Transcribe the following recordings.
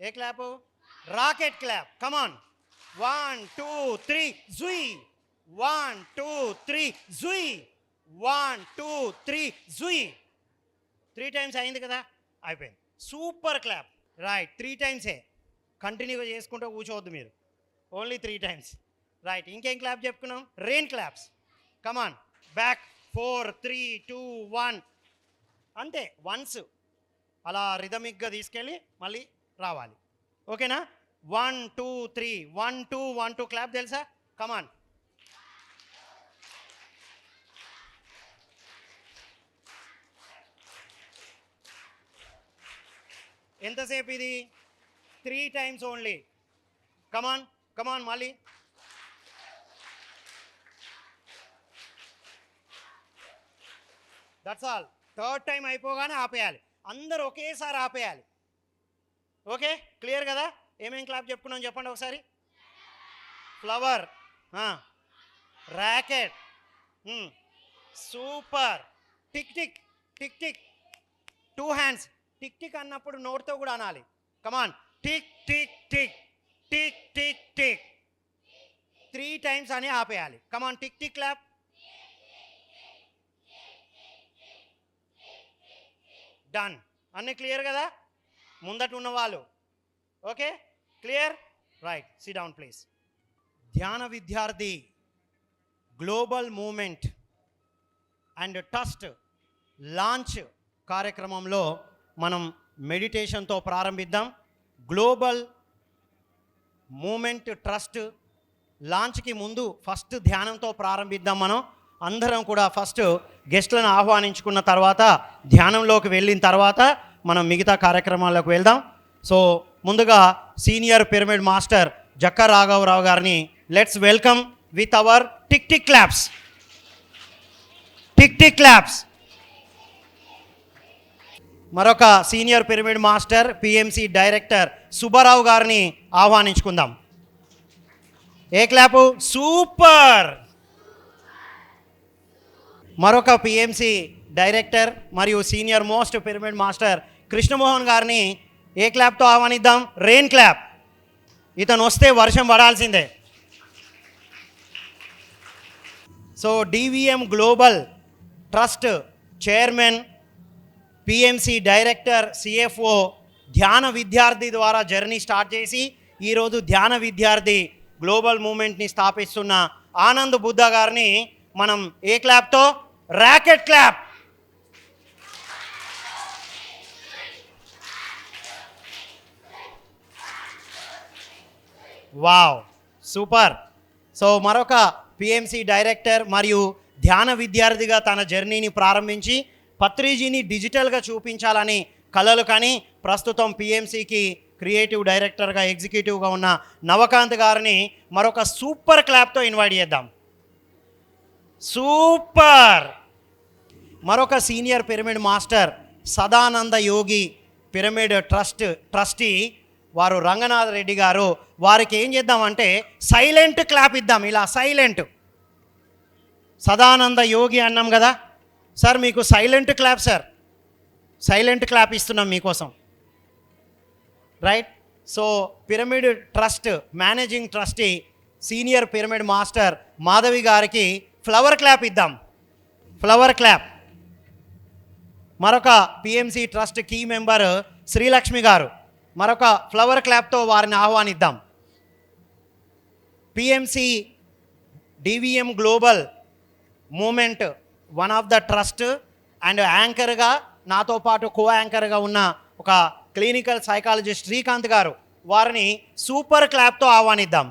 ఏ clap? Rocket clap. Come on. 1 2 3 జుయ్. 1 2 3 జుయ్. 1 2 3 జుయ్. 3 టైమ్స్ అయింది కదా, అయిపోయింది. Super clap. రైట్, 3 టైమ్సే, కంటిన్యూగా చేసుకుంటూ కూర్చోవద్దు మీరు, ఓన్లీ 3 టైమ్స్. రైట్, ఇంకేం క్లాప్ చెప్పుకున్నాం? Rain claps. కమాన్, బ్యాక్ 4 3 2 1 అంతే. వన్స్ అలా రిథమిక్గా తీసుకెళ్ళి మళ్ళీ రావాలి. ఓకేనా? 1 2 3 1 2 1 2 క్లాప్ తెలుసా? కమాన్. ఎంతసేపు ఇది? 3 టైమ్స్ ఓన్లీ. కమాన్ కమాన్, మళ్ళీ. That's all. థర్డ్ టైం అయిపోగానే ఆపేయాలి, అందరూ ఒకేసారి ఆపేయాలి. ఓకే, క్లియర్ కదా? ఏమేం క్లాప్ చెప్పుకున్నాం చెప్పండి ఒకసారి. Flower, racket, super, tick tick tick tick, 2 hands. Tick tick అన్నప్పుడు నోట్తో కూడా అనాలి. Come on, tick tick tick tick tick tick, 3 times అని ఆపేయాలి. Come on, tick tick clap. Done. అన్నీ క్లియర్ కదా? ముందట ఉన్న వాళ్ళు okay, clear? Right, sit down please. Dhyana విద్యార్థి global movement and trust launch కార్యక్రమంలో మనం మెడిటేషన్తో ప్రారంభిద్దాం. గ్లోబల్ మూమెంట్ ట్రస్ట్ లాంచ్కి ముందు ఫస్ట్ ధ్యానంతో ప్రారంభిద్దాం. మనం అందరం కూడా ఫస్ట్ గెస్ట్లను ఆహ్వానించుకున్న తర్వాత ధ్యానంలోకి వెళ్ళిన తర్వాత మనం మిగతా కార్యక్రమాల్లోకి వెళ్దాం. సో ముందుగా సీనియర్ పిరమిడ్ మాస్టర్ జక్క రాఘవరావు గారిని let's welcome with our tick tick claps. Tick tick claps. మరొక senior pyramid master PMC director Subbarao గారిని ఆహ్వానించుకుందాం. ఏ క్లాపు? సూపర్. మరొక పిఎంసి డైరెక్టర్ మరియు senior most pyramid master Krishnamohan గారిని ఏ క్లాప్తో ఆహ్వానిద్దాం? Rain clap. ఇతను వస్తే వర్షం పడాల్సిందే. So DVM global trust chairman, PMC director, CFO ధ్యాన విద్యార్థి ద్వారా జర్నీ స్టార్ట్ చేసి ఈరోజు ధ్యాన విద్యార్థి గ్లోబల్ మూమెంట్ని స్థాపిస్తున్న ఆనంద్ బుద్ధ గారిని మనం ఏ క్లాప్తో? Racket clap. Wow, super. So మరొక పిఎంసి డైరెక్టర్ మరియు ధ్యాన విద్యార్థిగా తన జర్నీని ప్రారంభించి పత్రిజీని డిజిటల్గా చూపించాలని కలలు కానీ ప్రస్తుతం పిఎంసికి క్రియేటివ్ డైరెక్టర్గా ఎగ్జిక్యూటివ్గా ఉన్న నవకాంత్ గారిని మరొక సూపర్ క్లాప్తో ఇన్వైట్ చేద్దాం. సూపర్. మరొక సీనియర్ పిరమిడ్ మాస్టర్ సదానంద యోగి పిరమిడ్ ట్రస్టీ వారు రంగనాథ్ రెడ్డి గారు. వారికి ఏం చేద్దామంటే సైలెంట్ క్లాప్ ఇద్దాం. ఇలా సైలెంట్. సదానంద యోగి అన్నాం కదా సార్, మీకు silent clap sir. Silent clap ఇస్తున్నాం మీకోసం. Right. So pyramid trust managing trustee senior pyramid master Madhavi గారికి ఫ్లవర్ క్లాప్ ఇద్దాం. Flower clap. మరొక PMC trust key member Srilakshmi garu మరొక ఫ్లవర్ క్లాప్తో వారిని ఆహ్వానిద్దాం. PMC DVM global movement one of the trust and యాంకర్గా నాతో పాటు కో యాంకర్గా ఉన్న ఒక క్లినికల్ సైకాలజిస్ట్ శ్రీకాంత్ గారు, వారిని సూపర్ క్లాప్తో ఆహ్వానిద్దాం.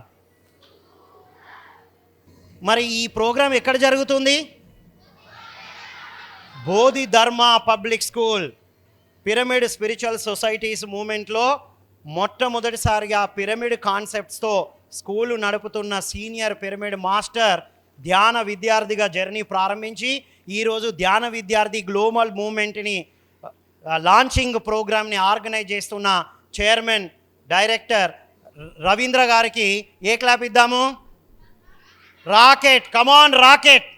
మరి ఈ ప్రోగ్రాం ఎక్కడ జరుగుతుంది? బోధి ధర్మ public school pyramid spiritual societies మూమెంట్లో మొట్టమొదటిసారిగా పిరమిడ్ కాన్సెప్ట్స్తో స్కూలు నడుపుతున్న సీనియర్ పిరమిడ్ మాస్టర్ ధ్యాన విద్యార్థిగా జర్నీ ప్రారంభించి ఈరోజు ధ్యాన విద్యార్థి గ్లోబల్ మూమెంట్ని లాంచింగ్ ప్రోగ్రామ్ని ఆర్గనైజ్ చేస్తున్న చైర్మన్ డైరెక్టర్ రవీంద్ర గారికి ఏ క్లాప్ ఇద్దాము? రాకెట్. కమాన్ రాకెట్.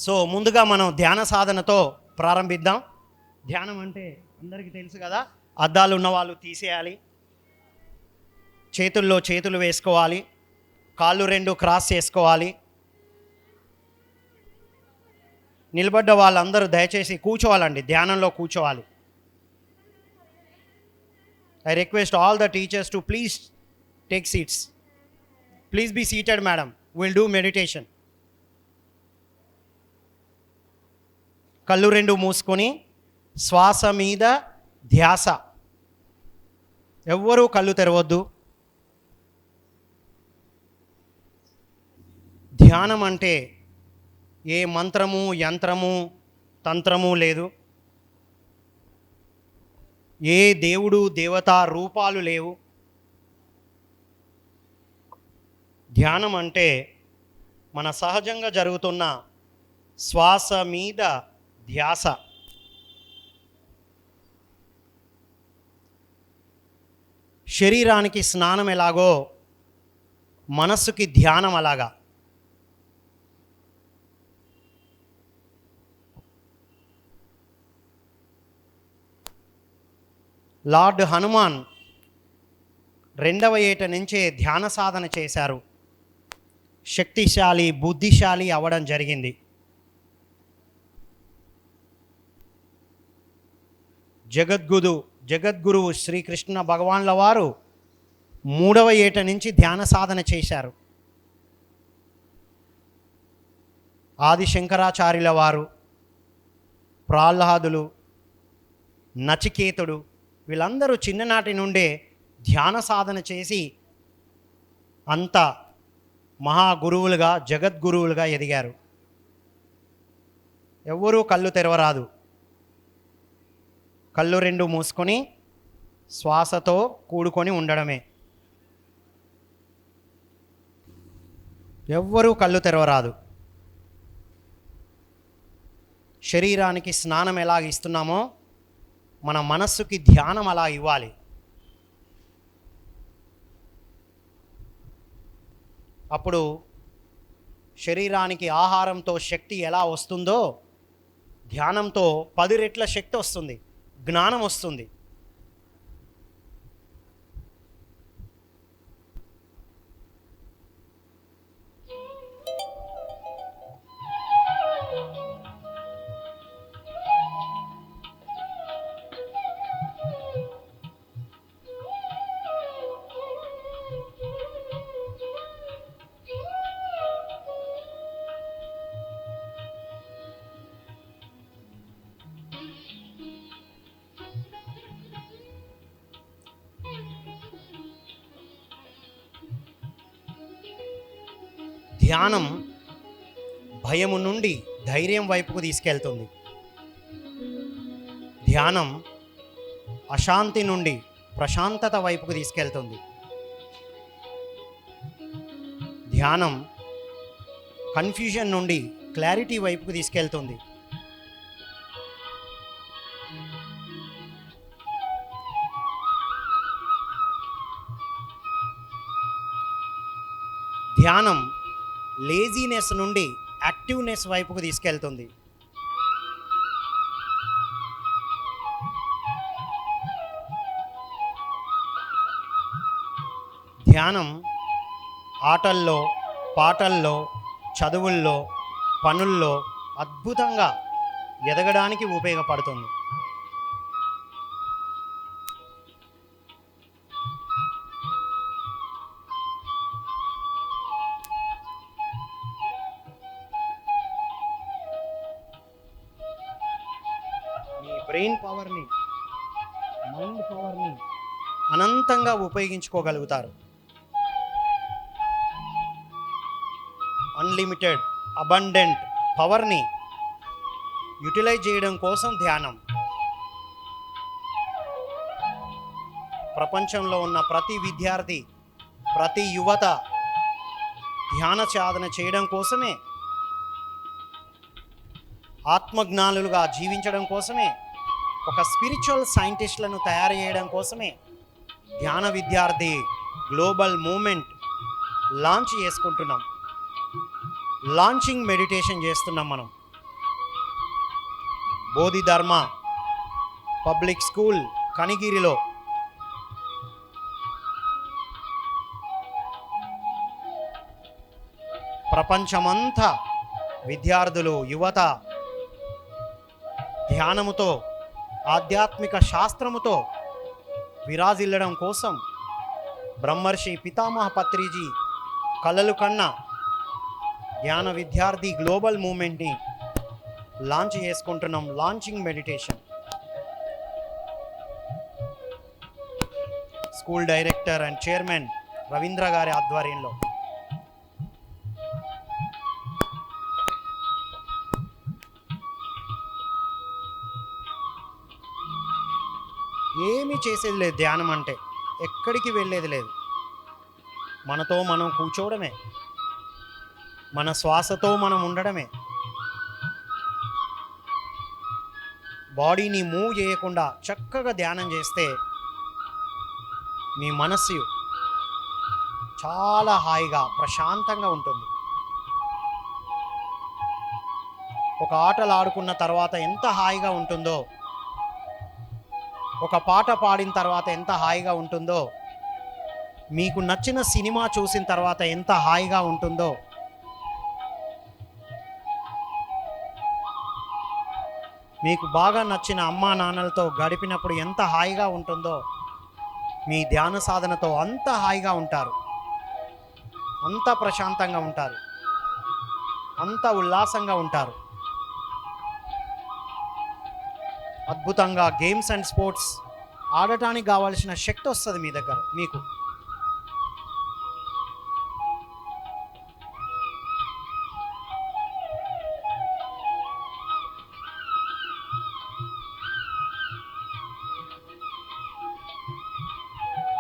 సో ముందుగా మనం ధ్యాన సాధనతో ప్రారంభిద్దాం. ధ్యానం అంటే అందరికీ తెలుసు కదా, అద్దాలు ఉన్న వాళ్ళు తీసేయాలి, చేతుల్లో చేతులు వేసుకోవాలి, కాళ్ళు రెండు క్రాస్ చేసుకోవాలి. నిలబడ్డ వాళ్ళందరూ దయచేసి కూర్చోవాలండి, ధ్యానంలో కూర్చోవాలి. I request all the teachers to please take seats. Please be seated, madam. We'll do meditation. కళ్ళు రెండు మూసుకొని శ్వాస మీద ధ్యాస. ఎవ్వరూ కళ్ళు తెరవద్దు. ధ్యానం అంటే ఏ మంత్రము, యంత్రము, తంత్రము లేదు. ఏ దేవుడు దేవతా రూపాలు లేవు. ధ్యానం అంటే మన సహజంగా జరుగుతున్న శ్వాస మీద ధ్యాస. శరీరానికి స్నానం ఎలాగో మనస్సుకి ధ్యానం అలాగా. లార్డ్ హనుమాన్ 2వ ఏట నుంచే ధ్యాన సాధన చేశారు. శక్తిశాలి, బుద్ధిశాలి అవ్వడం జరిగింది. జగద్గురువు శ్రీకృష్ణ భగవాన్ల వారు 3వ ఏట నుంచి ధ్యాన సాధన చేశారు. ఆది శంకరాచార్యుల వారు, ప్రహ్లాదులు, నచికేతుడు వీళ్ళందరూ చిన్ననాటి నుండే ధ్యాన సాధన చేసి అంత మహాగురువులుగా, జగద్గురువులుగా ఎదిగారు. ఎవ్వరూ కళ్ళు తెరవరాదు. కళ్ళు రెండు మూసుకొని శ్వాసతో కూడుకొని ఉండడమే. ఎవ్వరూ కళ్ళు తెరవరాదు. శరీరానికి స్నానం ఎలా ఇస్తున్నామో మన మనస్సుకి ధ్యానం అలా ఇవ్వాలి. అప్పుడు శరీరానికి ఆహారంతో శక్తి ఎలా వస్తుందో ధ్యానంతో 10 రెట్ల శక్తి వస్తుంది, జ్ఞానం వస్తుంది. ధ్యానం భయము నుండి ధైర్యం వైపుకు తీసుకెళ్తుంది. ధ్యానం అశాంతి నుండి ప్రశాంతత వైపుకు తీసుకెళ్తుంది. ధ్యానం కన్ఫ్యూజన్ నుండి క్లారిటీ వైపుకు తీసుకెళ్తుంది. ధ్యానం లేజీనెస్ నుండి యాక్టివ్నెస్ వైపుకు తీసుకెళ్తుంది. ధ్యానం ఆటల్లో, పాటల్లో, చదువుల్లో, పనుల్లో అద్భుతంగా ఎదగడానికి ఉపయోగపడుతుంది. బ్రెయిన్ పవర్ని, మైండ్ పవర్ని అనంతంగా ఉపయోగించుకోగలుగుతారు. అన్లిమిటెడ్ అబండెంట్ పవర్ని యూటిలైజ్ చేయడం కోసం ధ్యానం. ప్రపంచంలో ఉన్న ప్రతి విద్యార్థి, ప్రతి యువత ధ్యాన సాధన చేయడం కోసమే, ఆత్మజ్ఞానులుగా జీవించడం కోసమే, ఒక స్పిరిచువల్ సైంటిస్టులను తయారు చేయడం కోసమే ధ్యాన విద్యార్థి గ్లోబల్ మూమెంట్ లాంచ్ చేసుకుంటున్నాం. లాంచింగ్ మెడిటేషన్ చేస్తున్నాం మనం. బోధిధర్మ పబ్లిక్ స్కూల్ కనిగిరిలో ప్రపంచమంతా విద్యార్థులు యువత ధ్యానముతో ఆధ్యాత్మిక శాస్త్రముతో విరాజిల్లడం కోసం బ్రహ్మర్షి పితామహ పత్రిజీ కలలు కన్న జ్ఞాన విద్యార్థి గ్లోబల్ మూమెంట్ని లాంచ్ చేసుకుంటున్నాం. Launching meditation. School director and chairman Ravindra గారి ఆధ్వర్యంలో ఏమీ చేసేది లేదు. ధ్యానం అంటే ఎక్కడికి వెళ్ళేది లేదు. మనతో మనం కూర్చోవడమే, మన శ్వాసతో మనం ఉండడమే. బాడీని మూవ్ చేయకుండా చక్కగా ధ్యానం చేస్తే మీ మనస్సు చాలా హాయిగా ప్రశాంతంగా ఉంటుంది. ఒక ఆటలు ఆడుకున్న తర్వాత ఎంత హాయిగా ఉంటుందో, ఒక పాట పాడిన తర్వాత ఎంత హాయిగా ఉంటుందో, మీకు నచ్చిన సినిమా చూసిన తర్వాత ఎంత హాయిగా ఉంటుందో, మీకు బాగా నచ్చిన అమ్మా నాన్నలతో గడిపినప్పుడు ఎంత హాయిగా ఉంటుందో, మీ ధ్యాన సాధనతో అంత హాయిగా ఉంటారు, అంత ప్రశాంతంగా ఉంటారు, అంత ఉల్లాసంగా ఉంటారు. అద్భుతంగా గేమ్స్ అండ్ స్పోర్ట్స్ ఆడటానికి కావాల్సిన శక్తి వస్తుంది మీ దగ్గర. మీకు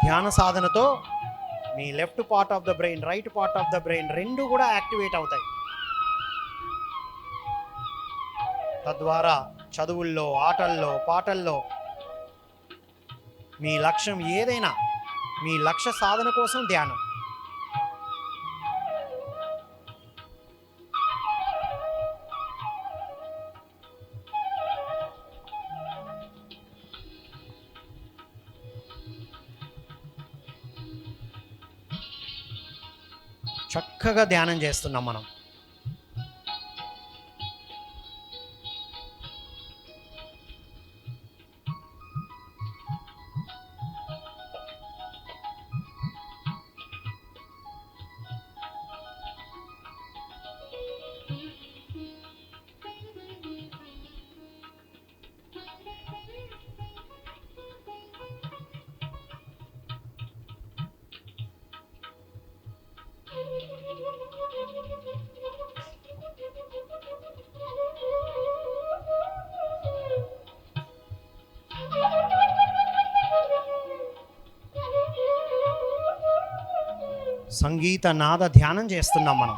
ధ్యాన సాధనతో మీ left part of the brain, right part of the brain రెండు కూడా యాక్టివేట్ అవుతాయి. తద్వారా చదువుల్లో, ఆటల్లో, పాటల్లో మీ లక్ష్యం ఏదైనా, మీ లక్ష్య సాధన కోసం ధ్యానం. చక్కగా ధ్యానం చేస్తున్నాం మనం. సంగీత నాద ధ్యానం చేస్తున్నాం మనం.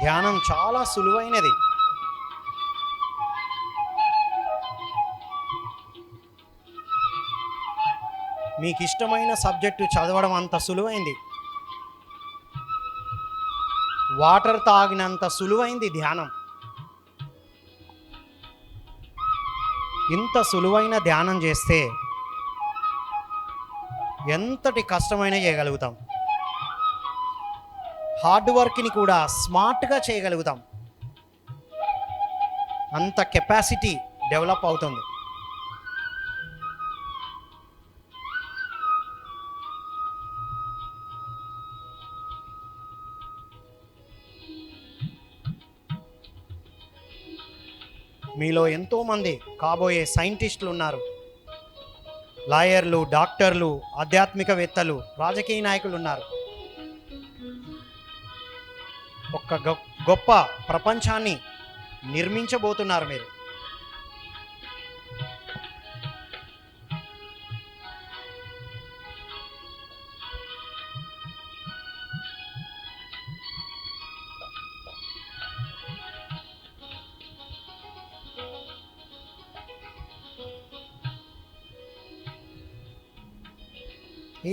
ధ్యానం చాలా సులువైనది. మీకు ఇష్టమైన సబ్జెక్టు చదవడం అంత సులువైంది. వాటర్ తాగినంత సులువైంది ధ్యానం. ఇంత సులువైన ధ్యానం చేస్తే ఎంతటి కష్టమైనా చేయగలుగుతాం. హార్డ్ వర్క్ని కూడా స్మార్ట్గా చేయగలుగుతాం. అంత కెపాసిటీ డెవలప్ అవుతుంది. మీలో ఎంతోమంది కాబోయే సైంటిస్టులు ఉన్నారు. లాయర్లు, డాక్టర్లు, ఆధ్యాత్మికవేత్తలు, రాజకీయ నాయకులు ఉన్నారు. ఒక గొప్ప ప్రపంచాన్ని నిర్మించబోతున్నారు మీరు.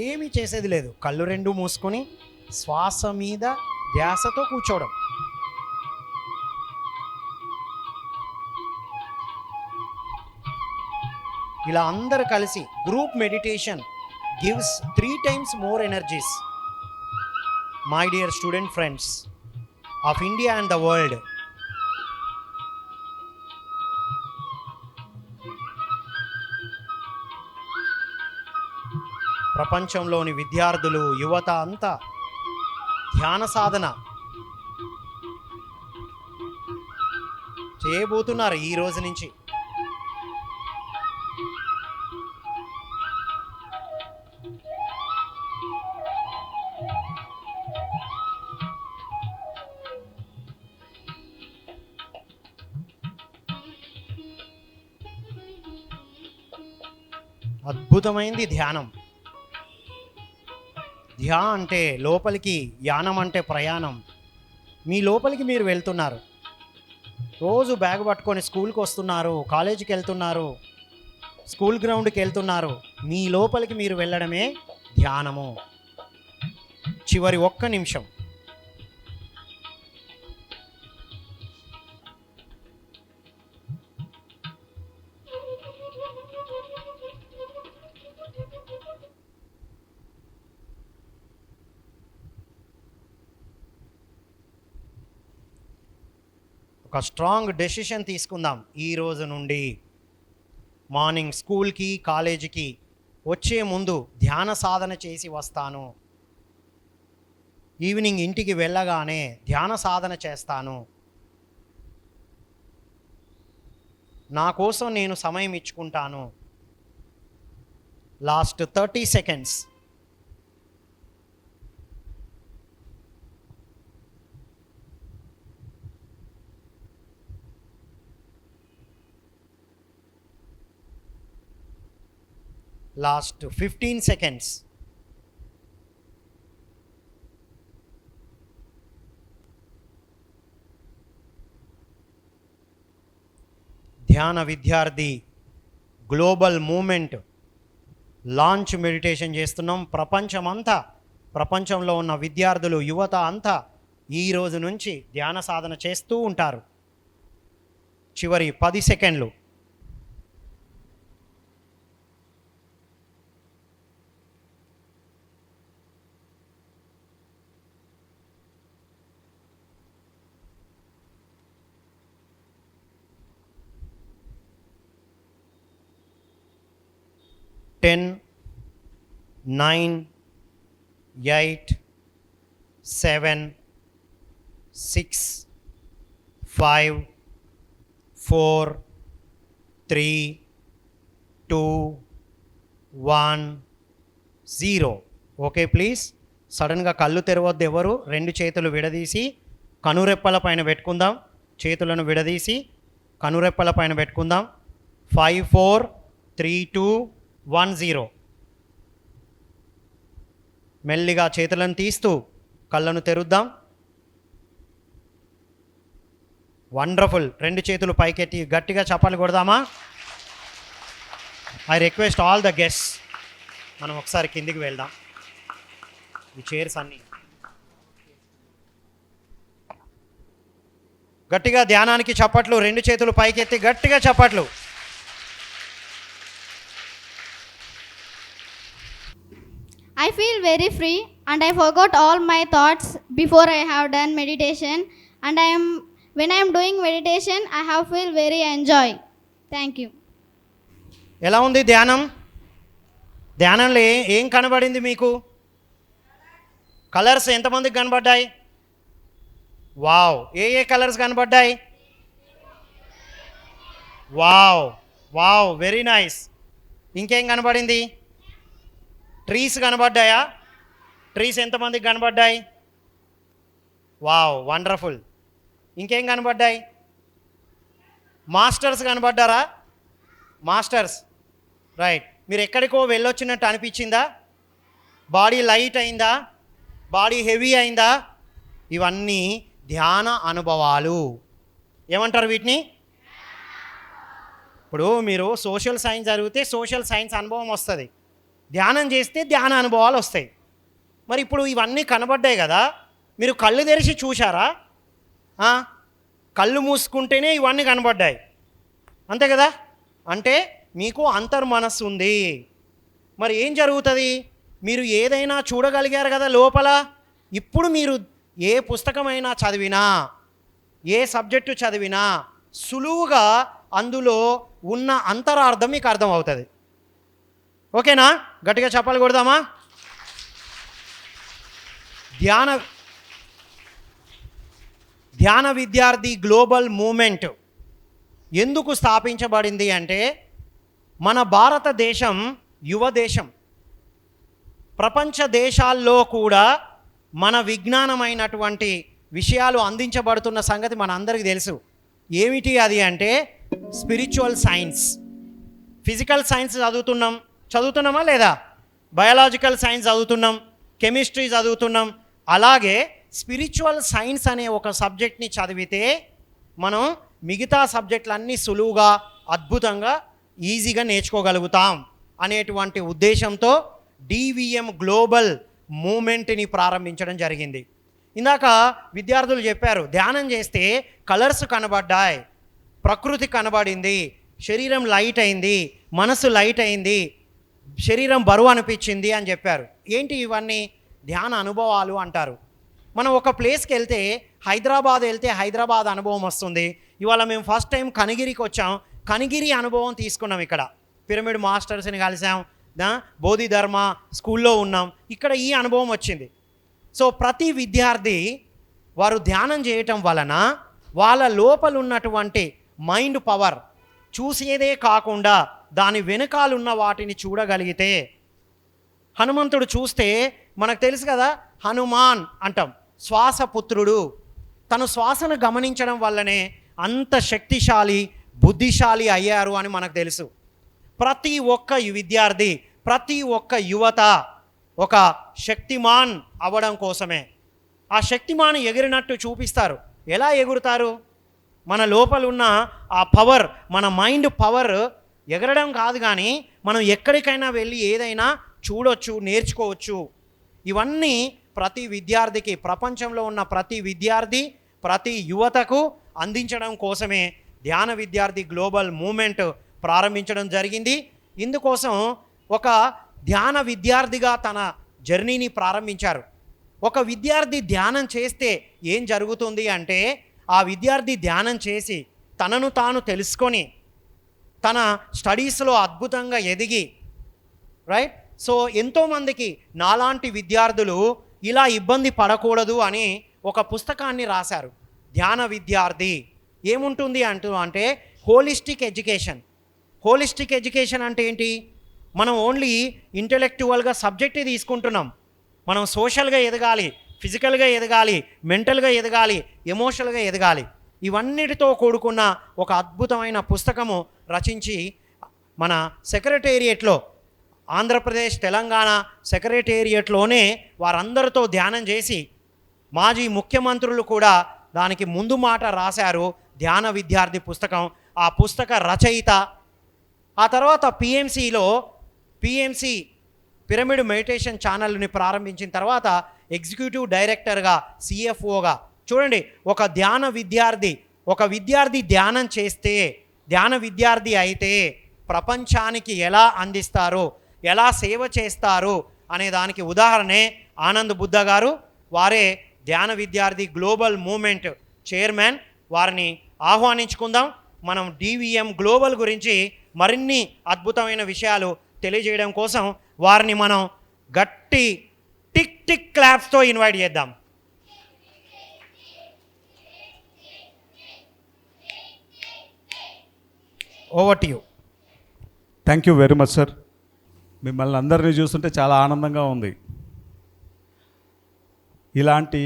ఏమీ చేసేది లేదు. కళ్ళు రెండు మూసుకొని శ్వాస మీద ధ్యాసతో కూర్చోవడం. ఇలా అందరు కలిసి group meditation gives 3 times more energies. My dear student friends of India and the world, ప్రపంచంలోని విద్యార్థులు, యువత అంతా ధ్యాన సాధన చేయబోతున్నారు ఈ రోజు నుంచి. అద్భుతమైంది ధ్యానం. ధ్యా అంటే లోపలికి, యానం అంటే ప్రయాణం. మీ లోపలికి మీరు వెళ్తున్నారు. రోజు బ్యాగ్ పట్టుకొని స్కూల్కి వస్తున్నారు, కాలేజీకి వెళ్తున్నారు, స్కూల్ గ్రౌండ్కి వెళ్తున్నారు. మీ లోపలికి మీరు వెళ్ళడమే ధ్యానము. చివరి 1 నిమిషం ఒక స్ట్రాంగ్ డెసిషన్ తీసుకుందాం. ఈ రోజు నుండి మార్నింగ్ స్కూల్కి, కాలేజీకి వచ్చే ముందు ధ్యాన సాధన చేసి వస్తాను. ఈవినింగ్ ఇంటికి వెళ్ళగానే ధ్యాన సాధన చేస్తాను. నా కోసం నేను సమయం ఇచ్చుకుంటాను. Last 30 seconds. Last 15 seconds. ధ్యాన విద్యార్థి గ్లోబల్ మూమెంట్ లాంచ్ మెడిటేషన్ చేస్తున్నాం. ప్రపంచంలో ఉన్న విద్యార్థులు, యువత అంతా ఈ రోజు నుంచి ధ్యాన సాధన చేస్తూ ఉంటారు. చివరి 10 సెకండ్లు. Ten, 9, 8, 7, 6, 5, 4, 3, 2, 1, 0. Okay please. సడన్గా కళ్ళు తెరవద్దు ఎవరు. 2 చేతులు విడదీసి కనురెప్పల పైన పెట్టుకుందాం. చేతులను విడదీసి కనురెప్పల పైన పెట్టుకుందాం. 5, 4, 3, 2, 1, 0. మెల్లిగా చేతులను తీస్తూ కళ్ళను తెరుద్దాం. వండర్ఫుల్. 2 చేతులు పైకెత్తి గట్టిగా చప్పట్లు కొడదామా? I request all the guests, మనం ఒకసారి కిందికి వెళ్దాం. ఈ చైర్స్ అన్నీ గట్టిగా ధ్యానానికి చప్పట్లు. 2 చేతులు పైకెత్తి గట్టిగా చప్పట్లు. I feel very free and I forgot all my thoughts before I have done meditation, and when I am doing meditation I have feel very enjoy. Thank you. ఎలా ఉంది ధ్యానం? ధ్యానంలో ఏం కనబడింది మీకు? కలర్స్ ఎంతమందికి కనబడ్డాయి? వావ్. ఏ కలర్స్ కనబడ్డాయి? Wow, very nice. ఇంకేం కనబడింది? ట్రీస్ కనబడ్డాయా? ట్రీస్ ఎంతమందికి కనబడ్డాయి? Wow, wonderful. ఇంకేం కనబడ్డాయి? మాస్టర్స్ కనబడ్డారా? Masters, right. మీరు ఎక్కడికో వెళ్ళొచ్చినట్టు అనిపించిందా? బాడీ లైట్ అయిందా? బాడీ హెవీ అయిందా? ఇవన్నీ ధ్యాన అనుభవాలు. ఏమంటారు వీటిని? ఇప్పుడు మీరు సోషల్ సైన్స్ చదివితే సోషల్ సైన్స్ అనుభవం వస్తుంది. ధ్యానం చేస్తే ధ్యాన అనుభవాలు వస్తాయి. మరి ఇప్పుడు ఇవన్నీ కనబడ్డాయి కదా, మీరు కళ్ళు తెరిచి చూశారా? కళ్ళు మూసుకుంటేనే ఇవన్నీ కనబడ్డాయి, అంతే కదా? అంటే మీకు అంతర్మనస్సు ఉంది. మరి ఏం జరుగుతుంది? మీరు ఏదైనా చూడగలిగారు కదా లోపల. ఇప్పుడు మీరు ఏ పుస్తకమైనా చదివినా, ఏ సబ్జెక్టు చదివినా సులువుగా అందులో ఉన్న అంతరార్థం మీకు అర్థమవుతుంది. ఓకేనా? గట్టిగా చప్పలు కొడదామా? ధ్యాన విద్యార్థి గ్లోబల్ మూమెంట్ ఎందుకు స్థాపించబడింది అంటే, మన భారతదేశం యువ దేశం. ప్రపంచ దేశాల్లో కూడా మన విజ్ఞానమైనటువంటి విషయాలు అందించబడుతున్న సంగతి మన అందరికీ తెలుసు. ఏమిటి అది అంటే స్పిరిచువల్ సైన్స్. ఫిజికల్ సైన్స్ చదువుతున్నామా లేదా? బయాలజికల్ సైన్స్ చదువుతున్నాం, కెమిస్ట్రీ చదువుతున్నాం. అలాగే స్పిరిచువల్ సైన్స్ అనే ఒక సబ్జెక్ట్ని చదివితే మనం మిగతా సబ్జెక్టులన్నీ సులువుగా, అద్భుతంగా, ఈజీగా నేర్చుకోగలుగుతాం అనేటువంటి ఉద్దేశంతో డివిఎం గ్లోబల్ మూమెంట్ని ప్రారంభించడం జరిగింది. ఇందాక విద్యార్థులు చెప్పారు, ధ్యానం చేస్తే కలర్స్ కనబడ్డాయి, ప్రకృతి కనబడింది, శరీరం లైట్ అయింది, మనసు లైట్ అయింది, శరీరం బరువు అనిపించింది అని చెప్పారు. ఏంటి ఇవన్నీ? ధ్యాన అనుభవాలు అంటారు. మనం ఒక ప్లేస్కి వెళ్తే, హైదరాబాద్ వెళ్తే హైదరాబాద్ అనుభవం వస్తుంది. ఇవాళ మేము ఫస్ట్ టైం కనిగిరికి వచ్చాం, కనిగిరి అనుభవం తీసుకున్నాం. ఇక్కడ పిరమిడ్ మాస్టర్స్ని కలిసాం, బోధిధర్మ స్కూల్లో ఉన్నాం, ఇక్కడ ఈ అనుభవం వచ్చింది. సో ప్రతి విద్యార్థి వారు ధ్యానం చేయటం వలన వాళ్ళ లోపల ఉన్నటువంటి మైండ్ పవర్, చూసేదే కాకుండా దాని వెనుకాలున్న వాటిని చూడగలిగితే, హనుమంతుడు చూస్తే మనకు తెలుసు కదా, హనుమాన్ అంటాం, శ్వాసపుత్రుడు. తను శ్వాసను గమనించడం వల్లనే అంత శక్తిశాలి, బుద్ధిశాలి అయ్యారు అని మనకు తెలుసు. ప్రతి ఒక్క విద్యార్థి, ప్రతి ఒక్క యువత ఒక శక్తిమాన్ అవ్వడం కోసమే. ఆ శక్తిమాన్ ఎగిరినట్టు చూపిస్తారు. ఎలా ఎగురుతారు? మన లోపల ఉన్న ఆ పవర్, మన మైండ్ పవర్ ఎగరడం కాదు, కానీ మనం ఎక్కడికైనా వెళ్ళి ఏదైనా చూడొచ్చు, నేర్చుకోవచ్చు. ఇవన్నీ ప్రతి విద్యార్థికి, ప్రపంచంలో ఉన్న ప్రతి విద్యార్థి, ప్రతి యువతకు అందించడం కోసమే ధ్యాన విద్యార్థి గ్లోబల్ మూమెంట్ ప్రారంభించడం జరిగింది. ఇందుకోసం ఒక ధ్యాన విద్యార్థిగా తన జర్నీని ప్రారంభించారు. ఒక విద్యార్థి ధ్యానం చేస్తే ఏం జరుగుతుంది అంటే, ఆ విద్యార్థి ధ్యానం చేసి తనను తాను తెలుసుకొని తన స్టడీస్లో అద్భుతంగా ఎదిగి, రైట్? సో ఎంతోమందికి నాలాంటి విద్యార్థులు ఇలా ఇబ్బంది పడకూడదు అని ఒక పుస్తకాన్ని రాశారు. ధ్యాన విద్యార్థి ఏముంటుంది అంటే హోలిస్టిక్ ఎడ్యుకేషన్. హోలిస్టిక్ ఎడ్యుకేషన్ అంటే ఏంటి? మనం ఓన్లీ ఇంటెలెక్చువల్గా సబ్జెక్టే తీసుకుంటున్నాం. మనం సోషల్గా ఎదగాలి, ఫిజికల్గా ఎదగాలి, మెంటల్గా ఎదగాలి, ఎమోషనల్గా ఎదగాలి. ఇవన్నిటితో కూడుకున్న ఒక అద్భుతమైన పుస్తకము రచించి మన సెక్రటేరియట్లో, ఆంధ్రప్రదేశ్ తెలంగాణ సెక్రటేరియట్లోనే వారందరితో ధ్యానం చేసి మాజీ ముఖ్యమంత్రులు కూడా దానికి ముందు మాట రాశారు, ధ్యాన విద్యార్థి పుస్తకం. ఆ పుస్తక రచయిత, ఆ తర్వాత పిఎంసి పిరమిడ్ మెడిటేషన్ ఛానల్ని ప్రారంభించిన తర్వాత ఎగ్జిక్యూటివ్ డైరెక్టర్గా, సిఎఫ్ఓగా. చూడండి, ఒక విద్యార్థి ధ్యానం చేస్తే, ధ్యాన విద్యార్థి అయితే ప్రపంచానికి ఎలా అందిస్తారు, ఎలా సేవ చేస్తారు అనే దానికి ఉదాహరణే ఆనంద్ బుద్ధ గారు. వారే ధ్యాన విద్యార్థి గ్లోబల్ మూమెంట్ చైర్మన్. వారిని ఆహ్వానించుకుందాం. మనం డివిఎం గ్లోబల్ గురించి మరిన్ని అద్భుతమైన విషయాలు తెలియజేయడం కోసం వారిని మనం గట్టి టిక్ టిక్ క్లాప్స్తో ఇన్వైట్ చేద్దాం. Over to you. Thank you very much sir. మిమ్మల్ని అందరినీ చూస్తుంటే చాలా ఆనందంగా ఉంది. ఇలాంటి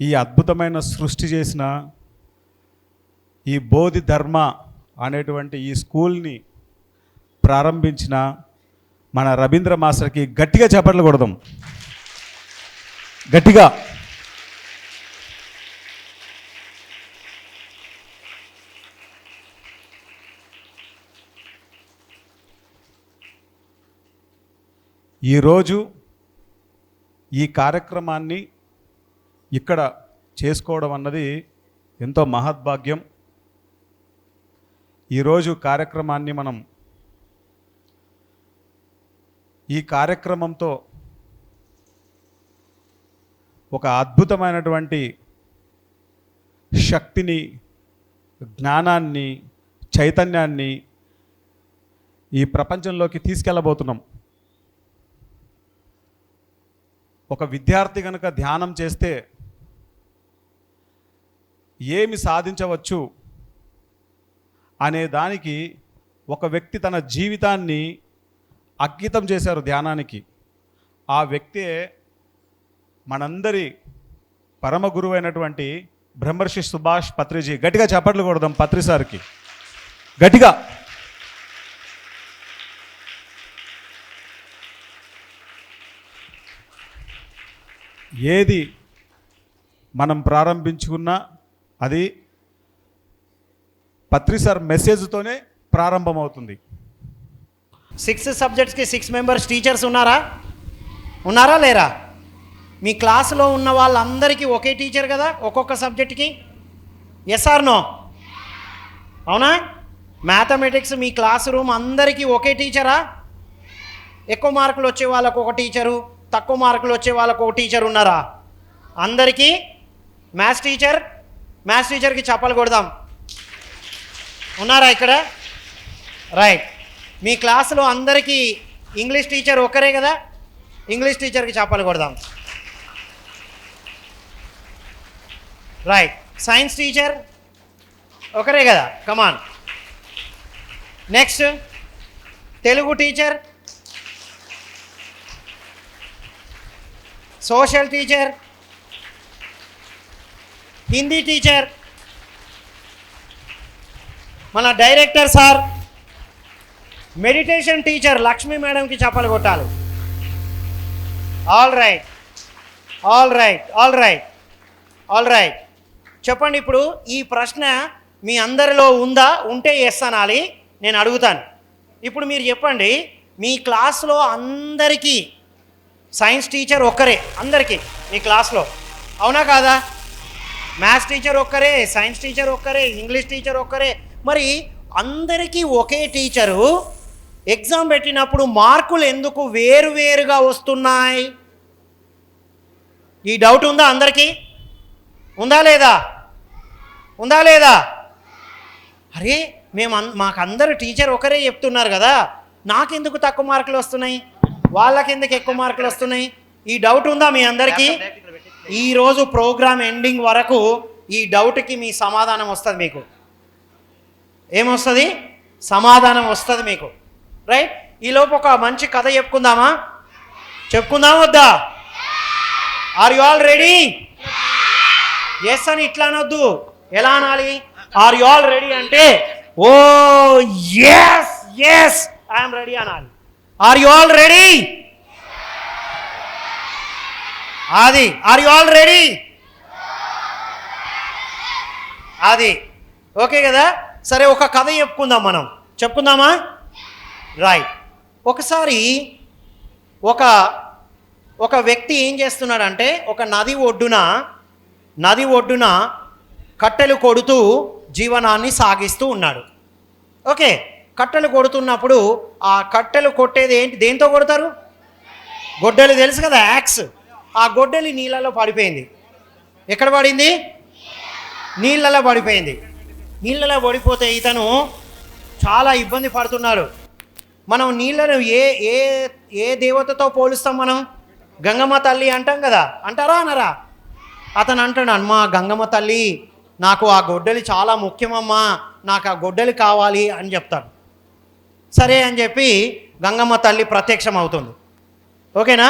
ఈ అద్భుతమైన సృష్టి చేసిన ఈ బోధి ధర్మ అనేటువంటి ఈ స్కూల్ని ప్రారంభించిన మన రవీంద్ర మాస్టర్కి గట్టిగా చప్పట్లు కొడదాం, గట్టిగా. ఈరోజు ఈ కార్యక్రమాన్ని ఇక్కడ చేసుకోవడం అన్నది ఎంతో మహద్భాగ్యం. ఈరోజు కార్యక్రమాన్ని మనం ఈ కార్యక్రమంతో ఒక అద్భుతమైనటువంటి శక్తిని, జ్ఞానాన్ని, చైతన్యాన్ని ఈ ప్రపంచంలోకి తీసుకెళ్ళబోతున్నాం. ఒక విద్యార్థి కనుక ధ్యానం చేస్తే ఏమి సాధించవచ్చు అనే దానికి ఒక వ్యక్తి తన జీవితాన్ని అంకితం చేశారు ధ్యానానికి. ఆ వ్యక్తే మనందరి పరమ గురువు అయినటువంటి బ్రహ్మర్షి సుభాష్ పత్రిజీ. గట్టిగా చప్పట్లు కొడదాం పత్రి సార్కి, గట్టిగా. ఏది మనం ప్రారంభించుకున్నా అది పత్రి సార్ మెసేజ్తోనే ప్రారంభమవుతుంది. 6 సబ్జెక్ట్స్కి 6 మెంబర్స్ టీచర్స్ ఉన్నారా లేరా? మీ క్లాసులో ఉన్న వాళ్ళందరికీ ఒకే టీచర్ కదా ఒక్కొక్క సబ్జెక్ట్కి? Yes or no? అవునా? మ్యాథమెటిక్స్ మీ క్లాస్ రూమ్ అందరికీ ఒకే టీచరా? ఎక్కువ మార్కులు వచ్చే వాళ్ళకు ఒక టీచరు, తక్కువ మార్కులు వచ్చే వాళ్ళకు ఒక టీచర్ ఉన్నారా? అందరికీ మ్యాథ్స్ టీచర్కి చప్పలు కొడదాం. ఉన్నారా ఇక్కడ? రైట్. మీ క్లాసులో అందరికీ ఇంగ్లీష్ టీచర్ ఒక్కరే కదా? ఇంగ్లీష్ టీచర్కి చప్పలు కొడదాం. రైట్. సైన్స్ టీచర్ ఒకరే కదా? Come on. Next Telugu teacher, social teacher, Hindi teacher, మన director sir, meditation teacher Lakshmi మేడంకి చప్పలు కొట్టాలి. All right, all right, all right, all right. చెప్పండి, ఇప్పుడు ఈ ప్రశ్న మీ అందరిలో ఉందా? ఉంటే ఎస్ అనాలి. నేను అడుగుతాను. ఇప్పుడు మీరు చెప్పండి, మీ క్లాస్లో అందరికీ సైన్స్ టీచర్ ఒక్కరే, అందరికీ మీ క్లాస్లో, అవునా కాదా? మ్యాథ్స్ టీచర్ ఒక్కరే, సైన్స్ టీచర్ ఒక్కరే, ఇంగ్లీష్ టీచర్ ఒక్కరే. మరి అందరికీ ఒకే టీచరు ఎగ్జామ్ పెట్టినప్పుడు మార్కులు ఎందుకు వేరువేరుగా వస్తున్నాయి? ఈ డౌట్ ఉందా అందరికీ? ఉందా లేదా? ఉందా లేదా? అరే, మాకందరూ టీచర్ ఒకరే చెప్తున్నారు కదా, నాకెందుకు తక్కువ మార్కులు వస్తున్నాయి, వాళ్ళకెందుకు ఎక్కువ మార్కులు వస్తున్నాయి? ఈ డౌట్ ఉందా మీ అందరికీ? ఈరోజు ప్రోగ్రామ్ ఎండింగ్ వరకు ఈ డౌట్కి మీ సమాధానం వస్తుంది. మీకు ఏమొస్తుంది? సమాధానం వస్తుంది మీకు. రైట్. ఈలోపు ఒక మంచి కథ చెప్పుకుందామా వద్దా? Are you all ready? Yes అని ఇట్లా అనొద్దు. ఎలా అనాలి? ఆర్ యు ఆల్ రెడీ అంటే oh yes yes I'm ready అనాలి. Are you all ready? అది ఆర్ యు ఆల్ రెడీ? అది ఓకే కదా? సరే, ఒక కథ చెప్పుకుందామా? రైట్. ఒకసారి ఒక వ్యక్తి ఏం చేస్తున్నాడంటే, ఒక నది ఒడ్డున కట్టెలు కొడుతూ జీవనాన్ని సాగిస్తూ ఉన్నాడు. ఓకే. కట్టెలు కొడుతున్నప్పుడు ఆ కట్టెలు కొట్టేది ఏంటి? దేంతో కొడతారు? గొడ్డలి తెలుసు కదా, యాక్స్. ఆ గొడ్డలి నీళ్ళలో పడిపోయింది. ఎక్కడ పడింది? నీళ్ళలో పడిపోయింది. నీళ్ళలో పడిపోతే ఇతను చాలా ఇబ్బంది పడుతున్నాడు. మనం నీళ్ళను ఏ దేవతతో పోలుస్తాం? మనం గంగమ్మ తల్లి అంటాం కదా, అంటారా అనరా? అతను అంటాడు, అమ్మా గంగమ్మ తల్లి, నాకు ఆ గొడ్డలి చాలా ముఖ్యమమ్మా, నాకు ఆ గొడ్డలి కావాలి అని చెప్తాడు. సరే అని చెప్పి గంగమ్మ తల్లి ప్రత్యక్షం అవుతుంది. ఓకేనా?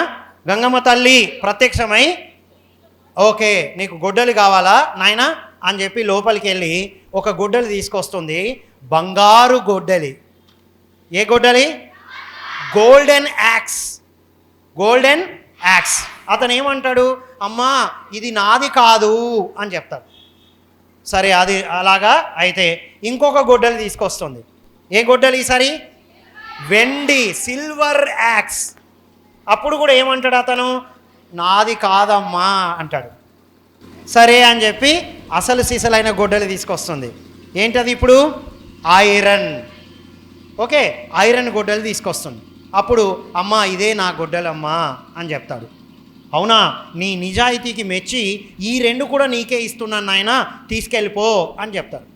గంగమ్మ తల్లి ప్రత్యక్షమై, ఓకే నీకు గొడ్డలి కావాలా నాయనా అని చెప్పి లోపలికి వెళ్ళి ఒక గొడ్డలి తీసుకొస్తుంది. బంగారు గొడ్డలి. ఏ గొడ్డలి? Golden axe. అతను ఏమంటాడు? అమ్మా ఇది నాది కాదు అని చెప్తాడు. సరే, అది అలాగా అయితే ఇంకొక గొడ్డలి తీసుకొస్తుంది. ఏ గొడ్డలి ఈసారి? వెండి, సిల్వర్ యాక్స్. అప్పుడు కూడా ఏమంటాడు అతను, నాది కాదమ్మా అంటాడు. సరే అని చెప్పి అసలు సిసలైన గొడ్డలి తీసుకొస్తుంది. ఏంటది ఇప్పుడు? ఐరన్. ఓకే, ఐరన్ గొడ్డలి తీసుకొస్తుంది. అప్పుడు అమ్మ ఇదే నా గొడ్డలమ్మా అని చెప్తాడు. అవునా, నీ నిజాయితీకి మెచ్చి ఈ 2 కూడా నీకే ఇస్తున్నాను నాయన, తీసుకెళ్ళిపో అని చెప్తాడు.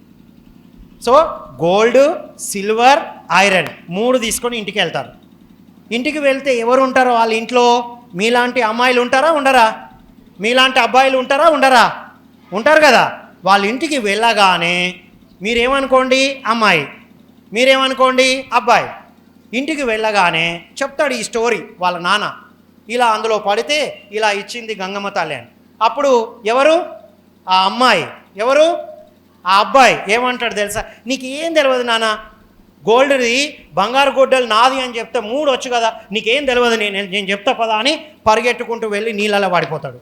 సో గోల్డ్, సిల్వర్, ఐరన్ 3 తీసుకొని ఇంటికి వెళ్తారు. ఇంటికి వెళ్తే ఎవరు ఉంటారో వాళ్ళ ఇంట్లో? మీలాంటి అమ్మాయిలు ఉంటారా ఉండరా? మీలాంటి అబ్బాయిలు ఉంటారా ఉండరా? ఉంటారు కదా. వాళ్ళ ఇంటికి వెళ్ళగానే మీరేమనుకోండి అమ్మాయి, మీరేమనుకోండి అబ్బాయి. ఇంటికి వెళ్ళగానే చెప్తాడు ఈ స్టోరీ వాళ్ళ నాన్న, ఇలా అందులో పడితే ఇలా ఇచ్చింది గంగమ్మ తల్లి అని. అప్పుడు ఎవరు? ఆ అమ్మాయి. ఎవరు? ఆ అబ్బాయి. ఏమంటాడు తెలుసా? నీకు ఏం తెలియదు నాన్న, గోల్డ్ది బంగారు గొడ్డలు నాది అని చెప్తే 3 వచ్చు కదా, నీకేం తెలియదు, నేను చెప్తా పదా అని పరిగెట్టుకుంటూ వెళ్ళి నీళ్ళలో పడిపోతాడు.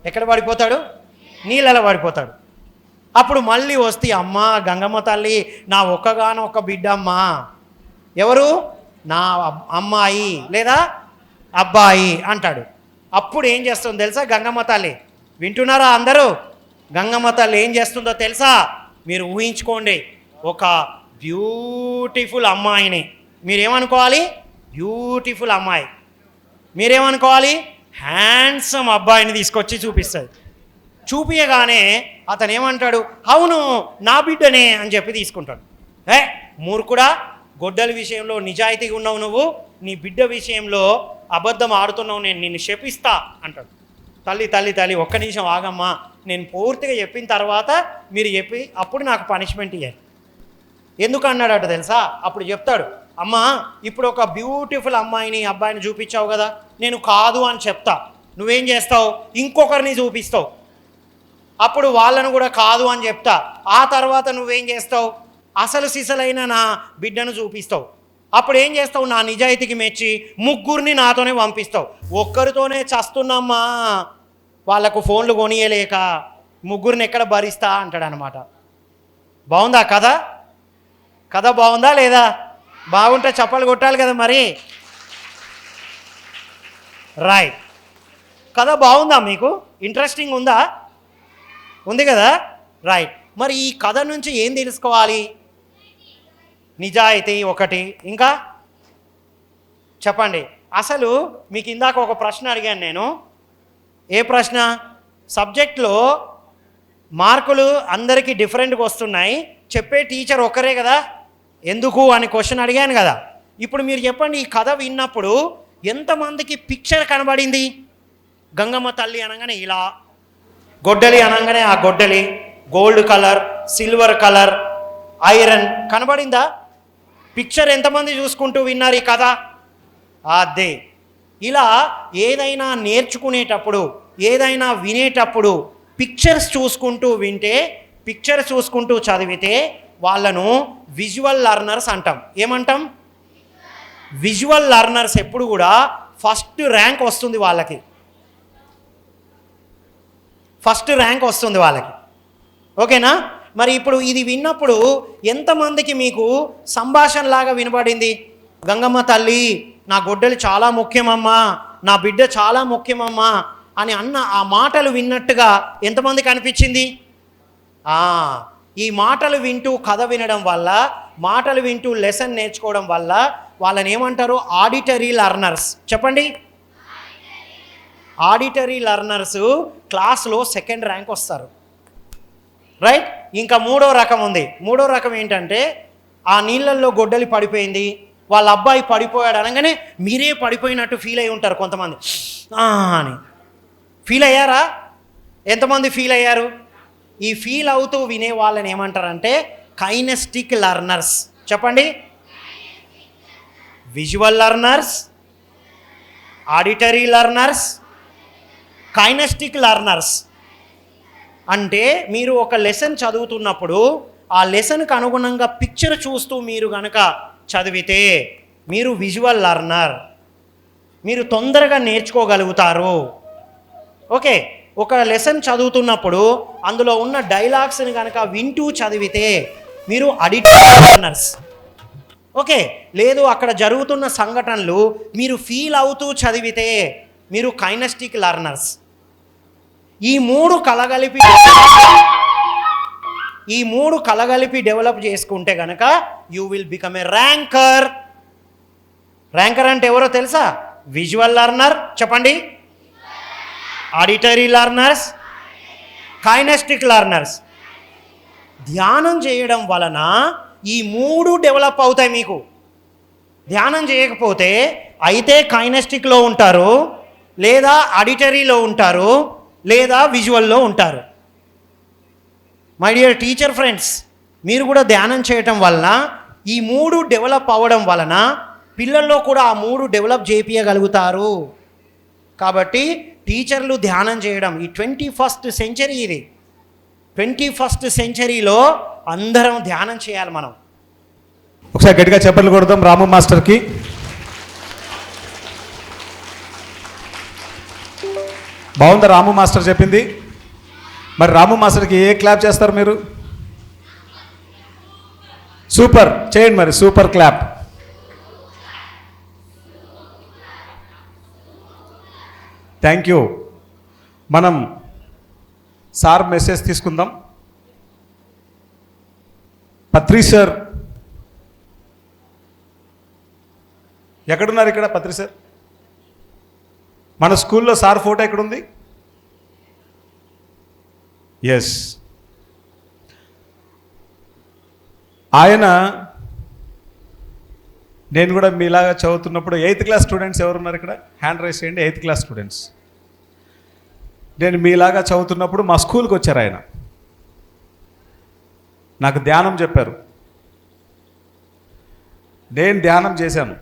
ఎక్కడ పడిపోతాడు? నీళ్ళలో పడిపోతాడు. అప్పుడు మళ్ళీ వస్తే అమ్మ గంగమ్మ తల్లి నా ఒక్కగానొక్క బిడ్డమ్మా. ఎవరు? నా అమ్మాయి లేదా అబ్బాయి అంటాడు. అప్పుడు ఏం చేస్తుందో తెలుసా గంగమ్మ తల్లి? వింటున్నారా అందరూ? గంగమ్మ తల్లి ఏం చేస్తుందో తెలుసా? మీరు ఊహించుకోండి, ఒక బ్యూటిఫుల్ అమ్మాయిని మీరేమనుకోవాలి? బ్యూటిఫుల్ అమ్మాయి. మీరేమనుకోవాలి? హ్యాండ్సమ్ అబ్బాయిని తీసుకొచ్చి చూపిస్తుంది. చూపించగానే అతను ఏమంటాడు? అవును నా బిడ్డనే అని చెప్పి తీసుకుంటాడు. మూర్ఖుడా, గొడ్డల విషయంలో నిజాయితీగా ఉన్నావు నువ్వు, నీ బిడ్డ విషయంలో అబద్ధం ఆడుతున్నావు, నేను నిన్ను శపిస్తా అంటాడు. తల్లి తల్లి తల్లి ఒక్క నిమిషం ఆగమ్మా, నేను పూర్తిగా చెప్పిన తర్వాత మీరు చెప్పి అప్పుడు నాకు పనిష్మెంట్ ఇవ్వాలి. ఎందుకు అన్నాడట తెలుసా? అప్పుడు చెప్తాడు, అమ్మా ఇప్పుడు ఒక బ్యూటిఫుల్ అమ్మాయిని అబ్బాయిని చూపించావు కదా, నేను కాదు అని చెప్తా, నువ్వేం చేస్తావు? ఇంకొకరిని చూపిస్తావు. అప్పుడు వాళ్ళను కూడా కాదు అని చెప్తా, ఆ తర్వాత నువ్వేం చేస్తావు? అసలు సిసలైన నా బిడ్డను చూపిస్తావు. అప్పుడు ఏం చేస్తావు? నా నిజాయితీకి మెచ్చి 3 నాతోనే పంపిస్తావు. ఒక్కరితోనే చస్తున్నామ్మా, వాళ్ళకు ఫోన్లు కొనియలేక 3 ఎక్కడ భరిస్తా అంటాడు అనమాట. బాగుందా కథ? కథ బాగుందా లేదా? బాగుంటే చప్పలు కొట్టాలి కదా మరి. రైట్, కథ బాగుందా? మీకు ఇంట్రెస్టింగ్ ఉందా? ఉంది కదా. రైట్, మరి ఈ కథ నుంచి ఏం తెలుసుకోవాలి? నిజాయితీ ఒకటి, ఇంకా చెప్పండి. అసలు మీకు ఇందాక ఒక ప్రశ్న అడిగాను నేను. ఏ ప్రశ్న? సబ్జెక్ట్లో మార్కులు అందరికీ డిఫరెంట్గా వస్తున్నాయి, చెప్పే టీచర్ ఒక్కరే కదా, ఎందుకు అని క్వశ్చన్ అడిగాను కదా. ఇప్పుడు మీరు చెప్పండి, ఈ కథ విన్నప్పుడు ఎంతమందికి పిక్చర్ కనబడింది? గంగమ్మ తల్లి అనగానే ఇలా, గొడ్డలి అనగానే ఆ గొడ్డలి, gold colour, silver colour, iron కనబడిందా? పిక్చర్ ఎంతమంది చూసుకుంటూ విన్నారు ఈ కథ? అదే. ఇలా ఏదైనా నేర్చుకునేటప్పుడు, ఏదైనా వినేటప్పుడు పిక్చర్స్ చూసుకుంటూ వింటే, పిక్చర్ చూసుకుంటూ చదివితే వాళ్ళను విజువల్ లర్నర్స్ అంటాం. ఏమంటాం? విజువల్ లర్నర్స్ ఎప్పుడు కూడా ఫస్ట్ ర్యాంక్ వస్తుంది వాళ్ళకి, ఫస్ట్ ర్యాంక్ వస్తుంది వాళ్ళకి. ఓకేనా? మరి ఇప్పుడు ఇది విన్నప్పుడు ఎంతమందికి మీకు సంభాషణలాగా వినబడింది? గంగమ్మ తల్లి నా గొడ్డలి చాలా ముఖ్యమమ్మా, నా బిడ్డ చాలా ముఖ్యమమ్మా అని అన్న ఆ మాటలు విన్నట్టుగా ఎంతమందికి అనిపించింది? ఈ మాటలు వింటూ కథ వినడం వల్ల, మాటలు వింటూ లెసన్ నేర్చుకోవడం వల్ల వాళ్ళని ఏమంటారు? Auditory learners. చెప్పండి. ఆడిటరీ లర్నర్స్ క్లాస్లో 2nd ర్యాంక్ వస్తారు. రైట్. ఇంకా 3వ రకం ఉంది. 3వ రకం ఏంటంటే, ఆ నీళ్ళల్లో గొడ్డలి పడిపోయింది, వాళ్ళ అబ్బాయి పడిపోయాడు అనగానే మీరే పడిపోయినట్టు ఫీల్ అయి ఉంటారు కొంతమంది అని. ఫీల్ అయ్యారా? ఎంతమంది ఫీల్ అయ్యారు? ఈ ఫీల్ అవుతూ వినే వాళ్ళని ఏమంటారంటే కైనెస్టిక్ లర్నర్స్. చెప్పండి. Visual learners, auditory learners, kinaesthetic learners. అంటే మీరు ఒక లెసన్ చదువుతున్నప్పుడు ఆ లెసన్కి అనుగుణంగా పిక్చర్ చూస్తూ మీరు కనుక చదివితే మీరు విజువల్ లర్నర్, మీరు తొందరగా నేర్చుకోగలుగుతారు. ఓకే. ఒక లెసన్ చదువుతున్నప్పుడు అందులో ఉన్న డైలాగ్స్ని కనుక వింటూ చదివితే మీరు ఆడిటరీ లర్నర్స్. ఓకే, లేదు అక్కడ జరుగుతున్న సంఘటనలు మీరు ఫీల్ అవుతూ చదివితే మీరు కైనెస్టిక్ లర్నర్స్. ఈ మూడు కలగలిపి డెవలప్ చేసుకుంటే కనుక you will become a ranker. Ranker అంటే ఎవరో తెలుసా? విజువల్ లర్నర్ చెప్పండి, ఆడిటరీ లర్నర్స్, కైనెస్టిక్ లర్నర్స్. ధ్యానం చేయడం వలన ఈ మూడు డెవలప్ అవుతాయి మీకు. ధ్యానం చేయకపోతే అయితే కైనెస్టిక్లో ఉంటారు, లేదా ఆడిటరీలో ఉంటారు, లేదా విజువల్లో ఉంటారు. మై డియర్ టీచర్ ఫ్రెండ్స్, మీరు కూడా ధ్యానం చేయటం వలన ఈ మూడు డెవలప్ అవ్వడం వలన పిల్లల్లో కూడా ఆ మూడు డెవలప్ చేయించగలుగుతారు. కాబట్టి టీచర్లు ధ్యానం చేయడం ఈ 21st సెంచరీ, ఇది 21st సెంచరీలో అందరం ధ్యానం చేయాలి మనం. ఒకసారి గట్టిగా చెప్పలు కొడదాం రాము మాస్టర్కి. బాగుందా రాము మాస్టర్ చెప్పింది? మరి రాము మాస్టర్కి ఏ క్లాప్ చేస్తారు మీరు? సూపర్ చేయండి మరి, సూపర్ క్లాప్. Thank you. మనం సార్ మెసేజ్ తీసుకుందాం. పత్రి సార్ ఎక్కడున్నారు? ఇక్కడ పత్రి సార్. మన స్కూల్లో సార్ ఫోటో ఎక్కడుంది? ఎస్, ఆయన నేను కూడా మీలాగా చదువుతున్నప్పుడు 8th క్లాస్ స్టూడెంట్స్ ఎవరున్నారు ఇక్కడ? హ్యాండ్ రైస్ చేయండి. 8th class students. నేను మీలాగా చదువుతున్నప్పుడు మా స్కూల్కి వచ్చారు ఆయన. నాకు ధ్యానం చెప్పారు, నేను ధ్యానం చేశాను.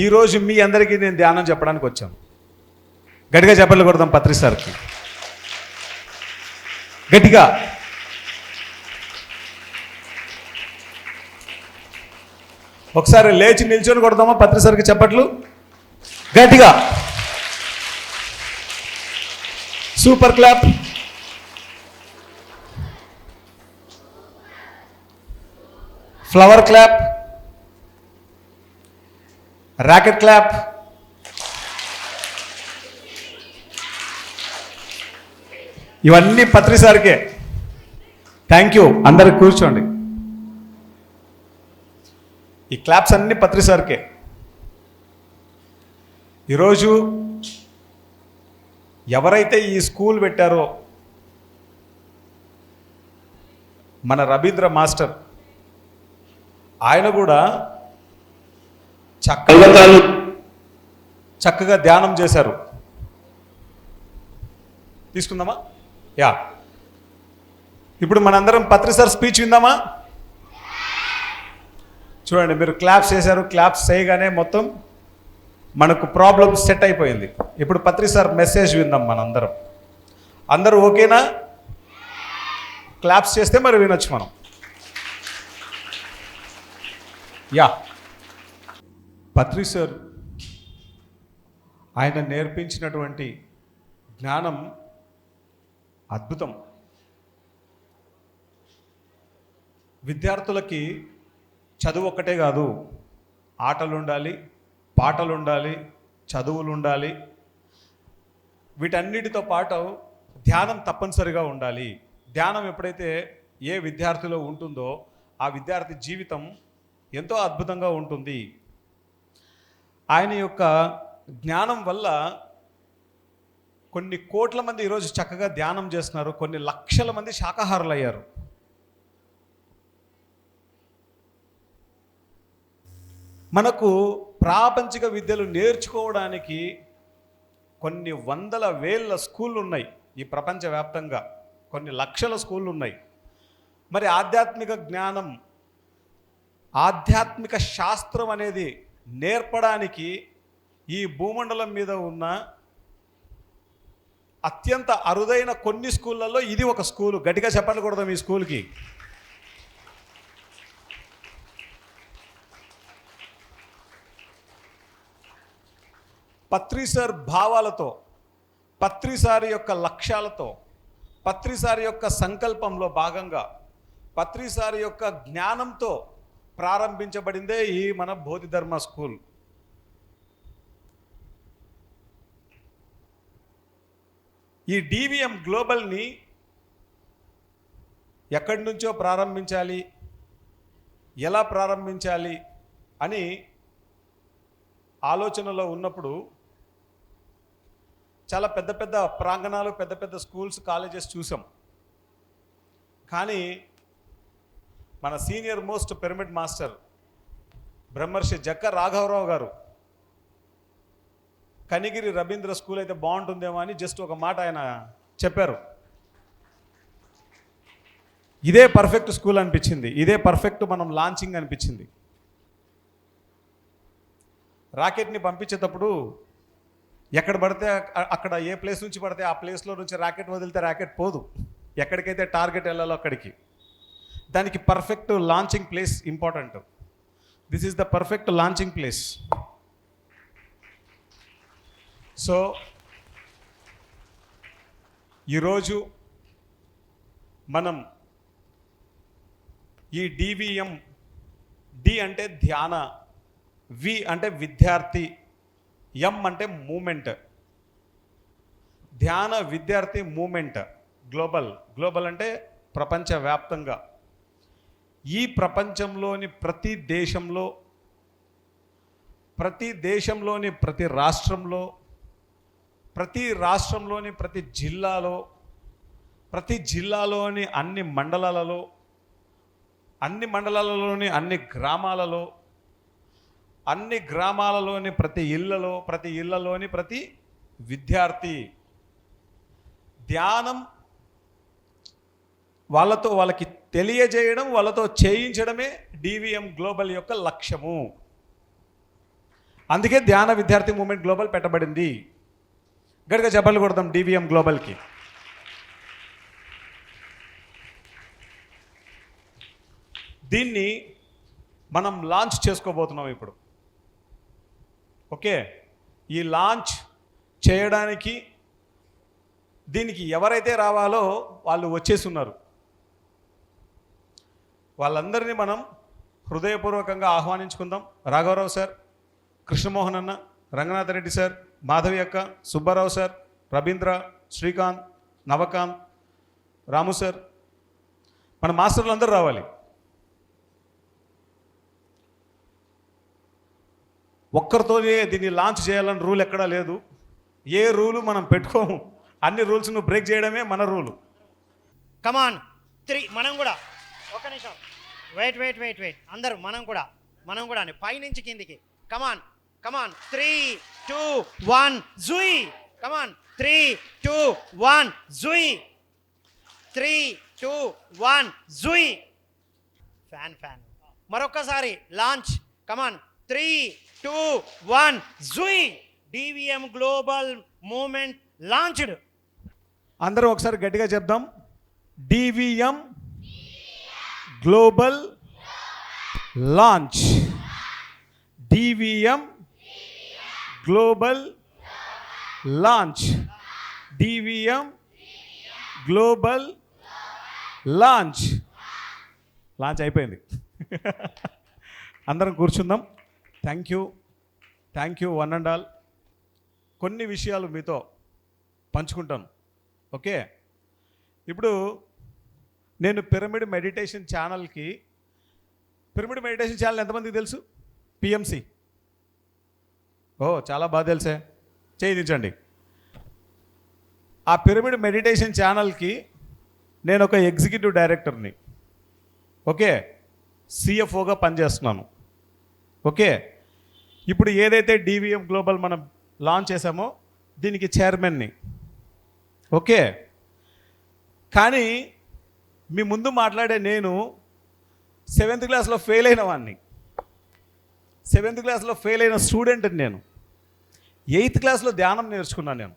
ఈరోజు మీ అందరికీ నేను ధ్యానం చెప్పడానికి వచ్చాను. గట్టిగా చెప్పలు కొడదాం పత్రి సార్కి, గట్టిగా. ఒకసారి లేచి నిల్చొని కొడదామా పత్రి సార్కి చెప్పట్లు గట్టిగా. Super clap. Flower clap, racket clap. ఇవన్నీ పత్రి సార్కే. Thank you. అందరు కూర్చోండి. ఈ క్లాప్స్ అన్నీ పత్రి సార్కే. ఈరోజు ఎవరైతే ఈ స్కూల్ పెట్టారో మన రవీంద్ర మాస్టర్, ఆయన కూడా చక్కగా ధ్యానం చేశారు. తీసుకుందామా? యా, ఇప్పుడు మనందరం పత్రి సార్ స్పీచ్ విందామా? చూడండి, మీరు క్లాప్స్ చేశారు. క్లాప్స్ చేయగానే మొత్తం మనకు ప్రాబ్లం సెట్ అయిపోయింది. ఇప్పుడు పత్రి సార్ మెసేజ్ విందాం మనందరం. అందరూ ఓకేనా? క్లాప్స్ చేస్తే మరి వినొచ్చు మనం. యా, పత్రి సార్ ఆయన నేర్పించినటువంటి జ్ఞానం అద్భుతం. విద్యార్థులకి చదువు ఒక్కటే కాదు, ఆటలు ఉండాలి, పాటలు ఉండాలి, చదువులు ఉండాలి. వీటన్నిటితో పాటు ధ్యానం తప్పనిసరిగా ఉండాలి. ధ్యానం ఎప్పుడైతే ఏ విద్యార్థిలో ఉంటుందో ఆ విద్యార్థి జీవితం ఎంతో అద్భుతంగా ఉంటుంది. ఆయన యొక్క జ్ఞానం వల్ల కొన్ని కోట్ల మంది ఈరోజు చక్కగా ధ్యానం చేస్తున్నారు. కొన్ని లక్షల మంది శాకాహారులు అయ్యారు. మనకు ప్రాపంచిక విద్యలు నేర్చుకోవడానికి కొన్ని వందల వేల స్కూళ్ళు ఉన్నాయి ఈ ప్రపంచవ్యాప్తంగా. కొన్ని లక్షల స్కూళ్ళు ఉన్నాయి. మరి ఆధ్యాత్మిక జ్ఞానం, ఆధ్యాత్మిక శాస్త్రం అనేది నేర్పడానికి ఈ భూమండలం మీద ఉన్న అత్యంత అరుదైన కొన్ని స్కూళ్ళల్లో ఇది ఒక స్కూలు. గట్టిగా చెప్పకూడదు ఈ స్కూల్కి. పత్రి సార్ భావాలతో, పత్రి సార్ యొక్క లక్ష్యాలతో, పత్రి సార్ యొక్క సంకల్పంలో భాగంగా, పత్రి సార్ యొక్క జ్ఞానంతో ప్రారంభించబడిందే ఈ మన బోధిధర్మ స్కూల్. ఈ డివిఎం గ్లోబల్ని ఎక్కడి నుంచో ప్రారంభించాలి, ఎలా ప్రారంభించాలి అని ఆలోచనలో ఉన్నప్పుడు చాలా పెద్ద పెద్ద ప్రాంగణాలు, పెద్ద పెద్ద స్కూల్స్, కాలేజెస్ చూసాం. కానీ మన సీనియర్ మోస్ట్ పిరమిడ్ మాస్టర్ బ్రహ్మర్షి జక్క రాఘవరావు గారు కనిగిరి రవీంద్ర స్కూల్ అయితే బాగుంటుందేమో అని జస్ట్ ఒక మాట ఆయన చెప్పారు. ఇదే పర్ఫెక్ట్ స్కూల్ అనిపించింది, ఇదే పర్ఫెక్ట్ మనం లాంచింగ్ అనిపించింది. రాకెట్ని పంపించేటప్పుడు ఎక్కడ పడితే అక్కడ, ఏ ప్లేస్ నుంచి పడితే ఆ ప్లేస్లో నుంచి రాకెట్ వదిలితే రాకెట్ పోదు, ఎక్కడికైతే టార్గెట్ వెళ్ళాలో అక్కడికి. దానికి perfect launching place important. This is the perfect launching place. So ఈరోజు మనం ఈ డివిఎం, డి అంటే ధ్యాన, వి అంటే విద్యార్థి, ఎం అంటే మూమెంట్. ధ్యాన విద్యార్థి మూమెంట్ గ్లోబల్. గ్లోబల్ అంటే ప్రపంచవ్యాప్తంగా. ఈ ప్రపంచంలోని ప్రతి దేశంలోని ప్రతి రాష్ట్రంలో, ప్రతి రాష్ట్రంలోని ప్రతి జిల్లాలో, ప్రతి జిల్లాలోని అన్ని మండలాలలో, అన్ని మండలాలలోని అన్ని గ్రామాలలో, అన్ని గ్రామాలలోని ప్రతి ఇళ్లలో, ప్రతి ఇళ్లలోని ప్రతి విద్యార్థి ధ్యానం వాళ్ళకి తెలియజేయడం, వాళ్ళతో చేయించడమే డివిఎం గ్లోబల్ యొక్క లక్ష్యము. అందుకే ధ్యాన విద్యార్థి మూమెంట్ గ్లోబల్ పెట్టబడింది. గట్టిగా చెప్పలు కొడదాం డివిఎం గ్లోబల్కి. దీన్ని మనం లాంచ్ చేసుకోబోతున్నాం ఇప్పుడు. ఓకే, ఈ లాంచ్ చేయడానికి దీనికి ఎవరైతే రావాలో వాళ్ళు వచ్చేసి ఉన్నారు. వాళ్ళందరినీ మనం హృదయపూర్వకంగా ఆహ్వానించుకుందాం. రాఘవరావు సార్, కృష్ణమోహన్ అన్న, రంగనాథ్ రెడ్డి సార్, మాధవి అక్క, సుబ్బారావు సార్, రవీంద్ర, శ్రీకాంత్, నవకాంత్, రాము సార్, మన మాస్టర్లు అందరూ రావాలి. ఒక్కరితోనే దీన్ని లాంచ్ చేయాలని రూల్ ఎక్కడా లేదు. ఏ రూలు మనం పెట్టుకోము, అన్ని రూల్స్ నువ్వు బ్రేక్ చేయడమే మన రూలు. కమాన్ 3, మనం కూడా ఒక నిమిషం వెయిట్ అందరూ మనం కూడా పైనుంచి కిందికి. కమాన్ 3, 2, 1 జుయి. కమాన్ 3, 2, 1 జుయి. 3, 2, 1 జుయి. ఫ్యాన్ మరొక్కసారి లాంచ్. కమాన్ 3, 2, 1 జుయి. DVM global movement launched. అందరూ ఒకసారి గట్టిగా చెప్దాం. DVM global launch. DVM global launch. DVM global launch. Launch అయిపోయింది. అందరం కూర్చుందాం. Thank you one and all. కొన్ని విషయాలు మీతో పంచుకుంటాను. ఓకే, ఇప్పుడు నేను పిరమిడ్ మెడిటేషన్ ఛానల్ ఎంతమందికి తెలుసు? పిఎంసి. ఓ, చాలా బాగా తెలుసే, చేయించండి. ఆ పిరమిడ్ మెడిటేషన్ ఛానల్కి నేను ఒక ఎగ్జిక్యూటివ్ డైరెక్టర్ని. ఓకే, సిఎఫ్ఓగా పనిచేస్తున్నాను. ఓకే, ఇప్పుడు ఏదైతే డివిఎం గ్లోబల్ మనం లాంచ్ చేసామో దీనికి చైర్మన్ని. ఓకే, కానీ మీ ముందు మాట్లాడే నేను 7th క్లాస్లో ఫెయిల్ అయిన వాడిని. 7th క్లాస్లో ఫెయిల్ అయిన స్టూడెంట్ని నేను. 8th క్లాస్లో ధ్యానం నేర్చుకున్నాను నేను.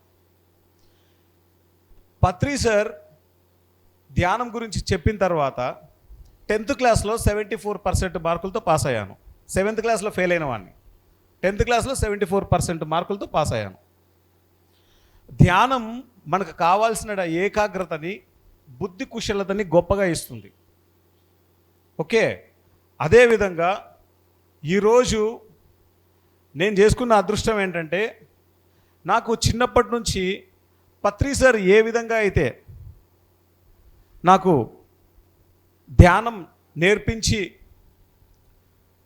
పత్రి సార్ ధ్యానం గురించి చెప్పిన తర్వాత 10th క్లాస్లో 74% మార్కులతో పాస్ అయ్యాను. 7th క్లాస్లో ఫెయిల్ అయిన వాడిని. 10th క్లాస్లో 74% మార్కులతో పాస్ అయ్యాను. ధ్యానం మనకు కావాల్సిన ఏకాగ్రతని, బుద్ధి కుశలతని గొప్పగా ఇస్తుంది. ఓకే, అదేవిధంగా ఈరోజు నేను చేసుకున్న అదృష్టం ఏంటంటే, నాకు చిన్నప్పటి నుంచి పత్రి సార్ ఏ విధంగా అయితే నాకు ధ్యానం నేర్పించి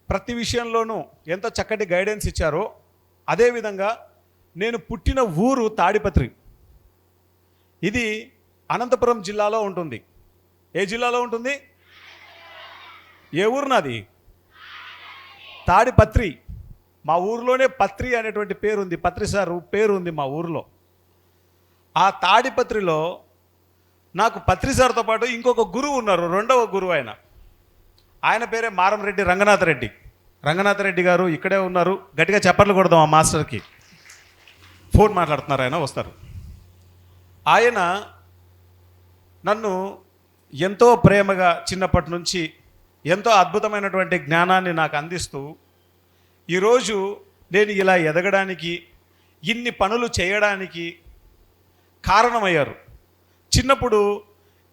ప్రతి విషయంలోనూ ఎంత చక్కటి గైడెన్స్ ఇచ్చారో, అదేవిధంగా నేను పుట్టిన ఊరు తాడిపత్రి. ఇది అనంతపురం జిల్లాలో ఉంటుంది. ఏ జిల్లాలో ఉంటుంది? ఏ ఊరు నాది? తాడిపత్రి. మా ఊరిలోనే పత్రి అనేటువంటి పేరు ఉంది, పత్రి సార్ పేరు ఉంది మా ఊరిలో. ఆ తాడిపత్రిలో నాకు పత్రి సార్తో పాటు ఇంకొక గురువు ఉన్నారు, రెండవ గురువు ఆయన పేరే మారంరెడ్డి రంగనాథరెడ్డి. రంగనాథరెడ్డి గారు ఇక్కడే ఉన్నారు. గట్టిగా చప్పట్లు కొడదాం ఆ మాస్టర్కి. ఫోన్ మాట్లాడుతున్నారు, ఆయన వస్తారు. ఆయన నన్ను ఎంతో ప్రేమగా చిన్నప్పటి నుంచి ఎంతో అద్భుతమైనటువంటి జ్ఞానాన్ని నాకు అందిస్తూ ఈరోజు నేను ఇలా ఎదగడానికి, ఇన్ని పనులు చేయడానికి కారణమయ్యారు. చిన్నప్పుడు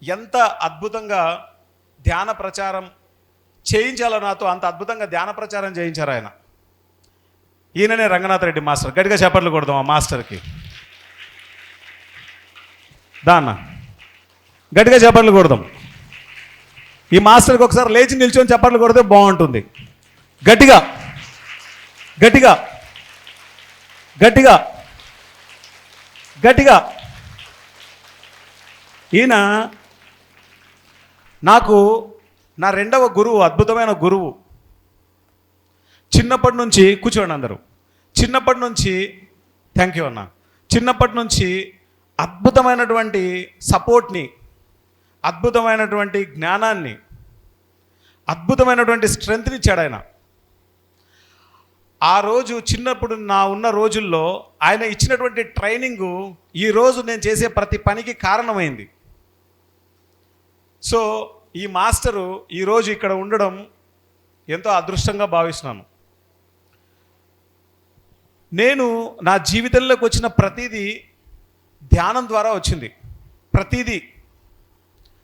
ఎంత అద్భుతంగా ధ్యాన ప్రచారం చేయించాలో నాతో, అంత అద్భుతంగా ధ్యాన ప్రచారం చేయించారు ఆయన. ఈయననే రంగనాథరెడ్డి మాస్టర్. గట్టిగా చప్పట్లు కొడదాం ఆ మాస్టర్కి. దాన్న గట్టిగా చప్పట్లు కొడదాం. ఈ మాస్టర్కి ఒకసారి లేచి నిల్చొని చప్పట్లు కొడితే బాగుంటుంది. గట్టిగా గట్టిగా గట్టిగా గట్టిగా. ఈయన నాకు నా రెండవ గురువు, అద్భుతమైన గురువు. చిన్నప్పటి నుంచి కూర్చోండి అందరూ. చిన్నప్పటి నుంచి థ్యాంక్ యూ అన్న. చిన్నప్పటి నుంచి అద్భుతమైనటువంటి సపోర్ట్ని, అద్భుతమైనటువంటి జ్ఞానాన్ని, అద్భుతమైనటువంటి స్ట్రెంగ్త్ని ఇచ్చాడు ఆయన. ఆ రోజు చిన్నప్పుడు నా ఉన్న రోజుల్లో ఆయన ఇచ్చినటువంటి ట్రైనింగు ఈరోజు నేను చేసే ప్రతి పనికి కారణమైంది. సో ఈ మాస్టరు ఈరోజు ఇక్కడ ఉండడం ఎంతో అదృష్టంగా భావిస్తున్నాను. నేను నా జీవితంలోకి వచ్చిన ప్రతిదీ ధ్యానం ద్వారా వచ్చింది. ప్రతిదీ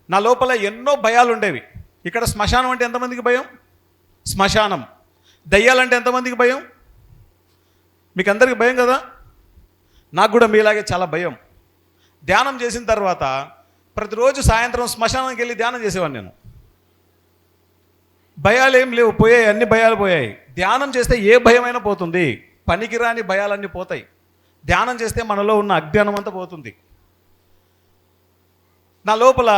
నా లోపల ఎన్నో భయాలు ఉండేవి. ఇక్కడ శ్మశానం అంటే ఎంతమందికి భయం? శ్మశానం. దయ్యాలంటే ఎంతమందికి భయం? మీకు అందరికీ భయం కదా. నాకు కూడా మీలాగే చాలా భయం. ధ్యానం చేసిన తర్వాత ప్రతిరోజు సాయంత్రం శ్మశానానికి వెళ్ళి ధ్యానం చేసేవాడిని నేను. భయాలు ఏం లేవు, పోయాయి, అన్ని భయాలు పోయాయి. ధ్యానం చేస్తే ఏ భయమైనా పోతుంది. పనికిరాని భయాలన్నీ పోతాయి. ధ్యానం చేస్తే మనలో ఉన్న అజ్ఞానం అంతా పోతుంది. నా లోపల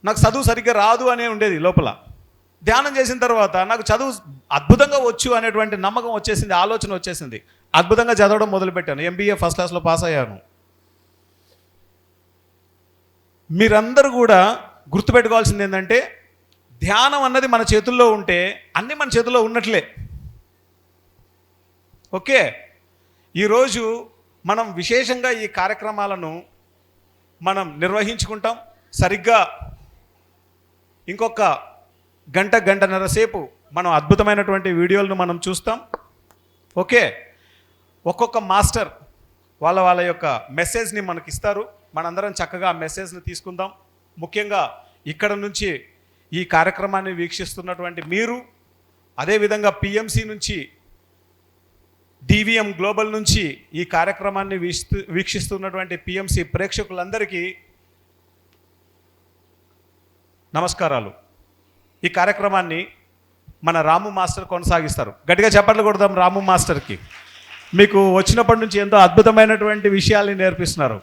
నాకు చదువు సరిగ్గా రాదు అనే ఉండేది లోపల. ధ్యానం చేసిన తర్వాత నాకు చదువు అద్భుతంగా వచ్చు అనేటువంటి నమ్మకం వచ్చేసింది, ఆలోచన వచ్చేసింది. అద్భుతంగా చదవడం మొదలుపెట్టాను. ఎంబీఏ ఫస్ట్ క్లాస్లో పాస్ అయ్యాను. మీరందరూ కూడా గుర్తుపెట్టుకోవాల్సింది ఏంటంటే, ధ్యానం అన్నది మన చేతుల్లో ఉంటే అన్నీ మన చేతుల్లో ఉన్నట్లే. ఓకే, ఈరోజు మనం విశేషంగా ఈ కార్యక్రమాలను మనం నిర్వహించుకుంటాం. సరిగ్గా ఇంకొక గంటన్నర సేపు మనం అద్భుతమైనటువంటి వీడియోలను మనం చూస్తాం. ఓకే, ఒక్కొక్క మాస్టర్ వాళ్ళ యొక్క మెసేజ్ని మనకి ఇస్తారు. మనందరం చక్కగా ఆ మెసేజ్ని తీసుకుందాం. ముఖ్యంగా ఇక్కడ నుంచి ఈ కార్యక్రమాన్ని వీక్షిస్తున్నటువంటి మీరు, అదేవిధంగా పిఎంసి నుంచి, డివిఎం గ్లోబల్ నుంచి ఈ కార్యక్రమాన్ని వీక్షిస్తున్నటువంటి పిఎంసి ప్రేక్షకులందరికీ నమస్కారాలు. ఈ కార్యక్రమాన్ని మన రాము మాస్టర్ కొనసాగిస్తారు. గట్టిగా చప్పట్లు కొడదాం రాము మాస్టర్కి. మీకు వచ్చినప్పటి నుంచి ఎంతో అద్భుతమైనటువంటి విషయాల్ని నేర్పిస్తున్నారు.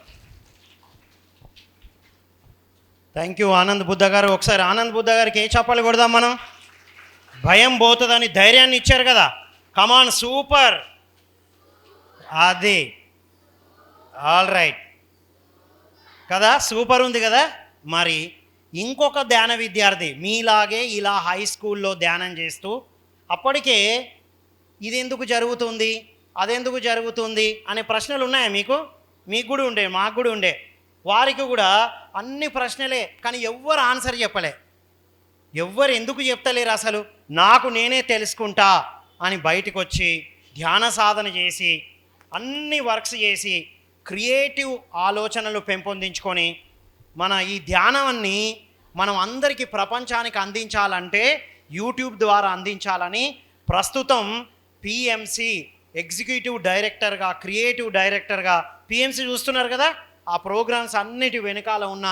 థ్యాంక్ యూ ఆనంద్ బుద్ధ గారు. ఒకసారి ఆనంద్ బుద్ధ గారికి ఏ చప్పట్లు కొడదాం మనం. భయం పోతుందని ధైర్యాన్ని ఇచ్చారు కదా. కమాన్, సూపర్. అది ఆల్ రైట్ కదా, సూపర్ ఉంది కదా. మరి ఇంకొక ధ్యాన విద్యార్థి మీలాగే ఇలా హై స్కూల్లో ధ్యానం చేస్తూ అప్పటికే ఇది ఎందుకు జరుగుతుంది, అదెందుకు జరుగుతుంది అనే ప్రశ్నలు ఉన్నాయా మీకు? మీకు కూడా ఉండే, మాకు కూడా ఉండే. వారికి కూడా అన్ని ప్రశ్నలే, కానీ ఎవ్వరు ఆన్సర్ చెప్పలే. ఎవ్వరు ఎందుకు చెప్తలేరు అసలు. నాకు నేనే తెలుసుకుంటా అని బయటకు వచ్చి ధ్యాన సాధన చేసి అన్ని వర్క్స్ చేసి క్రియేటివ్ ఆలోచనలు పెంపొందించుకొని మన ఈ ధ్యానాన్ని మనం అందరికీ ప్రపంచానికి అందించాలంటే యూట్యూబ్ ద్వారా అందించాలని ప్రస్తుతం పిఎంసి ఎగ్జిక్యూటివ్ డైరెక్టర్గా, క్రియేటివ్ డైరెక్టర్గా, పిఎంసి చూస్తున్నారు కదా, ఆ ప్రోగ్రామ్స్ అన్నిటి వెనుకాల ఉన్న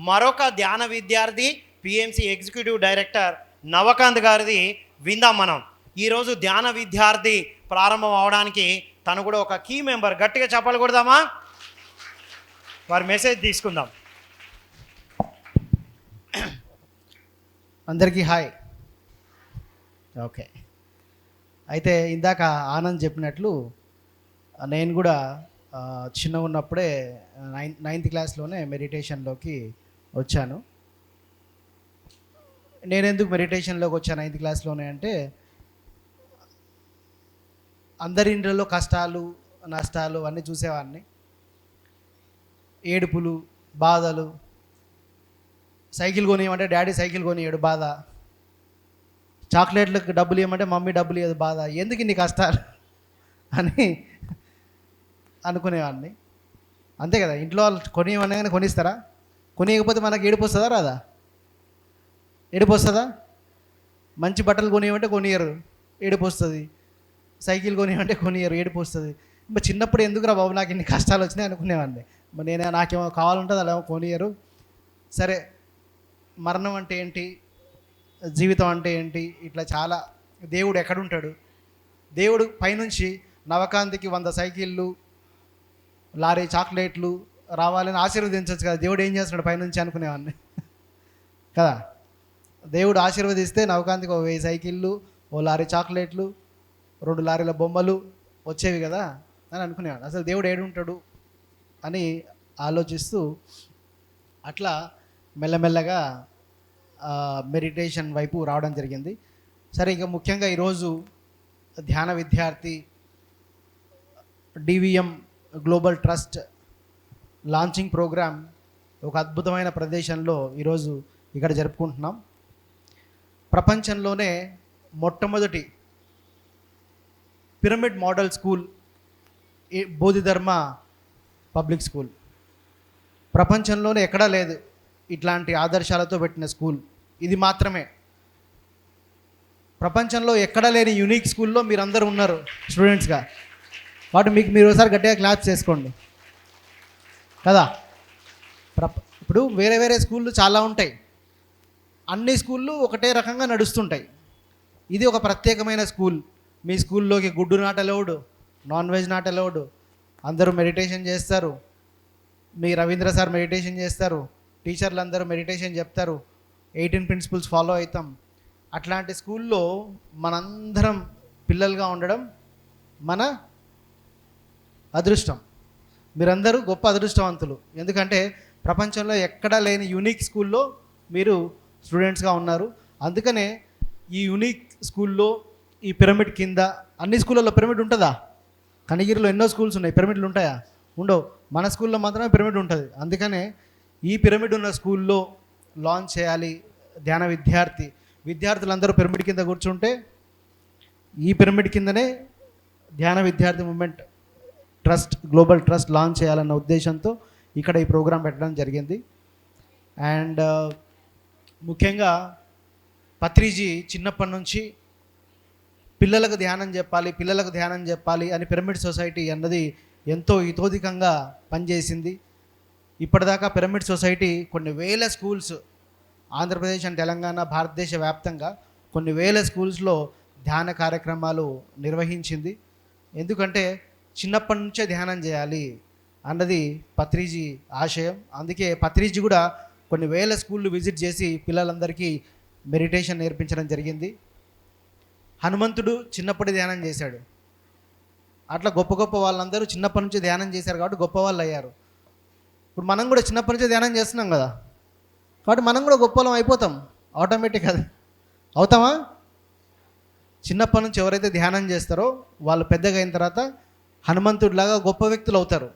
మరొక ధ్యాన విద్యార్థి పిఎంసి ఎగ్జిక్యూటివ్ డైరెక్టర్ నవకాంత్ గారిది విందాం మనం. ఈరోజు ధ్యాన విద్యార్థి ప్రారంభం అవడానికి తను కూడా ఒక కీ మెంబర్. గట్టిగా చెప్పాలి కొడదామా? వారి మెసేజ్ తీసుకుందాం. అందరికీ హాయ్. ఓకే, అయితే ఇందాక ఆనంద్ చెప్పినట్లు నేను కూడా చిన్నగా ఉన్నప్పుడే నైన్త్ క్లాస్లోనే మెడిటేషన్లోకి వచ్చాను. నేను ఎందుకు మెడిటేషన్లోకి వచ్చాను నైన్త్ క్లాస్లోనే అంటే, అందరి ఇండ్లలో కష్టాలు నష్టాలు అన్నీ చూసేవాడిని. ఏడుపులు, బాధలు, సైకిల్ కొనియమంటే డాడీ సైకిల్ కొనియాడు బాధ, చాక్లెట్లకు డబ్బులు ఇవ్వమంటే మమ్మీ డబ్బులు ఇవ్వదు బాధ, ఎందుకు ఇన్ని కష్టాలు అని అనుకునేవాడిని. అంతే కదా, ఇంట్లో వాళ్ళు కొనియమనగానే కొనిస్తారా? కొనియకపోతే మనకు ఏడుపు వస్తుందా రాదా? ఏడుపు వస్తుందా? మంచి బట్టలు కొనియమంటే కొనియరు, ఏడుపు వస్తుంది. సైకిల్ కొనియమంటే కొనియరు, ఏడుపు వస్తుంది. మరి చిన్నప్పుడు ఎందుకురా బాబు నాకు ఇన్ని కష్టాలు వచ్చినాయి అనుకునేవాడిని. మరి నేను నాకేమో కావాలంటుంది అలా కొనియరు. సరే, మరణం అంటే ఏంటి, జీవితం అంటే ఏంటి, ఇట్లా చాలా, దేవుడు ఎక్కడుంటాడు, దేవుడు పైనుంచి నవకాంతికి 100 సైకిళ్ళు, లారీ చాక్లెట్లు రావాలని ఆశీర్వదించవచ్చు కదా, దేవుడు ఏం చేస్తున్నాడు పైనుంచి అనుకునేవాడిని కదా. దేవుడు ఆశీర్వదిస్తే నవకాంతికి 1000 సైకిళ్ళు, ఓ లారీ చాక్లెట్లు, 2 లారీల బొమ్మలు వచ్చేవి కదా అని అనుకునేవాడు. అసలు దేవుడు ఏడుంటాడు అని ఆలోచిస్తూ అట్లా మెల్లమెల్లగా మెడిటేషన్ వైపు రావడం జరిగింది. సరే, ఇక ముఖ్యంగా ఈరోజు ధ్యాన Vidyarthi DVM global trust launching program ఒక అద్భుతమైన ప్రదేశంలో ఈరోజు ఇక్కడ జరుపుకుంటున్నాం. ప్రపంచంలోనే మొట్టమొదటి pyramid model school Bodhidharma public school. ప్రపంచంలోనే ఎక్కడా లేదు ఇట్లాంటి ఆదర్శాలతో పెట్టిన స్కూల్, ఇది మాత్రమే. ప్రపంచంలో ఎక్కడా లేని యూనిక్ స్కూల్లో మీరందరూ ఉన్నారు స్టూడెంట్స్గా. వాటి మీరు ఒకసారి గట్టిగా క్లాప్స్ చేసుకోండి కదా. ఇప్పుడు వేరే వేరే స్కూళ్ళు చాలా ఉంటాయి, అన్ని స్కూళ్ళు ఒకటే రకంగా నడుస్తుంటాయి. ఇది ఒక ప్రత్యేకమైన స్కూల్. మీ స్కూల్లోకి గుడ్డు not allowed, non veg not allowed, అందరూ మెడిటేషన్ చేస్తారు. మీ రవీంద్ర సార్ మెడిటేషన్ చేస్తారు, టీచర్లు అందరూ మెడిటేషన్ చెప్తారు, 18 ప్రిన్సిపల్స్ ఫాలో అవుతాం. అట్లాంటి స్కూల్లో మనందరం పిల్లలుగా ఉండడం మన అదృష్టం. మీరందరూ గొప్ప అదృష్టవంతులు, ఎందుకంటే ప్రపంచంలో ఎక్కడా లేని యూనిక్ స్కూల్లో మీరు స్టూడెంట్స్గా ఉన్నారు. అందుకనే ఈ యూనిక్ స్కూల్లో ఈ పిరమిడ్ కింద, అన్ని స్కూళ్ళల్లో పిరమిడ్ ఉంటుందా? కనిగిరిలో ఎన్నో స్కూల్స్ ఉన్నాయి, పిరమిడ్లు ఉంటాయా? ఉండవు. మన స్కూల్లో మాత్రమే పిరమిడ్ ఉంటుంది. అందుకనే ఈ పిరమిడ్ ఉన్న స్కూల్లో లాంచ్ చేయాలి. ధ్యాన విద్యార్థులందరూ పిరమిడ్ కింద కూర్చుంటే ఈ పిరమిడ్ కిందనే Dhyana Vidyarthi movement trust, global trust launch చేయాలన్న ఉద్దేశంతో ఇక్కడ ఈ ప్రోగ్రాం పెట్టడం జరిగింది. అండ్ ముఖ్యంగా పత్రిజీ చిన్నప్పటి నుంచి పిల్లలకు ధ్యానం చెప్పాలి అని పిరమిడ్ సొసైటీ అన్నది ఎంతో ఇతోధికంగా పనిచేసింది. ఇప్పటిదాకా పిరమిడ్ సొసైటీ కొన్ని వేల స్కూల్స్, ఆంధ్రప్రదేశ్ అండ్ తెలంగాణ, భారతదేశ వ్యాప్తంగా కొన్ని వేల స్కూల్స్లో ధ్యాన కార్యక్రమాలు నిర్వహించింది. ఎందుకంటే చిన్నప్పటి నుంచే ధ్యానం చేయాలి అన్నది పత్రిజీ ఆశయం. అందుకే పత్రిజీ కూడా కొన్ని వేల స్కూళ్ళు విజిట్ చేసి పిల్లలందరికీ మెడిటేషన్ నేర్పించడం జరిగింది. హనుమంతుడు చిన్నప్పటి ధ్యానం చేశాడు. అట్లా గొప్ప గొప్ప వాళ్ళందరూ చిన్నప్పటి నుంచి ధ్యానం చేశారు కాబట్టి గొప్ప వాళ్ళు అయ్యారు. ఇప్పుడు మనం కూడా చిన్నప్పటి నుంచే ధ్యానం చేస్తున్నాం కదా, కాబట్టి మనం కూడా గొప్ప వాళ్ళం అయిపోతాం ఆటోమేటిక్. అది అవుతామా? చిన్నప్పటి నుంచి ఎవరైతే ధ్యానం చేస్తారో వాళ్ళు పెద్దగా అయిన తర్వాత హనుమంతుడిలాగా గొప్ప వ్యక్తులు అవుతారు.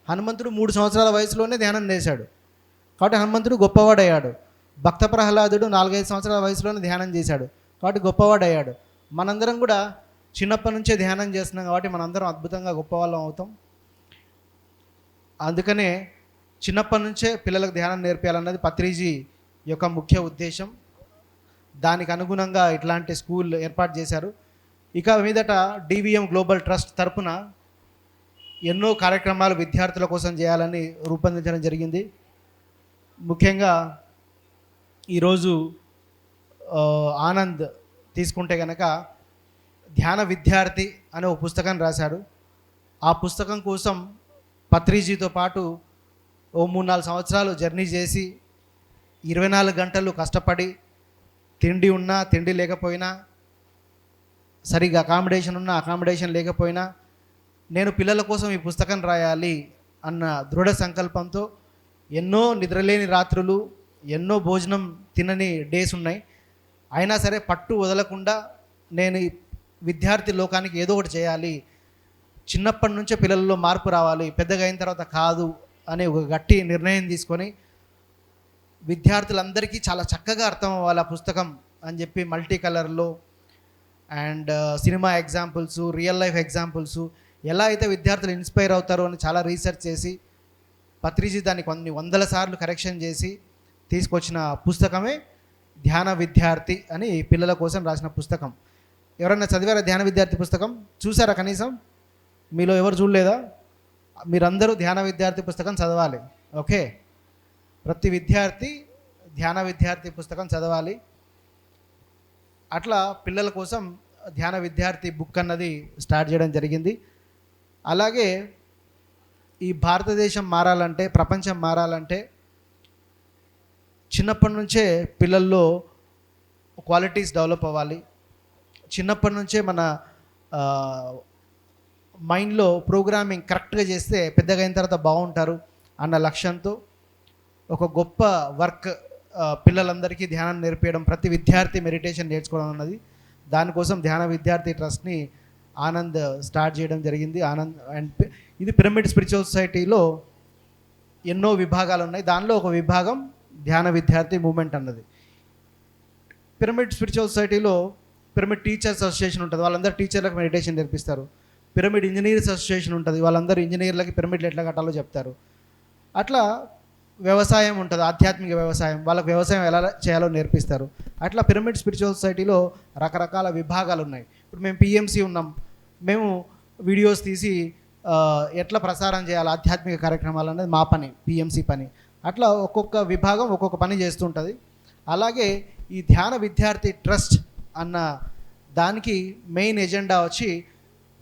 హనుమంతుడు 3 సంవత్సరాల వయసులోనే ధ్యానం చేశాడు కాబట్టి హనుమంతుడు గొప్పవాడయ్యాడు. భక్త ప్రహ్లాదుడు 4-5 సంవత్సరాల వయసులోనే ధ్యానం చేశాడు కాబట్టి గొప్పవాడయ్యాడు. మనందరం కూడా చిన్నప్పటి నుంచే ధ్యానం చేస్తున్నాం కాబట్టి మనందరం అద్భుతంగా గొప్పవాళ్ళం అవుతాం. అందుకనే చిన్నప్పటి నుంచే పిల్లలకు ధ్యానం నేర్పించాలన్నది పత్రిజీ యొక్క ముఖ్య ఉద్దేశం. దానికి అనుగుణంగా ఇట్లాంటి స్కూల్ ఏర్పాటు చేశారు. ఇక మీదట డివిఎం గ్లోబల్ ట్రస్ట్ తరపున ఎన్నో కార్యక్రమాలు విద్యార్థుల కోసం చేయాలని రూపొందించడం జరిగింది. ముఖ్యంగా ఈరోజు ఆనంద్ తీసుకుంటే కనుక ధ్యాన విద్యార్థి అనే ఒక పుస్తకం రాశాడు. ఆ పుస్తకం కోసం పత్రిజీతో పాటు ఓ 3-4 సంవత్సరాలు జర్నీ చేసి 24 గంటలు కష్టపడి తిండి ఉన్నా తిండి లేకపోయినా, సరిగ్గా అకామిడేషన్ ఉన్నా అకామిడేషన్ లేకపోయినా నేను పిల్లల కోసం ఈ పుస్తకం రాయాలి అన్న దృఢ సంకల్పంతో ఎన్నో నిద్రలేని రాత్రులు, ఎన్నో భోజనం తినని డేస్ ఉన్నాయి. అయినా సరే పట్టు వదలకుండా నేను ఈ విద్యార్థి లోకానికి ఏదో ఒకటి చేయాలి, చిన్నప్పటి నుంచే పిల్లల్లో మార్పు రావాలి, పెద్దగా అయిన తర్వాత కాదు అనే ఒక గట్టి నిర్ణయం తీసుకొని విద్యార్థులందరికీ చాలా చక్కగా అర్థం అవ్వాలి ఆ పుస్తకం అని చెప్పి మల్టీ కలర్లో and cinema examples, real life examples, ఎలా అయితే విద్యార్థులు ఇన్స్పైర్ అవుతారో అని చాలా రీసెర్చ్ చేసి పత్రిజీ దాన్ని కొన్ని 100 సార్లు కరెక్షన్ చేసి తీసుకొచ్చిన పుస్తకమే ధ్యాన విద్యార్థి అని పిల్లల కోసం రాసిన పుస్తకం. ఎవరన్నా చదివారా ధ్యాన విద్యార్థి పుస్తకం? చూసారా కనీసం? మీలో ఎవరు చూడలేదా? మీరందరూ ధ్యాన విద్యార్థి పుస్తకం చదవాలి. ఓకే, ప్రతి విద్యార్థి ధ్యాన విద్యార్థి పుస్తకం చదవాలి. అట్లా పిల్లల కోసం ధ్యాన విద్యార్థి బుక్ అన్నది స్టార్ట్ చేయడం జరిగింది. అలాగే ఈ భారతదేశం మారాలంటే, ప్రపంచం మారాలంటే చిన్నప్పటి నుంచే పిల్లల్లో క్వాలిటీస్ డెవలప్ అవ్వాలి. చిన్నప్పటి నుంచే మన మైండ్లో ప్రోగ్రామింగ్ కరెక్ట్గా చేస్తే పెద్దగా అయిన తర్వాత బాగుంటారు అన్న లక్ష్యంతో ఒక గొప్ప వర్క్ పిల్లలందరికీ ధ్యానం నేర్పించడం, ప్రతి విద్యార్థి మెడిటేషన్ నేర్చుకోవడం అన్నది. దానికోసం ధ్యాన విద్యార్థి ట్రస్ట్ని ఆనంద్ స్టార్ట్ చేయడం జరిగింది. ఆనంద్ అండ్ ఇది పిరమిడ్ స్పిరిచువల్ సొసైటీలో ఎన్నో విభాగాలు ఉన్నాయి. దానిలో ఒక విభాగం ధ్యాన విద్యార్థి మూమెంట్ అన్నది. పిరమిడ్ స్పిరిచువల్ సొసైటీలో పిరమిడ్ టీచర్స్ అసోసియేషన్ ఉంటుంది, వాళ్ళందరూ టీచర్లకు మెడిటేషన్ నేర్పిస్తారు. పిరమిడ్ ఇంజనీర్స్ అసోసియేషన్ ఉంటుంది, వాళ్ళందరూ ఇంజనీర్లకి పిరమిడ్లు ఎట్లా కట్టాలో చెప్తారు. అట్లా వ్యవసాయం ఉంటుంది, ఆధ్యాత్మిక వ్యవసాయం, వాళ్ళకి వ్యవసాయం ఎలా చేయాలో నేర్పిస్తారు. అట్లా పిరమిడ్ స్పిరిచువల్ సొసైటీలో రకరకాల విభాగాలు ఉన్నాయి. ఇప్పుడు మేము పిఎంసి ఉన్నాం, మేము వీడియోస్ తీసి ఎట్లా ప్రసారం చేయాలి ఆధ్యాత్మిక కార్యక్రమాలు అనేది మా పని, పిఎంసి పని. అట్లా ఒక్కొక్క విభాగం ఒక్కొక్క పని చేస్తుంటుంది. అలాగే ఈ ధ్యాన విద్యార్థి ట్రస్ట్ అన్న దానికి మెయిన్ ఎజెండా వచ్చి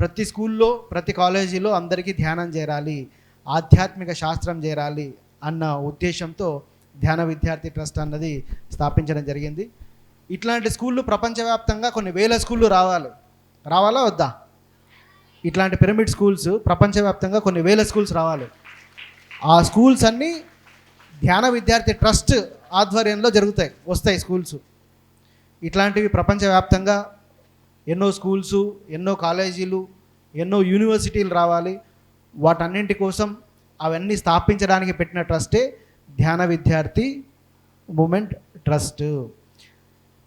ప్రతి స్కూల్లో, ప్రతి కాలేజీలో అందరికీ ధ్యానం చేరాలి, ఆధ్యాత్మిక శాస్త్రం చేరాలి అన్న ఉద్దేశంతో ధ్యాన విద్యార్థి ట్రస్ట్ అన్నది స్థాపించడం జరిగింది. ఇట్లాంటి స్కూళ్ళు ప్రపంచవ్యాప్తంగా కొన్ని వేల స్కూళ్ళు రావాలా వద్దా? ఇట్లాంటి పిరమిడ్ స్కూల్స్ ప్రపంచవ్యాప్తంగా కొన్ని వేల స్కూల్స్ రావాలి. ఆ స్కూల్స్ అన్నీ ధ్యాన విద్యార్థి ట్రస్ట్ ఆధ్వర్యంలో వస్తాయి స్కూల్స్. ఇట్లాంటివి ప్రపంచవ్యాప్తంగా ఎన్నో స్కూల్సు, ఎన్నో కాలేజీలు, ఎన్నో యూనివర్సిటీలు రావాలి. వాటన్నింటి కోసం అవన్నీ స్థాపించడానికి పెట్టిన ట్రస్టే ధ్యాన విద్యార్థి మూమెంట్ ట్రస్ట్.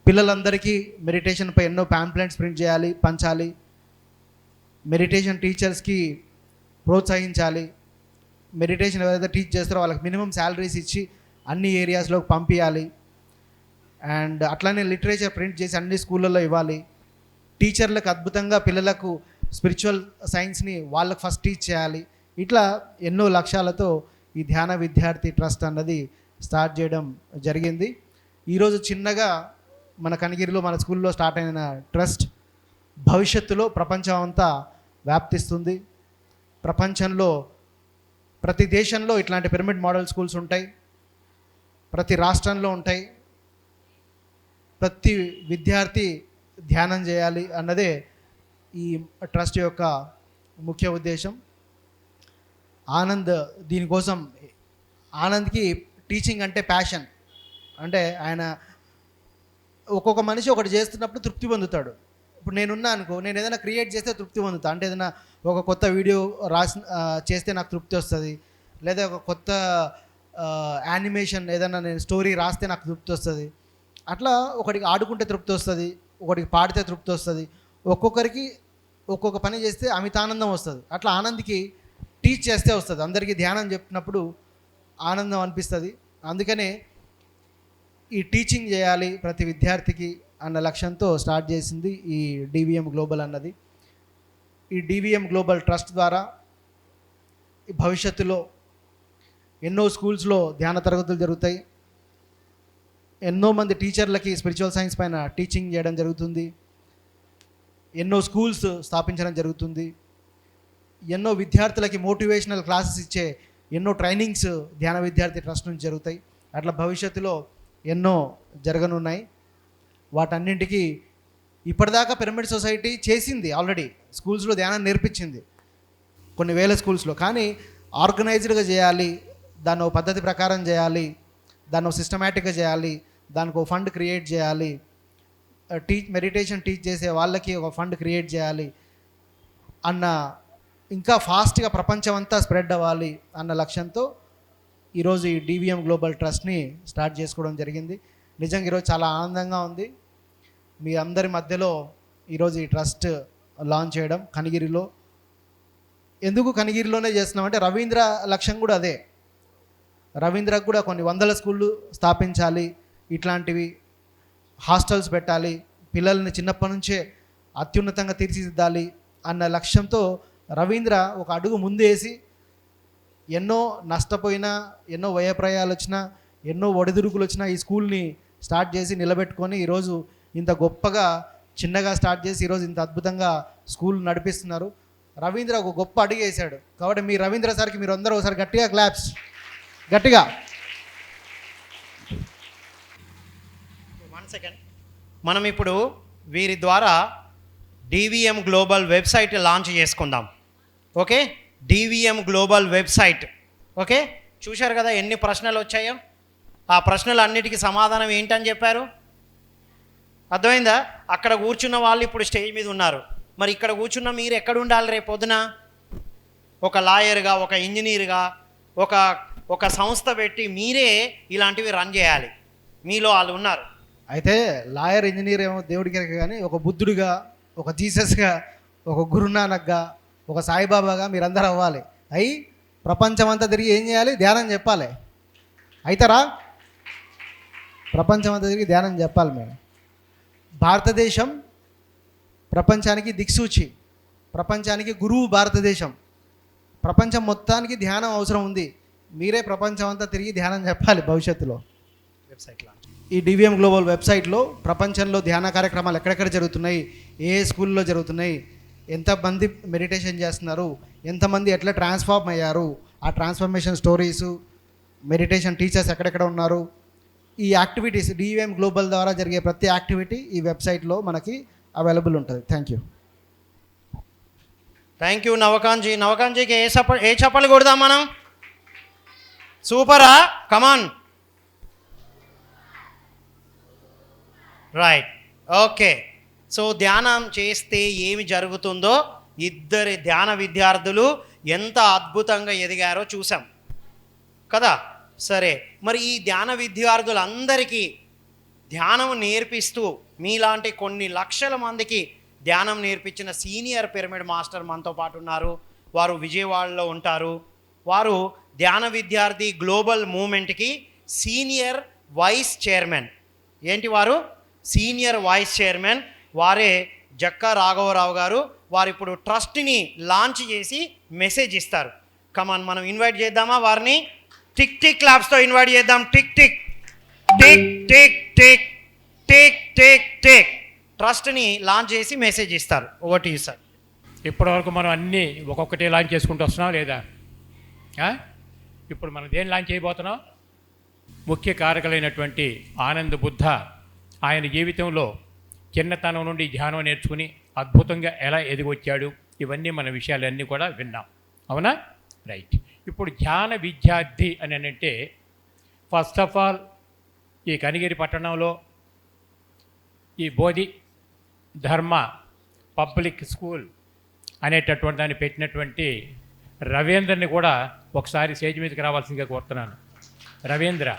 పిల్లలందరికీ మెడిటేషన్పై ఎన్నో ప్యాంప్లెట్స్ ప్రింట్ చేయాలి, పంచాలి. మెడిటేషన్ టీచర్స్కి ప్రోత్సహించాలి. మెడిటేషన్ ఎవరైతే టీచ్ చేస్తారో వాళ్ళకి మినిమం శాలరీస్ ఇచ్చి అన్ని ఏరియాస్లోకి పంపించాలి. అండ్ అట్లానే లిటరేచర్ ప్రింట్ చేసి అన్ని స్కూళ్ళల్లో ఇవ్వాలి. టీచర్లకు అద్భుతంగా పిల్లలకు స్పిరిచువల్ సైన్స్ని వాళ్ళకి ఫస్ట్ టీచ్ చేయాలి. ఇట్లా ఎన్నో లక్ష్యాలతో ఈ ధ్యాన విద్యార్థి ట్రస్ట్ అన్నది స్టార్ట్ చేయడం జరిగింది. ఈరోజు చిన్నగా మన కనిగిరిలో మన స్కూల్లో స్టార్ట్ అయిన ట్రస్ట్ భవిష్యత్తులో ప్రపంచం అంతా వ్యాప్తిస్తుంది. ప్రపంచంలో ప్రతి దేశంలో ఇట్లాంటి పిరమిడ్ మోడల్ స్కూల్స్ ఉంటాయి, ప్రతి రాష్ట్రంలో ఉంటాయి. ప్రతి విద్యార్థి ధ్యానం చేయాలి అన్నదే ఈ ట్రస్ట్ యొక్క ముఖ్య ఉద్దేశం. దీనికోసం ఆనంద్కి టీచింగ్ అంటే ప్యాషన్. అంటే ఆయన ఒక్కొక్క మనిషి ఒకటి చేస్తున్నప్పుడు తృప్తి పొందుతాడు. ఇప్పుడు నేనున్నా అనుకో, నేను ఏదైనా క్రియేట్ చేస్తే తృప్తి పొందుతా. అంటే ఏదైనా ఒక కొత్త వీడియో చేస్తే నాకు తృప్తి వస్తుంది, లేదా ఒక కొత్త యానిమేషన్ ఏదైనా నేను స్టోరీ రాస్తే నాకు తృప్తి వస్తుంది. అట్లా ఒకటికి ఆడుకుంటే తృప్తి వస్తుంది, ఒకటికి పాడితే తృప్తి వస్తుంది, ఒక్కొక్కరికి ఒక్కొక్క పని చేస్తే అమితానందం వస్తుంది. అట్లా ఆనంద్కి టీచ్ చేస్తే వస్తుంది. అందరికీ ధ్యానం చెప్పినప్పుడు ఆనందం అనిపిస్తుంది. అందుకనే ఈ టీచింగ్ చేయాలి ప్రతి విద్యార్థికి అన్న లక్ష్యంతో స్టార్ట్ చేసింది ఈ డివిఎం గ్లోబల్ అన్నది. ఈ డివిఎం గ్లోబల్ ట్రస్ట్ ద్వారా ఈ భవిష్యత్తులో ఎన్నో స్కూల్స్లో ధ్యాన తరగతులు జరుగుతాయి. ఎన్నో మంది టీచర్లకి స్పిరిచువల్ సైన్స్ పైన టీచింగ్ చేయడం జరుగుతుంది. ఎన్నో స్కూల్స్ స్థాపించడం జరుగుతుంది. ఎన్నో విద్యార్థులకి మోటివేషనల్ క్లాసెస్ ఇచ్చే ఎన్నో ట్రైనింగ్స్ ధ్యాన విద్యార్థి ట్రస్ట్ నుంచి జరుగుతాయి. అట్లా భవిష్యత్తులో ఎన్నో జరగనున్నాయి. వాటన్నింటికి ఇప్పటిదాకా పిరమిడ్ సొసైటీ చేసింది ఆల్రెడీ, స్కూల్స్లో ధ్యానం నేర్పించింది కొన్ని వేల స్కూల్స్లో. కానీ ఆర్గనైజ్డ్గా చేయాలి, దాన్ని ఒక పద్ధతి ప్రకారం చేయాలి, దాన్ని ఒక సిస్టమేటిక్గా చేయాలి, దానికి ఒక ఫండ్ క్రియేట్ చేయాలి, మెడిటేషన్ టీచ్ చేసే వాళ్ళకి ఒక ఫండ్ క్రియేట్ చేయాలి అన్న, ఇంకా ఫాస్ట్గా ప్రపంచం అంతా స్ప్రెడ్ అవ్వాలి అన్న లక్ష్యంతో ఈరోజు ఈ డివిఎం గ్లోబల్ ట్రస్ట్ని స్టార్ట్ చేసుకోవడం జరిగింది. నిజంగా ఈరోజు చాలా ఆనందంగా ఉంది మీ అందరి మధ్యలో ఈరోజు ఈ ట్రస్ట్ లాంచ్ చేయడం కనిగిరిలో. ఎందుకు కనిగిరిలోనే చేస్తున్నామంటే రవీంద్ర లక్ష్యం కూడా అదే. రవీంద్రకు కూడా కొన్ని వందల స్కూళ్ళు స్థాపించాలి, ఇట్లాంటివి హాస్టల్స్ పెట్టాలి, పిల్లల్ని చిన్నప్పటి నుంచే అత్యున్నతంగా తీర్చిదిద్దాలి అన్న లక్ష్యంతో రవీంద్ర ఒక అడుగు ముందేసి ఎన్నో నష్టపోయినా, ఎన్నో వ్యయప్రయాలు వచ్చినా, ఎన్నో ఒడిదుడుకులు వచ్చినా ఈ స్కూల్ని స్టార్ట్ చేసి నిలబెట్టుకొని ఈరోజు ఇంత గొప్పగా చిన్నగా స్టార్ట్ చేసి ఈరోజు ఇంత అద్భుతంగా స్కూల్ నడిపిస్తున్నారు. రవీంద్ర ఒక గొప్ప అడుగు వేశాడు. కాబట్టి మీ రవీంద్ర సార్కి మీరు అందరూ ఒకసారి గట్టిగా క్లాప్స్, గట్టిగా. 1 సెకండ్. మనం ఇప్పుడు వీరి ద్వారా డివిఎం గ్లోబల్ వెబ్సైట్ లాంచ్ చేసుకుందాం. Okay, DVM global website. Okay, చూశారు కదా ఎన్ని ప్రశ్నలు వచ్చాయో. ఆ ప్రశ్నలు అన్నిటికీ సమాధానం ఏంటని చెప్పారు, అర్థమైందా? అక్కడ కూర్చున్న వాళ్ళు ఇప్పుడు స్టేజ్ మీద ఉన్నారు. మరి ఇక్కడ కూర్చున్న మీరు ఎక్కడ ఉండాలి రేపు పొద్దున? ఒక లాయర్గా, ఒక ఇంజనీర్గా, ఒక సంస్థ పెట్టి మీరే ఇలాంటివి రన్ చేయాలి. మీలో వాళ్ళు ఉన్నారు. అయితే లాయర్, ఇంజనీర్ ఏమో దేవుడికి కానీ ఒక బుద్ధుడిగా, ఒక జీసస్గా, ఒక గురునానక్గా, ఒక సాయిబాబాగా మీరందరూ అవ్వాలి. అయి ప్రపంచం అంతా తిరిగి ఏం చేయాలి? ధ్యానం చెప్పాలి. అవుతారా? ప్రపంచం అంతా తిరిగి ధ్యానం చెప్పాలి. మేము భారతదేశం ప్రపంచానికి దిక్సూచి, ప్రపంచానికి గురువు భారతదేశం. ప్రపంచం మొత్తానికి ధ్యానం అవసరం ఉంది. మీరే ప్రపంచం అంతా తిరిగి ధ్యానం చెప్పాలి భవిష్యత్తులో. Website launch. ఈ డివిఎం గ్లోబల్ వెబ్సైట్లో ప్రపంచంలో ధ్యాన కార్యక్రమాలు ఎక్కడెక్కడ జరుగుతున్నాయి, ఏ స్కూల్లో జరుగుతున్నాయి, ఎంతమంది మెడిటేషన్ చేస్తున్నారు, ఎంతమంది ఎట్లా ట్రాన్స్ఫార్మ్ అయ్యారు, ఆ ట్రాన్స్ఫర్మేషన్ స్టోరీసు, మెడిటేషన్ టీచర్స్ ఎక్కడెక్కడ ఉన్నారు, ఈ యాక్టివిటీస్ డివిఎం గ్లోబల్ ద్వారా జరిగే ప్రతి యాక్టివిటీ ఈ వెబ్సైట్లో మనకి అవైలబుల్ ఉంటుంది. Thank you నవకాంజీ. నవకాంజీకి ఏ చప్పలు కొడదాం మనం? సూపరా? కమాన్. Right, okay. సో ధ్యానం చేస్తే ఏమి జరుగుతుందో ఇద్దరి ధ్యాన విద్యార్థులు ఎంత అద్భుతంగా ఎదిగారో చూసాం కదా. సరే, మరి ఈ ధ్యాన విద్యార్థులందరికీ ధ్యానం నేర్పిస్తూ మీలాంటి కొన్ని లక్షల మందికి ధ్యానం నేర్పించిన సీనియర్ పిరమిడ్ మాస్టర్ మనతో పాటు ఉన్నారు. వారు విజయవాడలో ఉంటారు. వారు ధ్యాన విద్యార్థి గ్లోబల్ మూవ్మెంట్కి సీనియర్ వైస్ చైర్మన్. ఏంటి వారు? Senior vice chairman. వారే జక్కా రాఘవరావు గారు. వారు ఇప్పుడు ట్రస్ట్ని లాంచ్ చేసి మెసేజ్ ఇస్తారు. కమాన్, మనం ఇన్వైట్ చేద్దామా వారిని? టిక్ టిక్ క్లాప్స్తో ఇన్వైట్ చేద్దాం. Tick tick tick tick tick tick tick tick. ట్రస్ట్ని లాంచ్ చేసి మెసేజ్ ఇస్తారు. ఒకటి సార్. ఇప్పటివరకు మనం అన్నీ ఒక్కొక్కటి లాంచ్ చేసుకుంటూ వస్తున్నాం లేదా? ఇప్పుడు మనం దేని లాంచ్ చేయబోతున్నాం? ముఖ్య కారకులైనటువంటి ఆనంద్ బుద్ధ ఆయన జీవితంలో చిన్నతనం నుండి ధ్యానం నేర్చుకుని అద్భుతంగా ఎలా ఎదిగొచ్చాడు, ఇవన్నీ మన విషయాలన్నీ కూడా విన్నాం. అవునా? రైట్. ఇప్పుడు ధ్యాన విద్యార్థి అని అంటే ఫస్ట్ ఆఫ్ ఆల్ ఈ కనిగిరి పట్టణంలో ఈ బోధి ధర్మ పబ్లిక్ స్కూల్ అనేటటువంటి దాన్ని పెట్టినటువంటి రవీంద్రని కూడా ఒకసారి స్టేజ్ మీదకి రావాల్సిందిగా కోరుతున్నాను. రవీంద్ర.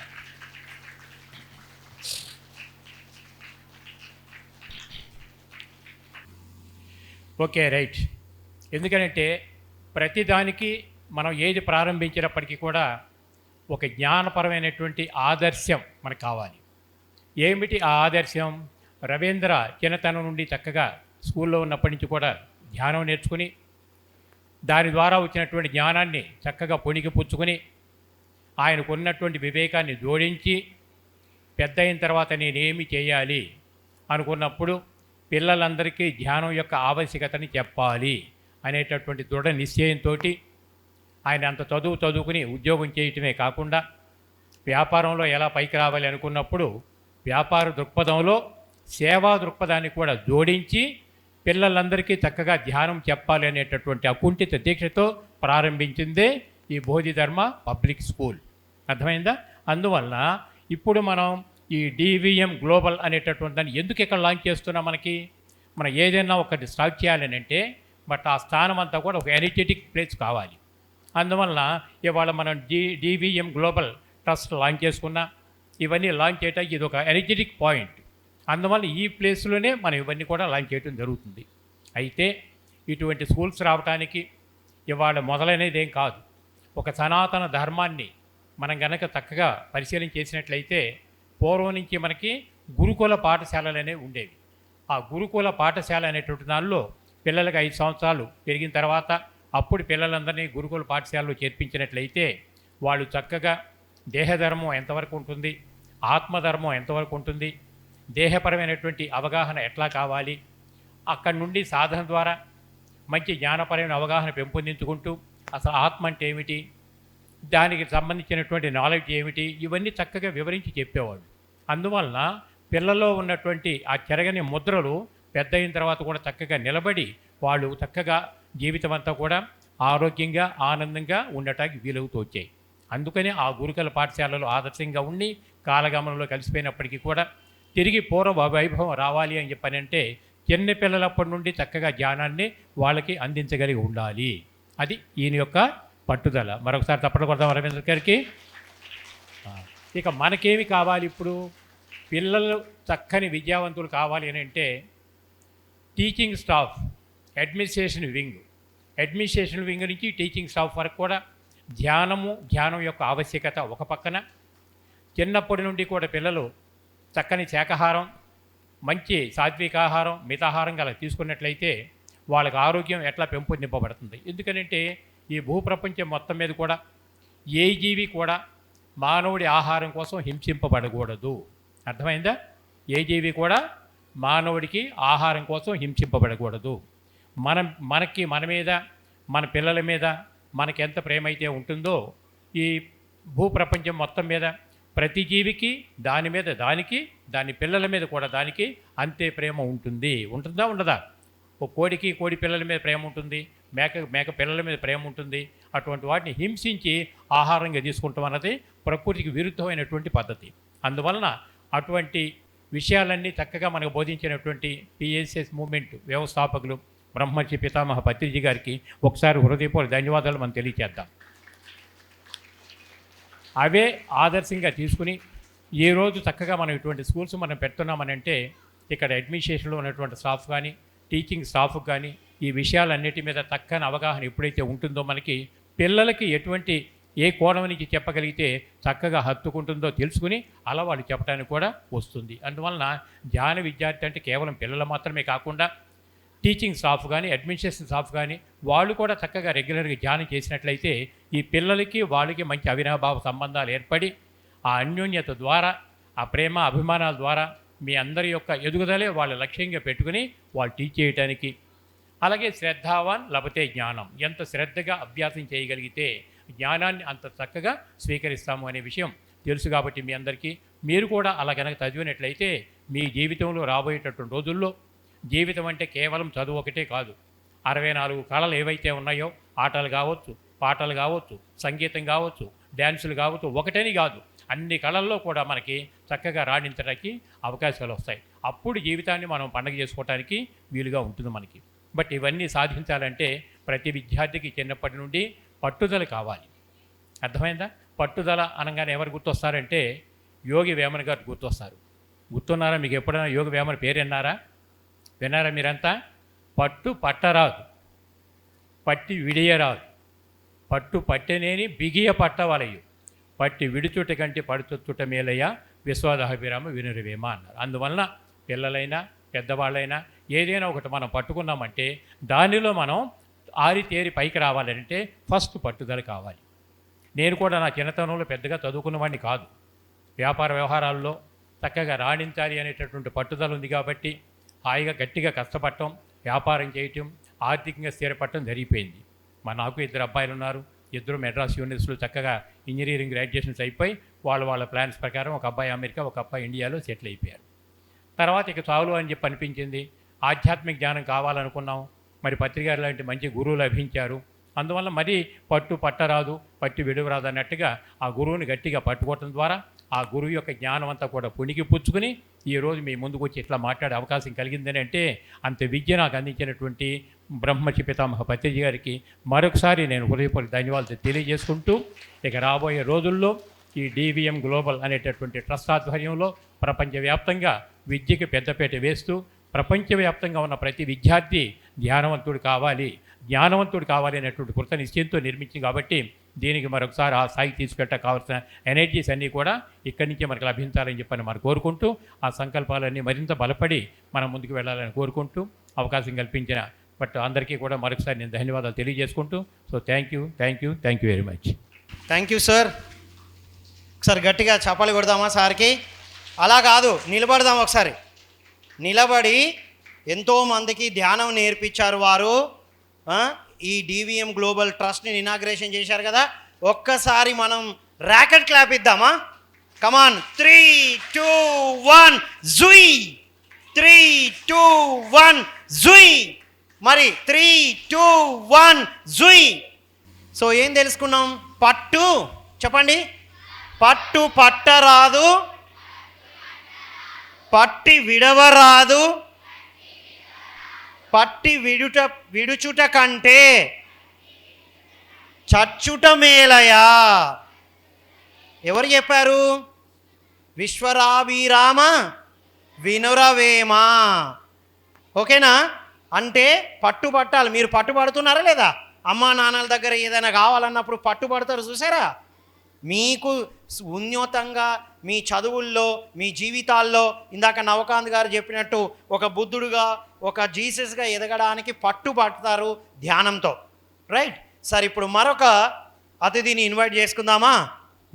Okay, right. ఎందుకంటే ప్రతిదానికి మనం ఏది ప్రారంభించినప్పటికీ కూడా ఒక జ్ఞానపరమైనటువంటి ఆదర్శం మనకు కావాలి. ఏమిటి ఆ ఆదర్శం? రవీంద్ర చిన్నతనం నుండి చక్కగా స్కూల్లో ఉన్నప్పటి నుంచి కూడా ధ్యానం నేర్చుకుని దాని ద్వారా వచ్చినటువంటి జ్ఞానాన్ని చక్కగా పొణికి పుచ్చుకొని ఆయనకు ఉన్నటువంటి వివేకాన్ని జోడించి పెద్ద అయిన తర్వాత నేనేమి చేయాలి అనుకున్నప్పుడు పిల్లలందరికీ ధ్యానం యొక్క ఆవశ్యకతని చెప్పాలి అనేటటువంటి దృఢ నిశ్చయంతో ఆయన అంత చదువుకుని ఉద్యోగం చేయటమే కాకుండా వ్యాపారంలో ఎలా పైకి రావాలి అనుకున్నప్పుడు వ్యాపార దృక్పథంలో సేవా దృక్పథాన్ని కూడా జోడించి పిల్లలందరికీ చక్కగా ధ్యానం చెప్పాలి అనేటటువంటి అకుంఠిత దీక్షతో ప్రారంభించిందే ఈ బోధిధర్మ పబ్లిక్ స్కూల్. అర్థమైందా? అందువల్ల ఇప్పుడు మనం ఈ డివిఎం గ్లోబల్ అనేటటువంటి దాన్ని ఎందుకు ఇక్కడ లాంచ్ చేస్తున్నాం? మనం ఏదైనా ఒకటి స్టార్ట్ చేయాలని అంటే బట్ ఆ స్థానం అంతా కూడా ఒక ఎనర్జెటిక్ ప్లేస్ కావాలి. అందువల్ల ఇవాళ మనం డివిఎం గ్లోబల్ ట్రస్ట్ లాంచ్ చేసుకున్నా ఇవన్నీ లాంచ్ చేయడానికి ఇది ఒక ఎనర్జెటిక్ పాయింట్. అందువల్ల ఈ ప్లేస్లోనే మనం ఇవన్నీ కూడా లాంచ్ చేయడం జరుగుతుంది. అయితే ఇటువంటి స్కూల్స్ రావడానికి ఇవాళ మొదలైనది ఏం కాదు. ఒక సనాతన ధర్మాన్ని మనం గనక చక్కగా పరిశీలన చేసినట్లయితే పూర్వం నుంచి మనకి గురుకుల పాఠశాలలు అనేవి ఉండేవి. ఆ గురుకుల పాఠశాల అనేటువంటి దానిలో పిల్లలకి 5 సంవత్సరాలు పెరిగిన తర్వాత అప్పుడు పిల్లలందరినీ గురుకుల పాఠశాలలో చేర్పించినట్లయితే వాళ్ళు చక్కగా దేహధర్మం ఎంతవరకు ఉంటుంది, ఆత్మధర్మం ఎంతవరకు ఉంటుంది, దేహపరమైనటువంటి అవగాహన ఎట్లా కావాలి, అక్కడి నుండి సాధన ద్వారా మంచి జ్ఞానపరమైన అవగాహన పెంపొందించుకుంటూ అసలు ఆత్మ అంటే ఏమిటి, దానికి సంబంధించినటువంటి నాలెడ్జ్ ఏమిటి, ఇవన్నీ చక్కగా వివరించి చెప్పేవాళ్ళు. అందువలన పిల్లల్లో ఉన్నటువంటి ఆ చెరగని ముద్రలు పెద్ద అయిన తర్వాత కూడా చక్కగా నిలబడి వాళ్ళు చక్కగా జీవితం అంతా కూడా ఆరోగ్యంగా ఆనందంగా ఉండటానికి వీలవుతూ వచ్చాయి. అందుకనే ఆ గురుకుల పాఠశాలలు ఆదర్శంగా ఉండి కాలగమనంలో కలిసిపోయినప్పటికీ కూడా తిరిగి పూర్వ వైభవం రావాలి అని చెప్పనంటే చిన్న పిల్లలప్పటి నుండి చక్కగా జ్ఞానాన్ని వాళ్ళకి అందించగలిగి ఉండాలి. అది ఈయన యొక్క పట్టుదల. మరొకసారి తప్పడం కొడదాం రవీంద్ర గారికి. ఇక మనకేమి కావాలి ఇప్పుడు? పిల్లలు చక్కని విద్యావంతులు కావాలి అని అంటే టీచింగ్ స్టాఫ్, అడ్మినిస్ట్రేషన్ వింగ్ నుంచి టీచింగ్ స్టాఫ్ వరకు కూడా ధ్యానం యొక్క ఆవశ్యకత ఒక పక్కన, చిన్నప్పటి నుండి కూడా పిల్లలు చక్కని శాకాహారం, మంచి సాత్వికాహారం, మితాహారం గల తీసుకున్నట్లయితే వాళ్ళకి ఆరోగ్యం ఎట్లా పెంపొందింపబడుతుంది. ఎందుకనంటే ఈ భూప్రపంచం మొత్తం మీద కూడా ఏ జీవి కూడా మానవుడి ఆహారం కోసం హింసింపబడకూడదు. అర్థమైందా? ఏ జీవి కూడా మానవుడికి ఆహారం కోసం హింసింపబడకూడదు. మన మీద, మన పిల్లల మీద మనకి ఎంత ప్రేమ అయితే ఉంటుందో ఈ భూప్రపంచం మొత్తం మీద ప్రతి జీవికి దాని మీద దానికి, దాని పిల్లల మీద కూడా దానికి అంతే ప్రేమ ఉంటుంది. ఉంటుందా ఉండదా? ఒక కోడికి కోడి పిల్లల మీద ప్రేమ ఉంటుంది, మేక పిల్లల మీద ప్రేమ ఉంటుంది. అటువంటి వాటిని హింసించి ఆహారంగా తీసుకుంటాం అన్నది ప్రకృతికి విరుద్ధమైనటువంటి పద్ధతి. అందువలన అటువంటి విషయాలన్నీ చక్కగా మనకు బోధించినటువంటి పిఎస్ఎస్ మూవ్మెంట్ వ్యవస్థాపకులు బ్రహ్మర్షి పితామహ పత్రిజీ గారికి ఒకసారి హృదయపూర్వక ధన్యవాదాలు మనం తెలియచేద్దాం. అవే ఆదర్శంగా తీసుకుని ఏ రోజు చక్కగా మనం ఇటువంటి స్కూల్స్ మనం పెడుతున్నామనంటే ఇక్కడ అడ్మినిస్ట్రేషన్లో ఉన్నటువంటి స్టాఫ్ కానీ, టీచింగ్ స్టాఫ్ కానీ ఈ విషయాలన్నిటి మీద చక్కని అవగాహన ఎప్పుడైతే ఉంటుందో మనకి పిల్లలకి ఏ కోణం నుంచి చెప్పగలిగితే చక్కగా హత్తుకుంటుందో తెలుసుకుని అలా వాళ్ళు చెప్పడానికి కూడా వస్తుంది. అందువలన ధ్యాన విద్యార్థి అంటే కేవలం పిల్లలు మాత్రమే కాకుండా టీచింగ్ స్టాఫ్ కానీ, అడ్మినిస్ట్రేషన్ స్టాఫ్ కానీ వాళ్ళు కూడా చక్కగా రెగ్యులర్గా ధ్యానం చేసినట్లయితే ఈ పిల్లలకి వాళ్ళకి మంచి అవినాభావ సంబంధాలు ఏర్పడి ఆ అన్యోన్యత ద్వారా, ఆ ప్రేమ అభిమానాల ద్వారా మీ అందరి యొక్క ఎదుగుదలే వాళ్ళ లక్ష్యంగా పెట్టుకుని వాళ్ళు టీచ్ చేయడానికి, అలాగే శ్రద్ధావాన్ లభతే జ్ఞానం, ఎంత శ్రద్ధగా అభ్యాసం చేయగలిగితే జ్ఞానాన్ని అంత చక్కగా స్వీకరిస్తాము అనే విషయం తెలుసు. కాబట్టి మీ అందరికీ మీరు కూడా అలా కనుక చదివినట్లయితే మీ జీవితంలో రాబోయేటటువంటి రోజుల్లో జీవితం అంటే కేవలం చదువు ఒకటే కాదు, 64 కళలు ఏవైతే ఉన్నాయో ఆటలు కావచ్చు, పాటలు కావచ్చు, సంగీతం కావచ్చు, డ్యాన్సులు కావచ్చు, ఒకటని కాదు అన్ని కళల్లో కూడా మనకి చక్కగా రాణించడానికి అవకాశాలు వస్తాయి. అప్పుడు జీవితాన్ని మనం పండగ చేసుకోవడానికి వీలుగా ఉంటుంది మనకి. బట్ ఇవన్నీ సాధించాలంటే ప్రతి విద్యార్థికి చిన్నప్పటి నుండి పట్టుదల కావాలి. అర్థమైందా? పట్టుదల అనగానే ఎవరు గుర్తొస్తారంటే యోగి వేమన గారు గుర్తొస్తారు. గుర్తున్నారా? మీకు ఎప్పుడైనా యోగి వేమన పేరు విన్నారా మీరంతా? పట్టు పట్టరాదు, పట్టి విడియరాదు, పట్టు పట్టనేని బిగియ పట్టవలయు, పట్టి విడుచుట కంటే పడుచుట మేలయ్య విశ్వాదాభిరామ వినురవేమ అన్నారు. అందువలన పిల్లలైనా పెద్దవాళ్ళైనా ఏదైనా ఒకటి మనం పట్టుకున్నామంటే దానిలో మనం ఆరితేరి పైకి రావాలంటే ఫస్ట్ పట్టుదల కావాలి. నేను కూడా నా చిన్నతనంలో పెద్దగా చదువుకున్నవాడిని కాదు. వ్యాపార వ్యవహారాల్లో చక్కగా రాణించాలి అనేటటువంటి పట్టుదల ఉంది కాబట్టి హాయిగా గట్టిగా కష్టపడటం, వ్యాపారం చేయటం, ఆర్థికంగా స్థిరపడటం జరిగిపోయింది. నాకు 2 అబ్బాయిలు ఉన్నారు. 2 మెడ్రాస్ యూనివర్సిటీలో చక్కగా ఇంజనీరింగ్ గ్రాడ్యుయేషన్స్ అయిపోయి వాళ్ళ ప్లాన్స్ ప్రకారం ఒక అబ్బాయి అమెరికా, ఒక అబ్బాయి ఇండియాలో సెటిల్ అయిపోయారు. తర్వాత ఇక చాలు అని చెప్పి అనిపించింది. ఆధ్యాత్మిక జ్ఞానం కావాలనుకున్నాం. మరి పత్రికారు లాంటి మంచి గురువు లభించారు. అందువల్ల మరి పట్టరాదు, పట్టి విడువరాదు అన్నట్టుగా ఆ గురువుని గట్టిగా పట్టుకోవటం ద్వారా ఆ గురువు యొక్క జ్ఞానం అంతా కూడా పుణికి పుచ్చుకుని ఈరోజు మీ ముందుకు వచ్చి ఇట్లా మాట్లాడే అవకాశం కలిగిందని అంటే అంత విద్య నాకు అందించినటువంటి బ్రహ్మర్షి పితామహ పత్రిజీ గారికి మరొకసారి నేను హృదయపూర్వక ధన్యవాదాలు తెలియజేసుకుంటూ ఇక రాబోయే రోజుల్లో ఈ డివిఎం గ్లోబల్ అనేటటువంటి ట్రస్ట్ ఆధ్వర్యంలో ప్రపంచవ్యాప్తంగా విద్యకి పెద్దపీట వేస్తూ ప్రపంచవ్యాప్తంగా ఉన్న ప్రతి విద్యార్థి జ్ఞానవంతుడు కావాలి అనేటువంటి కృత నిశ్చయంతో నిర్మించింది కాబట్టి దీనికి మరొకసారి ఆ స్థాయికి తీసుకెళ్ళ కావాల్సిన ఎనర్జీస్ అన్నీ కూడా ఇక్కడి నుంచే మనకు లభించాలని చెప్పని మనం కోరుకుంటూ ఆ సంకల్పాలన్నీ మరింత బలపడి మనం ముందుకు వెళ్ళాలని కోరుకుంటూ అవకాశం కల్పించిన అందరికీ కూడా మరొకసారి నేను ధన్యవాదాలు తెలియజేసుకుంటూ so thank you very much. Thank you sir. ఒకసారి గట్టిగా చప్పాలి కొడదామా సార్కి? అలా కాదు, నిలబడదాం. ఒకసారి నిలబడి ఎంతోమందికి ధ్యానం నేర్పించారు వారు. ఈ డివిఎం గ్లోబల్ ట్రస్ట్ని ఇనాగ్రేషన్ చేశారు కదా. ఒక్కసారి మనం ర్యాకెట్ క్లాప్ ఇద్దామా? కమాన్, 3, 2, 1 జుయ్. 3, 2, 1 జుయ్. మరి 3, 2, 1 జుయ్. సో ఏం తెలుసుకున్నాం? పట్టు చెప్పండి. పట్టు పట్టరాదు, పట్టి విడవరాదు, పట్టి విడుచుట కంటే చచ్చుట మేలయా. ఎవరు చెప్పారు? విశ్వరాభిరామ వినురవేమ. ఓకేనా? అంటే పట్టుబట్టాలి. మీరు పట్టుబడుతున్నారా లేదా? అమ్మా నాన్నల దగ్గర ఏదైనా కావాలన్నప్పుడు పట్టుబడతారు, చూసారా? మీకు ఉన్నతంగా మీ చదువుల్లో, మీ జీవితాల్లో ఇందాక నవకాంత్ గారు చెప్పినట్టు ఒక బుద్ధుడుగా, ఒక జీసస్గా ఎదగడానికి పట్టుబడతారు ధ్యానంతో. Right sir. ఇప్పుడు మరొక అతిథిని ఇన్వైట్ చేసుకుందామా?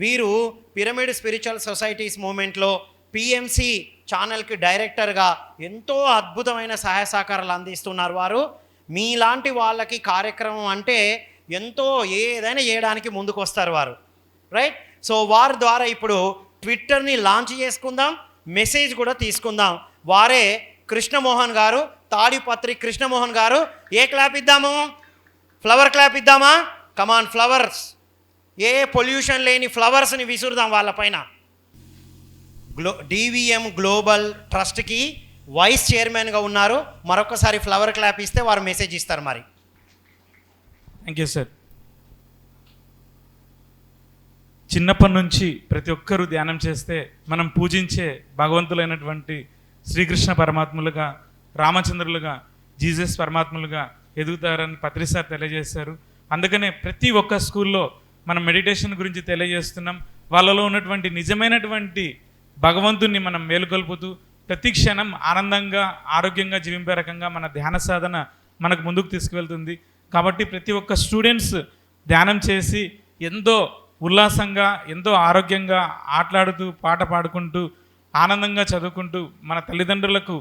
వీరు పిరమిడ్ స్పిరిచువల్ సొసైటీస్ మూమెంట్లో పిఎంసి ఛానల్కి డైరెక్టర్గా ఎంతో అద్భుతమైన సహాయ సహకారాలు అందిస్తున్నారు వారు. మీలాంటి వాళ్ళకి కార్యక్రమం అంటే ఎంతో ఏదైనా చేయడానికి ముందుకు వస్తారు వారు. రైట్. సో వారి ద్వారా ఇప్పుడు ట్విట్టర్ని లాంచ్ చేసుకుందాం, మెసేజ్ కూడా తీసుకుందాం. వారే కృష్ణమోహన్ గారు, తాడిపత్రి కృష్ణమోహన్ గారు. ఏ క్లాప్ ఇద్దాము? ఫ్లవర్ క్లాప్ ఇద్దామా? Come on flowers. ఏ పొల్యూషన్ లేని ఫ్లవర్స్ని విసురుదాం వాళ్ళపైన. డివిఎం గ్లోబల్ ట్రస్ట్కి వైస్ చైర్మన్గా ఉన్నారు. మరొకసారి ఫ్లవర్ క్లాప్ ఇస్తే వారు మెసేజ్ ఇస్తారు. మరి థ్యాంక్ యూ సార్. చిన్నప్పటి నుంచి ప్రతి ఒక్కరూ ధ్యానం చేస్తే మనం పూజించే భగవంతులైనటువంటి శ్రీకృష్ణ పరమాత్ములుగా, రామచంద్రులుగా, జీసస్ పరమాత్ములుగా ఎదుగుతారని పత్రి సార్ తెలియజేశారు. అందుకనే ప్రతి ఒక్క స్కూల్లో మనం మెడిటేషన్ గురించి తెలియజేస్తున్నాం. వాళ్ళలో ఉన్నటువంటి నిజమైనటువంటి భగవంతుణ్ణి మనం మేలుకొల్పుతూ ప్రతి క్షణం ఆనందంగా, ఆరోగ్యంగా జీవింపే రకంగా మన ధ్యాన సాధన మనకు ముందుకు తీసుకువెళ్తుంది. కాబట్టి ప్రతి ఒక్క స్టూడెంట్స్ ధ్యానం చేసి ఎంతో ఉల్లాసంగా, ఎంతో ఆరోగ్యంగా ఆటలాడుతూ, పాట పాడుకుంటూ, ఆనందంగా చదువుకుంటూ, మన తల్లిదండ్రులకు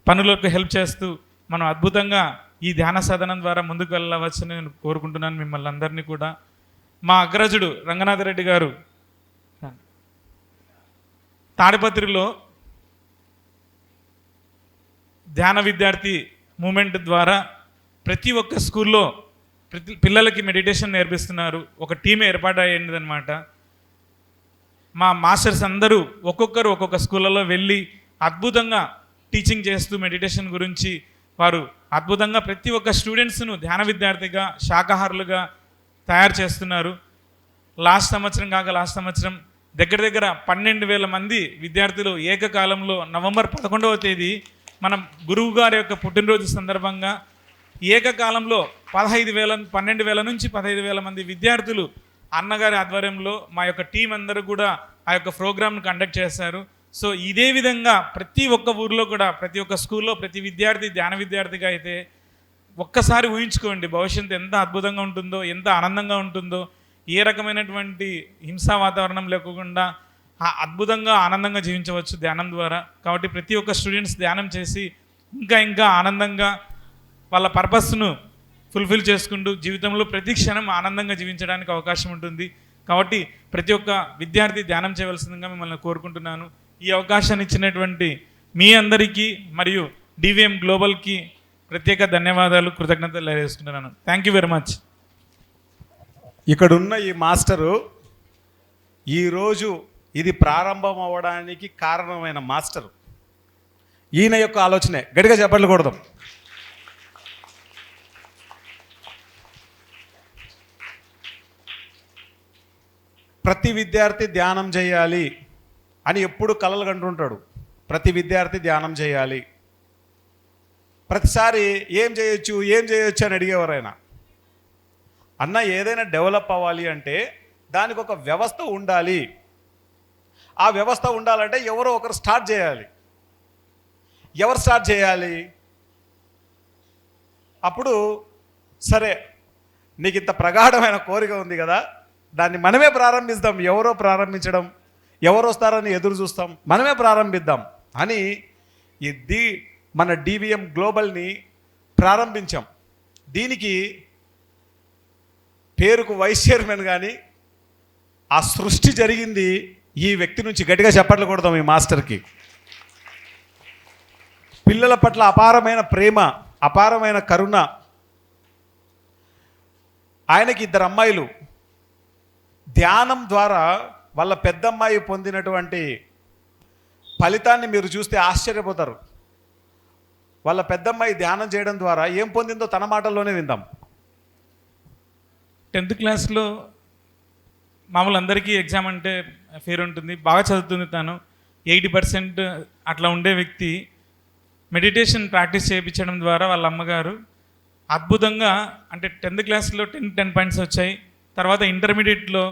పనులకు హెల్ప్ చేస్తూ మనం అద్భుతంగా ఈ ధ్యాన సాధన ద్వారా ముందుకు వెళ్ళవచ్చని నేను కోరుకుంటున్నాను మిమ్మల్ని అందరినీ కూడా. మా అగ్రజుడు రంగనాథరెడ్డి గారు తాడిపత్రిలో ధ్యాన విద్యార్థి మూమెంట్ ద్వారా ప్రతి ఒక్క స్కూల్లో పిల్లలకి మెడిటేషన్ నేర్పిస్తున్నారు. ఒక టీం ఏర్పాటైందనమాట. మా మాస్టర్స్ అందరూ ఒక్కొక్కరు ఒక్కొక్క స్కూళ్ళలో వెళ్ళి అద్భుతంగా టీచింగ్ చేస్తూ మెడిటేషన్ గురించి వారు అద్భుతంగా ప్రతి ఒక్క స్టూడెంట్స్ను ధ్యాన విద్యార్థిగా, శాకాహారులుగా తయారు చేస్తున్నారు. లాస్ట్ సంవత్సరం దగ్గర 12,000 మంది విద్యార్థులు ఏకకాలంలో నవంబర్ 11వ తేదీ మనం గురువు గారి యొక్క పుట్టినరోజు సందర్భంగా ఏకకాలంలో 12,000 నుంచి 15,000 మంది విద్యార్థులు అన్నగారి ఆధ్వర్యంలో మా యొక్క టీం అందరూ కూడా ఆ యొక్క ప్రోగ్రామ్ను కండక్ట్ చేస్తారు. సో ఇదే విధంగా ప్రతి ఒక్క ఊర్లో కూడా, ప్రతి ఒక్క స్కూల్లో ప్రతి విద్యార్థి ధ్యాన విద్యార్థిగా అయితే ఒక్కసారి ఊహించుకోండి భవిష్యత్తు ఎంత అద్భుతంగా ఉంటుందో, ఎంత ఆనందంగా ఉంటుందో, ఏ రకమైనటువంటి హింసా వాతావరణం లేకుండా అద్భుతంగా ఆనందంగా జీవించవచ్చు ధ్యానం ద్వారా. కాబట్టి ప్రతి ఒక్క స్టూడెంట్స్ ధ్యానం చేసి ఇంకా ఆనందంగా వాళ్ళ పర్పస్ను ఫుల్ఫిల్ చేసుకుంటూ జీవితంలో ప్రతి క్షణం ఆనందంగా జీవించడానికి అవకాశం ఉంటుంది. కాబట్టి ప్రతి ఒక్క విద్యార్థి ధ్యానం చేయవలసిందిగా మిమ్మల్ని కోరుకుంటున్నాను. ఈ అవకాశాన్ని ఇచ్చినటువంటి మీ అందరికీ మరియు డివిఎం గ్లోబల్కి ప్రత్యేక ధన్యవాదాలు, కృతజ్ఞతలు తెలియజేసుకుంటున్నాను. Thank you very much. ఇక్కడున్న ఈ మాస్టరు ఈరోజు ఇది ప్రారంభం అవ్వడానికి కారణమైన మాస్టరు. ఈయన యొక్క ఆలోచనే. గట్టిగా చెప్పట్లు కొడదాం. ప్రతి విద్యార్థి ధ్యానం చేయాలి అని ఎప్పుడు కలలు కంటుంటాడు. ప్రతి విద్యార్థి ధ్యానం చేయాలి. ప్రతిసారి ఏం చేయొచ్చు అని అడిగేవారు ఆయన. అన్న ఏదైనా డెవలప్ అవ్వాలి అంటే దానికి ఒక వ్యవస్థ ఉండాలి. ఆ వ్యవస్థ ఉండాలంటే ఎవరో ఒకరు స్టార్ట్ చేయాలి. ఎవరు స్టార్ట్ చేయాలి? అప్పుడు సరే నీకు ఇంత ప్రగాఢమైన కోరిక ఉంది కదా, దాన్ని మనమే ప్రారంభిస్తాం. ఎవరో ప్రారంభించడం, ఎవరు వస్తారని ఎదురు చూస్తాం, మనమే ప్రారంభిద్దాం అని మన డివిఎం గ్లోబల్ని ప్రారంభించాం. దీనికి పేరుకు వైస్ చైర్మన్ కానీ ఆ సృష్టి జరిగింది ఈ వ్యక్తి నుంచి. గట్టిగా చప్పట్లు కొడదాం ఈ మాస్టర్కి. పిల్లల పట్ల అపారమైన ప్రేమ, అపారమైన కరుణ. ఆయనకి 2 అమ్మాయిలు. ధ్యానం ద్వారా వాళ్ళ పెద్దమ్మాయి పొందినటువంటి ఫలితాన్ని మీరు చూస్తే ఆశ్చర్యపోతారు. వాళ్ళ పెద్దమ్మాయి ధ్యానం చేయడం ద్వారా ఏం పొందిందో తన మాటల్లోనే విందాం. 10th క్లాస్లో మామూలు అందరికీ ఎగ్జామ్ అంటే ఫేర్ ఉంటుంది, బాగా చదువుతుంది. తను 80% అట్లా ఉండే వ్యక్తి మెడిటేషన్ ప్రాక్టీస్ చేయించడం ద్వారా వాళ్ళ అమ్మగారు అద్భుతంగా, అంటే 10th క్లాస్లో 10 పాయింట్స్ వచ్చాయి. తర్వాత ఇంటర్మీడియట్లో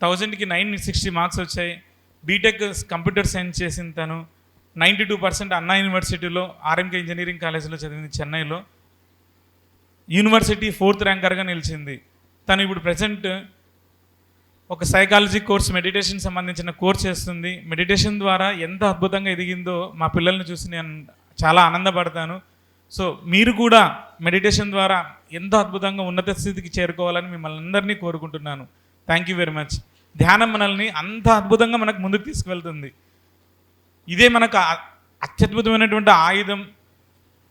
1000కి 960 మార్క్స్ వచ్చాయి. బీటెక్ కంప్యూటర్ సైన్స్ చేసింది తను. 92% అన్నా యూనివర్సిటీలో ఆర్ఎంకే ఇంజనీరింగ్ కాలేజీలో చదివింది చెన్నైలో. యూనివర్సిటీ 4th ర్యాంకర్గా నిలిచింది. తను ఇప్పుడు ప్రజెంట్ ఒక సైకాలజీ కోర్స్, మెడిటేషన్ సంబంధించిన కోర్స్ చేస్తుంది. మెడిటేషన్ ద్వారా ఎంత అద్భుతంగా ఎదిగిందో మా పిల్లల్ని చూసి నేను చాలా ఆనందపడతాను. సో మీరు కూడా మెడిటేషన్ ద్వారా ఎంతో అద్భుతంగా ఉన్నత స్థితికి చేరుకోవాలని మిమ్మల్ని అందరినీ కోరుకుంటున్నాను. Thank you very much. ధ్యానం మనల్ని అంత అద్భుతంగా మనకు ముందుకు తీసుకువెళ్తుంది. ఇదే మనకు అత్యద్భుతమైనటువంటి ఆయుధం.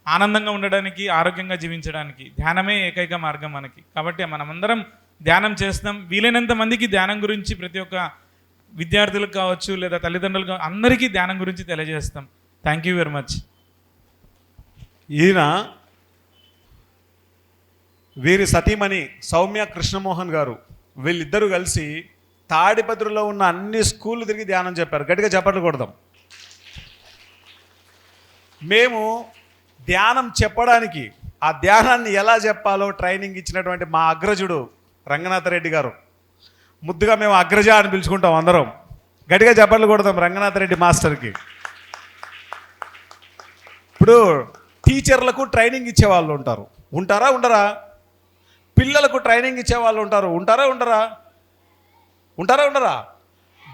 ఆనందంగా ఉండడానికి, ఆరోగ్యంగా జీవించడానికి ధ్యానమే ఏకైక మార్గం మనకి. కాబట్టి మనమందరం ధ్యానం చేస్తాం. వీలైనంత మందికి ధ్యానం గురించి, ప్రతి ఒక్క విద్యార్థులకు కావచ్చు లేదా తల్లిదండ్రులకు అందరికీ ధ్యానం గురించి తెలియజేస్తాం. Thank you very much. ఈయన వీరి సతీమణి సౌమ్య కృష్ణమోహన్ గారు, వీళ్ళిద్దరూ కలిసి తాడిపత్రిలో ఉన్న అన్ని స్కూళ్ళు తిరిగి ధ్యానం చెప్పారు. గట్టిగా చప్పట్లు కొడదాం. మేము ధ్యానం చెప్పడానికి, ఆ ధ్యానాన్ని ఎలా చెప్పాలో ట్రైనింగ్ ఇచ్చినటువంటి మా అగ్రజుడు రంగనాథరెడ్డి గారు, ముద్దుగా మేము అగ్రజ అని పిలుచుకుంటాం అందరం. గట్టిగా చప్పట్లు కొడదాం రంగనాథరెడ్డి మాస్టర్కి. ఇప్పుడు టీచర్లకు ట్రైనింగ్ ఇచ్చేవాళ్ళు ఉంటారా ఉండరా? పిల్లలకు ట్రైనింగ్ ఇచ్చేవాళ్ళు ఉంటారా ఉండరా?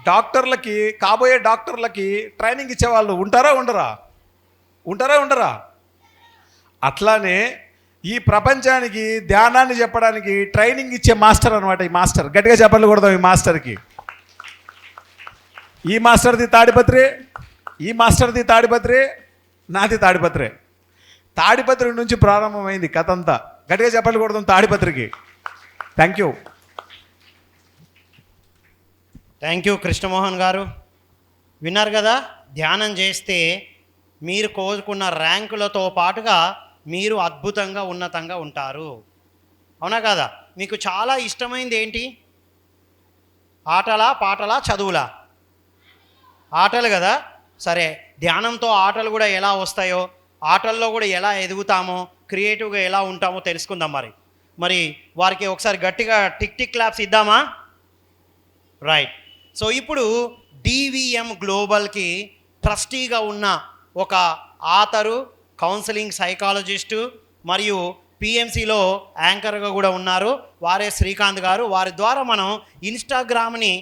డాక్టర్లకి, కాబోయే డాక్టర్లకి ట్రైనింగ్ ఇచ్చేవాళ్ళు ఉంటారా ఉండరా? అట్లానే ఈ ప్రపంచానికి ధ్యానాన్ని చెప్పడానికి ట్రైనింగ్ ఇచ్చే మాస్టర్ అనమాట ఈ మాస్టర్. గట్టిగా చెప్పలు కొడదాం ఈ మాస్టర్కి. ఈ మాస్టర్ది తాడిపత్రి, నాది తాడిపత్రి. తాడిపత్రి నుంచి ప్రారంభమైంది కథ అంతా. గట్టిగా చెప్పలు కొడదాం తాడిపత్రికి. థ్యాంక్ యూ కృష్ణమోహన్ గారు. విన్నారు కదా, ధ్యానం చేస్తే మీరు కోరుకున్న ర్యాంకులతో పాటుగా మీరు అద్భుతంగా, ఉన్నతంగా ఉంటారు. అవునా కదా? మీకు చాలా ఇష్టమైంది ఏంటి? ఆటలా, పాటలా, చదువులా? ఆటలు కదా. సరే, ధ్యానంతో ఆటలు కూడా ఎలా వస్తాయో, ఆటల్లో కూడా ఎలా ఎదుగుతామో, క్రియేటివ్గా ఎలా ఉంటామో తెలుసుకుందాం. మరి వారికి ఒకసారి గట్టిగా టిక్ టిక్ క్లాప్స్ ఇద్దామా? రైట్. సో ఇప్పుడు డివిఎం గ్లోబల్కి ట్రస్టీగా ఉన్న ఒక ఆథరు, కౌన్సిలింగ్ సైకాలజిస్టు మరియు పిఎంసిలో యాంకర్గా కూడా ఉన్నారు. వారే శ్రీకాంత్ గారు. వారి ద్వారా మనం ఇన్స్టాగ్రామ్ని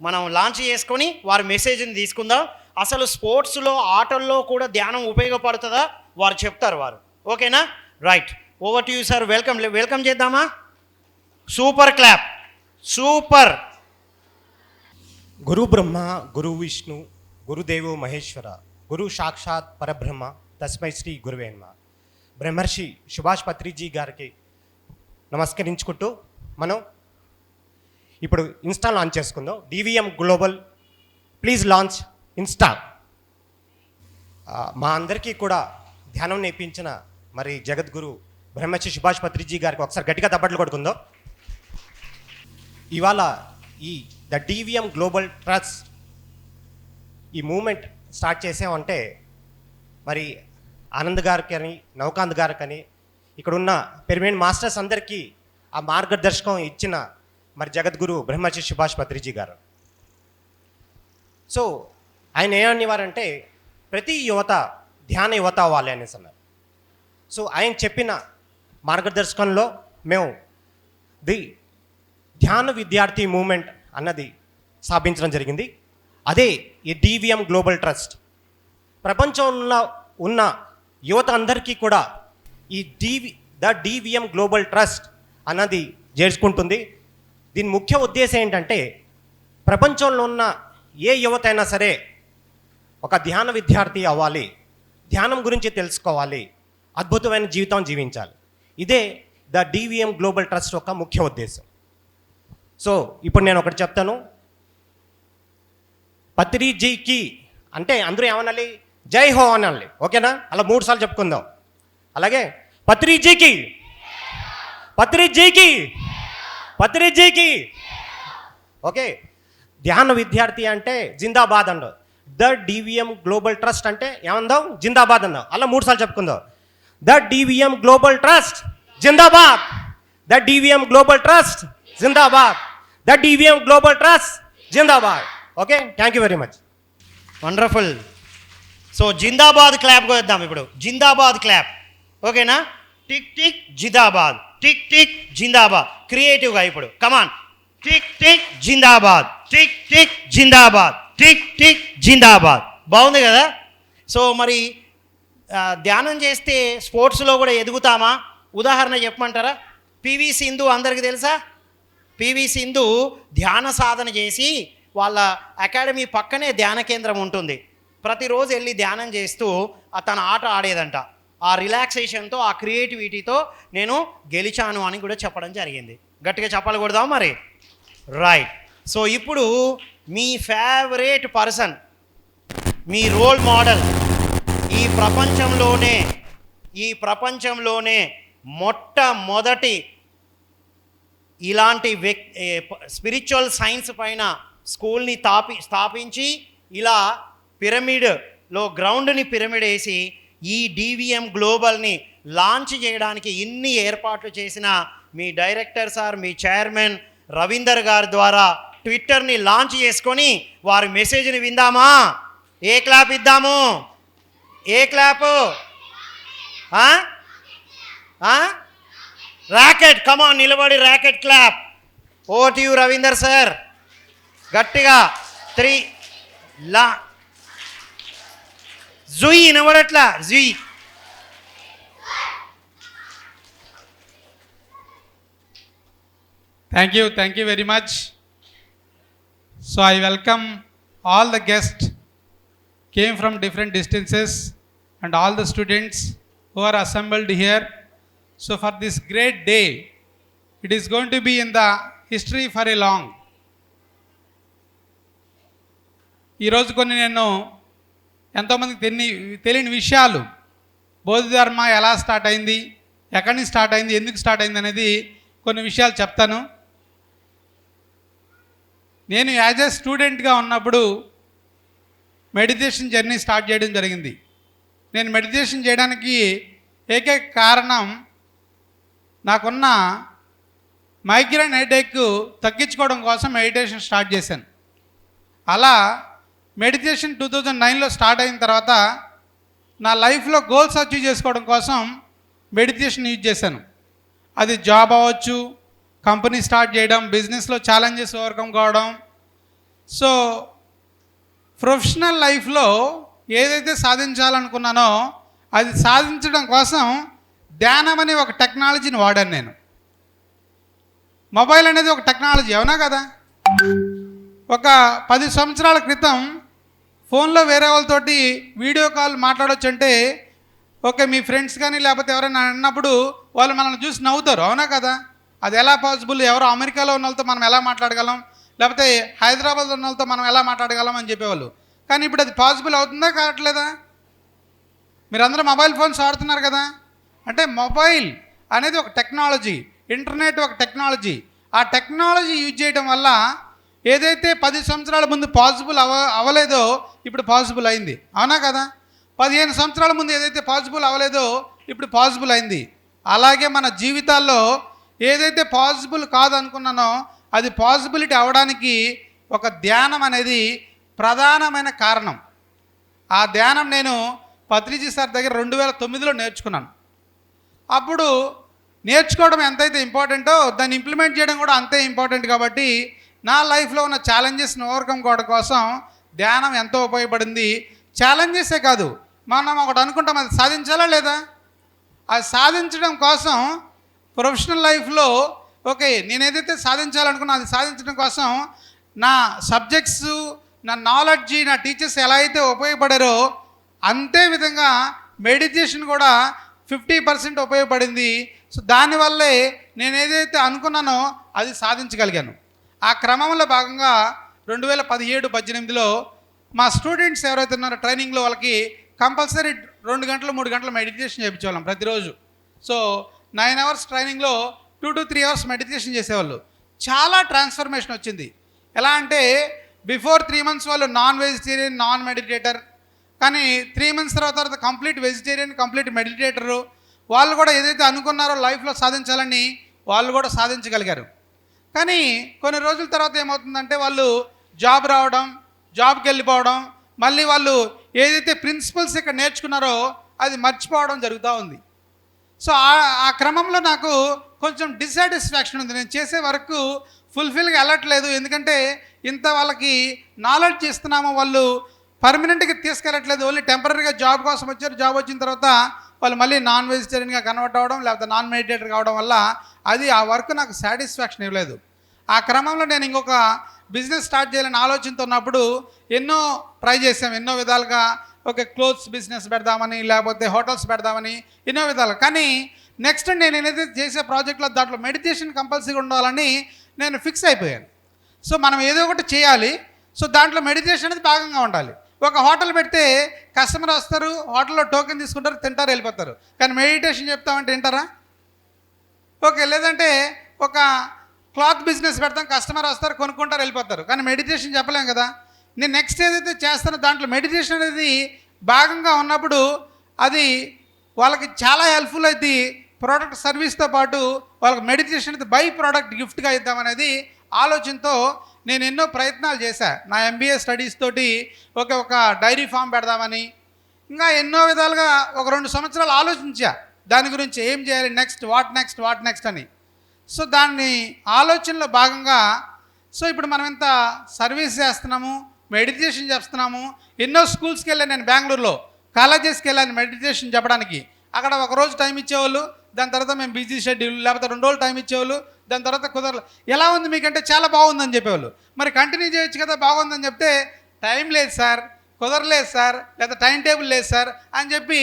మనం లాంచ్ చేసుకొని వారి మెసేజ్ని తీసుకుందాం. అసలు స్పోర్ట్స్లో, ఆటల్లో కూడా ధ్యానం ఉపయోగపడుతుందా వారు చెప్తారు వారు. ఓకేనా? Right, over to you sir. Welcome చేద్దామా? Super clap, super. గురు బ్రహ్మ, గురు విష్ణు, గురుదేవో మహేశ్వర, గురు సాక్షాత్ పరబ్రహ్మ, తస్మై శ్రీ గురువే నమః. బ్రహ్మర్షి సుభాష్ పత్రిజీ గారికి నమస్కరించుకుంటూ మనం ఇప్పుడు ఇన్స్టా లాంచ్ చేసుకుందాం. DVM global please launch Insta. మా అందరికీ కూడా ధ్యానం నేర్పించిన మరి జగద్గురు బ్రహ్మర్షి సుభాష్ పత్రిజీ గారికి ఒకసారి గట్టిగా తప్పట్లు కొట్టుకుందాం. ఇవాళ ఈ ద డివిఎం గ్లోబల్ ట్రస్ట్ ఈ మూమెంట్ స్టార్ట్ చేసామంటే మరి ఆనంద్ గారికి అని, నవకాంత్ గారికి అని, ఇక్కడున్న పిరమిడ్ మాస్టర్స్ అందరికీ ఆ మార్గదర్శకం ఇచ్చిన మరి జగద్గురు బ్రహ్మర్షి సుభాష్ పత్రిజీ గారు. సో ఆయన ఏమనేవారంటే ప్రతి యువత ధ్యాన యువత అవ్వాలి అనేసి అన్నారు. సో ఆయన చెప్పిన మార్గదర్శకంలో మేము ది ధ్యాన విద్యార్థి మూమెంట్ అన్నది స్థాపించడం జరిగింది. అదే ఈ డివిఎం గ్లోబల్ ట్రస్ట్. ప్రపంచంలో ఉన్న యువత అందరికీ కూడా ఈ ద డివిఎం గ్లోబల్ ట్రస్ట్ అన్నది చేర్చుకుంటుంది. దీని ముఖ్య ఉద్దేశం ఏంటంటే ప్రపంచంలో ఉన్న ఏ యువత అయినా సరే ఒక ధ్యాన విద్యార్థి అవ్వాలి, ధ్యానం గురించి తెలుసుకోవాలి, అద్భుతమైన జీవితం జీవించాలి. ఇదే ద డివిఎం గ్లోబల్ ట్రస్ట్ యొక్క ముఖ్య ఉద్దేశం. సో ఇప్పుడు నేను ఒకటి చెప్తాను. పత్రిజీకి అంటే అందరూ ఏమనాలి? జై హో అనాలి. ఓకేనా? అలా 3 సార్లు చెప్పుకుందాం. అలాగే పత్రిజీకి, పత్రిజీకి, పత్రిజీకి. ఓకే, ధ్యాన విద్యార్థి అంటే జిందాబాద్ అండు. ద డివిఎం గ్లోబల్ ట్రస్ట్ అంటే ఏమందాం? జిందాబాద్ అందాం. అలా 3 సార్లు చెప్పుకుందాం. ద డివిఎం గ్లోబల్ ట్రస్ట్ జిందాబాద్, ద డివిఎం గ్లోబల్ ట్రస్ట్ జిందాబాద్, ద డివిఎం గ్లోబల్ ట్రస్ట్ జిందాబాద్. Okay, thank you very much. Wonderful. So జిందాబాద్ క్లాప్ కొద్దాం ఇప్పుడు. జిందాబాద్ క్లాప్. ఓకేనా? టిక్ టిక్ జిందాబాద్, టిక్ టిక్ జిందాబాద్. క్రియేటివ్గా ఇప్పుడు కమాన్. టిక్ టిక్ జిందాబాద్, టిక్ టిక్ జిందాబాద్, టిక్ టిక్ జిందాబాద్. బాగుంది కదా? సో మరి ధ్యానం చేస్తే స్పోర్ట్స్లో కూడా ఎదుగుతామా? ఉదాహరణ చెప్పమంటారా? పివి సింధు అందరికీ తెలుసా? పివి సింధు ధ్యాన సాధన చేసి వాళ్ళ అకాడమీ పక్కనే ధ్యాన కేంద్రం ఉంటుంది. ప్రతిరోజు వెళ్ళి ధ్యానం చేస్తూ తన ఆట ఆడేదంట. ఆ రిలాక్సేషన్తో, ఆ క్రియేటివిటీతో నేను గెలిచాను అని కూడా చెప్పడం జరిగింది. గట్టిగా చెప్పాలి కొడదాం మరి. రైట్. సో ఇప్పుడు మీ ఫేవరెట్ పర్సన్, మీ రోల్ మోడల్, ఈ ప్రపంచంలోనే మొట్టమొదటి ఇలాంటి స్పిరిచువల్ సైన్స్ పైన స్కూల్ని స్థాపించి ఇలా పిరమిడ్లో గ్రౌండ్ని పిరమిడ్ వేసి ఈ డివిఎం గ్లోబల్ని లాంచ్ చేయడానికి ఇన్ని ఏర్పాట్లు చేసిన మీ డైరెక్టర్ సార్, మీ చైర్మన్ రవీందర్ గారి ద్వారా ట్విట్టర్ని లాంచ్ చేసుకొని వారి మెసేజ్ని విందామా? ఏ క్లాప్ ఇద్దాము? ఏ క్లాపు? ర్యాకెట్. కమాన్, నిలబడి racket clap. Over to you Raveender sir. గట్టిగా 3 లా జుయి నిలబడట్లా. జుయి. Thank you very much. So I welcome all the guests came from different distances and all the students who are assembled here. So for this great day, it is going to be in the history for a long. ఈరోజు కొన్ని నేను ఎంతోమందికి తెలియని విషయాలు, బౌద్ధ ధర్మ ఎలా start అయింది, ఎక్కడి నుంచి స్టార్ట్ అయింది, ఎందుకు స్టార్ట్ అయింది అనేది కొన్ని విషయాలు చెప్తాను. నేను యాజ్ ఎ స్టూడెంట్గా ఉన్నప్పుడు మెడిటేషన్ జర్నీ స్టార్ట్ చేయడం జరిగింది. నేను మెడిటేషన్ చేయడానికి ఏకైక కారణం నాకున్న మైగ్రేన్ హెడేక్ తగ్గించుకోవడం కోసం మెడిటేషన్ స్టార్ట్ చేశాను. అలా మెడిటేషన్ 2009లో స్టార్ట్ అయిన తర్వాత నా లైఫ్లో గోల్స్ అచీవ్ చేసుకోవడం కోసం మెడిటేషన్ యూజ్ చేశాను. అది జాబ్ అవ్వచ్చు, కంపెనీ స్టార్ట్ చేయడం, బిజినెస్లో ఛాలెంజెస్ ఓవర్కమ్ కావడం. సో ప్రొఫెషనల్ లైఫ్లో ఏదైతే సాధించాలనుకున్నానో అది సాధించడం కోసం ధ్యానం అనే ఒక టెక్నాలజీని వాడాను నేను. మొబైల్ అనేది ఒక టెక్నాలజీ, అవునా కదా? ఒక 10 సంవత్సరాల క్రితం ఫోన్లో వేరే వాళ్ళతోటి వీడియో కాల్ మాట్లాడవచ్చు అంటే ఓకే, మీ ఫ్రెండ్స్ కానీ లేకపోతే ఎవరైనా అన్నప్పుడు వాళ్ళు మనల్ని చూసి నవ్వుతారు, అవునా కదా? అది ఎలా పాసిబుల్? ఎవరో అమెరికాలో ఉన్న వాళ్ళతో మనం ఎలా మాట్లాడగలం, లేకపోతే హైదరాబాద్లో ఉన్న వాళ్ళతో మనం ఎలా మాట్లాడగలం అని చెప్పేవాళ్ళు. కానీ ఇప్పుడు అది పాసిబుల్ అవుతుందా కావట్లేదా? మీరందరూ మొబైల్ ఫోన్స్ వాడుతున్నారు కదా. అంటే మొబైల్ అనేది ఒక టెక్నాలజీ, ఇంటర్నెట్ ఒక టెక్నాలజీ. ఆ టెక్నాలజీ యూజ్ చేయడం వల్ల ఏదైతే 10 సంవత్సరాల ముందు పాసిబుల్ అవ్వలేదో ఇప్పుడు పాసిబుల్ అయింది, అవునా కదా? 15 సంవత్సరాల ముందు ఏదైతే పాసిబుల్ అవ్వలేదో ఇప్పుడు పాసిబుల్ అయింది. అలాగే మన జీవితాల్లో ఏదైతే పాసిబుల్ కాదనుకున్నానో అది పాసిబిలిటీ అవ్వడానికి ఒక ధ్యానం అనేది ప్రధానమైన కారణం. ఆ ధ్యానం నేను పత్రిజీ సార్ దగ్గర 2009లో నేర్చుకున్నాను. అప్పుడు నేర్చుకోవడం ఎంతైతే ఇంపార్టెంటో దాన్ని ఇంప్లిమెంట్ చేయడం కూడా అంతే ఇంపార్టెంట్. కాబట్టి నా లైఫ్లో ఉన్న ఛాలెంజెస్ని ఓవర్కమ్ కావడం కోసం ధ్యానం ఎంతో ఉపయోగపడింది. ఛాలెంజెసే కాదు, మనం ఒకటి అనుకుంటాం, అది సాధించాలా లేదా? అది సాధించడం కోసం ప్రొఫెషనల్ లైఫ్లో ఓకే, నేను ఏదైతే సాధించాలనుకున్నా అది సాధించడం కోసం నా సబ్జెక్ట్స్, నా నాలెడ్జి, నా టీచర్స్ ఎలా అయితే ఉపయోగపడారో అంతే విధంగా మెడిటేషన్ కూడా 50% ఉపయోగపడింది. సో దానివల్లే నేను ఏదైతే అనుకున్నానో అది సాధించగలిగాను. ఆ క్రమంలో భాగంగా 2017-18లో మా స్టూడెంట్స్ ఎవరైతే ఉన్నారో ట్రైనింగ్లో వాళ్ళకి కంపల్సరీ 2 గంటలు 3 గంటలు మెడిటేషన్ చేయించేవాళ్ళం ప్రతిరోజు. సో 9 అవర్స్ ట్రైనింగ్లో 2 to 3 అవర్స్ మెడిటేషన్ చేసేవాళ్ళు. చాలా ట్రాన్స్ఫర్మేషన్ వచ్చింది. ఎలా అంటే బిఫోర్ 3 months వాళ్ళు నాన్ వెజిటేరియన్, నాన్ మెడిటేటర్, కానీ 3 months తర్వాత కంప్లీట్ వెజిటేరియన్, కంప్లీట్ మెడిటేటరు. వాళ్ళు కూడా ఏదైతే అనుకున్నారో లైఫ్లో సాధించాలని వాళ్ళు కూడా సాధించగలిగారు. కానీ కొన్ని రోజుల తర్వాత ఏమవుతుందంటే వాళ్ళు జాబ్ రావడం, జాబ్కి వెళ్ళిపోవడం, మళ్ళీ వాళ్ళు ఏదైతే ప్రిన్సిపల్స్ ఇక్కడ నేర్చుకున్నారో అది మర్చిపోవడం జరుగుతూ ఉంది. సో ఆ క్రమంలో నాకు కొంచెం డిస్సాటిస్ఫాక్షన్ ఉంది. నేను చేసే వర్క్ ఫుల్ఫిల్గా వెళ్ళట్లేదు. ఎందుకంటే ఇంత వాళ్ళకి నాలెడ్జ్ ఇస్తున్నాము, వాళ్ళు పర్మనెంట్గా తీసుకెళ్ళట్లేదు. ఓన్లీ టెంపరీగా జాబ్ కోసం వచ్చారు. జాబ్ వచ్చిన తర్వాత వాళ్ళు మళ్ళీ నాన్ వెజిటేరియన్గా కన్వర్ట్ అవ్వడం, లేకపోతే నాన్ మెడిటేటర్ కావడం వల్ల అది ఆ వర్క్ నాకు సాటిస్ఫాక్షన్ ఇవ్వలేదు. ఆ క్రమంలో నేను ఇంకొక బిజినెస్ స్టార్ట్ చేయాలని ఆలోచనతో ఉన్నప్పుడు ఎన్నో ట్రై చేసాం, ఎన్నో విధాలుగా. ఓకే, క్లోత్స్ బిజినెస్ పెడదామని, లేకపోతే హోటల్స్ పెడదామని, ఎన్నో విధాలు. కానీ నెక్స్ట్ నేను ఏదైతే చేసే ప్రాజెక్ట్లో దాంట్లో మెడిటేషన్ కంపల్సరీగా ఉండాలని నేను ఫిక్స్ అయిపోయాను. సో మనం ఏదో ఒకటి చేయాలి, సో దాంట్లో మెడిటేషన్ అనేది భాగంగా ఉండాలి. ఒక హోటల్ పెడితే కస్టమర్ వస్తారు, హోటల్లో టోకెన్ తీసుకుంటారు, తింటారు, వెళ్ళిపోతారు. కానీ మెడిటేషన్ చెప్తామంటే వింటారా? ఓకే, లేదంటే ఒక క్లాత్ బిజినెస్ పెడతాం, కస్టమర్ వస్తారు, కొనుక్కుంటారు, వెళ్ళిపోతారు. కానీ మెడిటేషన్ చెప్పలేం కదా. నేను నెక్స్ట్ ఏదైతే చేస్తానో దాంట్లో మెడిటేషన్ అనేది భాగంగా ఉన్నప్పుడు అది వాళ్ళకి చాలా హెల్ప్ఫుల్ అవుతుంది. ప్రోడక్ట్ సర్వీస్తో పాటు వాళ్ళకి మెడిటేషన్ అనేది బై ప్రోడక్ట్ గిఫ్ట్గా ఇద్దామనేది ఆలోచనతో నేను ఎన్నో ప్రయత్నాలు చేశాను. నా MBA స్టడీస్ తోటి ఒక డైరీ ఫామ్ పెడదామని, ఇంకా ఎన్నో విధాలుగా ఒక 2 సంవత్సరాలు ఆలోచించా దాని గురించి, ఏం చేయాలి వాట్ నెక్స్ట్ అని. సో దాన్ని ఆలోచనలో భాగంగా సో ఇప్పుడు మనం ఇంత సర్వీస్ చేస్తున్నాము, మెడిటేషన్ చేస్తున్నాము. ఎన్నో స్కూల్స్కి వెళ్ళాను నేను, బెంగళూరులో కాలేజెస్కి వెళ్ళాను మెడిటేషన్ చెప్పడానికి. అక్కడ ఒక రోజు టైం ఇచ్చేవాళ్ళు, దాని తర్వాత మేము బిజీ షెడ్యూల్, లేకపోతే 2 రోజులు టైం ఇచ్చేవాళ్ళు, దాని తర్వాత కుదరలేదు. ఎలా ఉంది మీకంటే చాలా బాగుందని చెప్పేవాళ్ళు. మరి కంటిన్యూ చేయొచ్చు కదా, బాగుందని చెప్తే టైం లేదు సార్, కుదరలేదు సార్, లేదా టైం టేబుల్ లేదు సార్ అని చెప్పి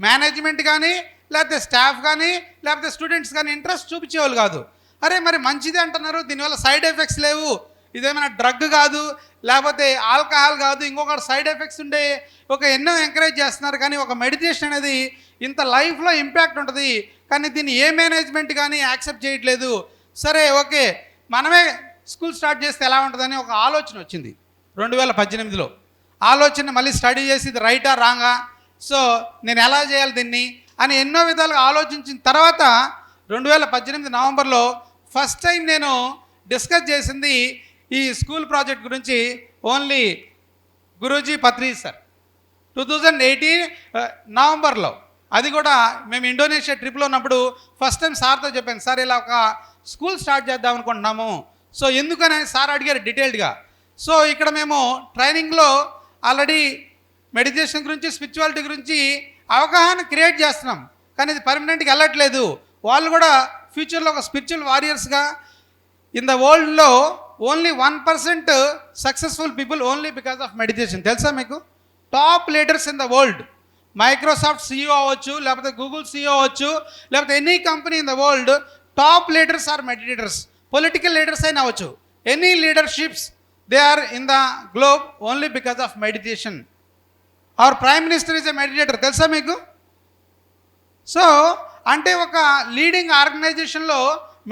మేనేజ్మెంట్ కానీ, లేకపోతే స్టాఫ్ కానీ, లేకపోతే స్టూడెంట్స్ కానీ ఇంట్రెస్ట్ చూపించేవాళ్ళు కాదు. అరే మరి మంచిది అంటున్నారు, దీనివల్ల సైడ్ ఎఫెక్ట్స్ లేవు, ఇదేమైనా డ్రగ్ కాదు, లేకపోతే ఆల్కహాల్ కాదు, ఇంకొక సైడ్ ఎఫెక్ట్స్ ఉండే ఎన్నో ఎంకరేజ్ చేస్తున్నారు. కానీ ఒక మెడిటేషన్ అనేది ఇంత లైఫ్లో ఇంపాక్ట్ ఉంటుంది, కానీ దీన్ని ఏ మేనేజ్మెంట్ కానీ యాక్సెప్ట్ చేయట్లేదు. సరే ఓకే, మనమే స్కూల్ స్టార్ట్ చేస్తే ఎలా ఉంటుందని ఒక ఆలోచన వచ్చింది 2018లో. ఆలోచన మళ్ళీ స్టడీ చేసి ఇది రైటా రాంగా, సో నేను ఎలా చేయాలి దీన్ని అని ఎన్నో విధాలుగా ఆలోచించిన తర్వాత 2018 నవంబర్లో ఫస్ట్ టైం నేను డిస్కస్ చేసింది ఈ స్కూల్ ప్రాజెక్ట్ గురించి ఓన్లీ గురూజీ పత్రి సార్ 2018 నవంబర్లో. అది కూడా మేము ఇండోనేషియా ట్రిప్లో ఉన్నప్పుడు ఫస్ట్ టైం సార్తో చెప్పాను, సార్ ఇలా ఒక స్కూల్ స్టార్ట్ చేద్దాం అనుకుంటున్నాము. సో ఎందుకని సార్ అడిగారు డీటెయిల్డ్గా. సో ఇక్కడ మేము ట్రైనింగ్లో ఆల్రెడీ మెడిటేషన్ గురించి, స్పిరిచువాలిటీ గురించి అవగాహన క్రియేట్ చేస్తున్నాం, కానీ ఇది పర్మనెంట్గా వెళ్ళట్లేదు. వాళ్ళు కూడా ఫ్యూచర్లో ఒక స్పిరిచువల్ వారియర్స్గా ఇన్ ద వరల్డ్లో only 1% successful people only because of meditation. తెలుసా మీకు? Top leaders in the world, Microsoft CEO అవ్వచ్చు, లేకపోతే గూగుల్ CEO అవ్వచ్చు, లేకపోతే any company in the world, top leaders are meditators. Political leaders అయినా అవ్వచ్చు, any leaderships they are in the globe only because of meditation. Our prime minister is a meditator. తెలుసా మీకు? So అంటే ఒక leading ఆర్గనైజేషన్లో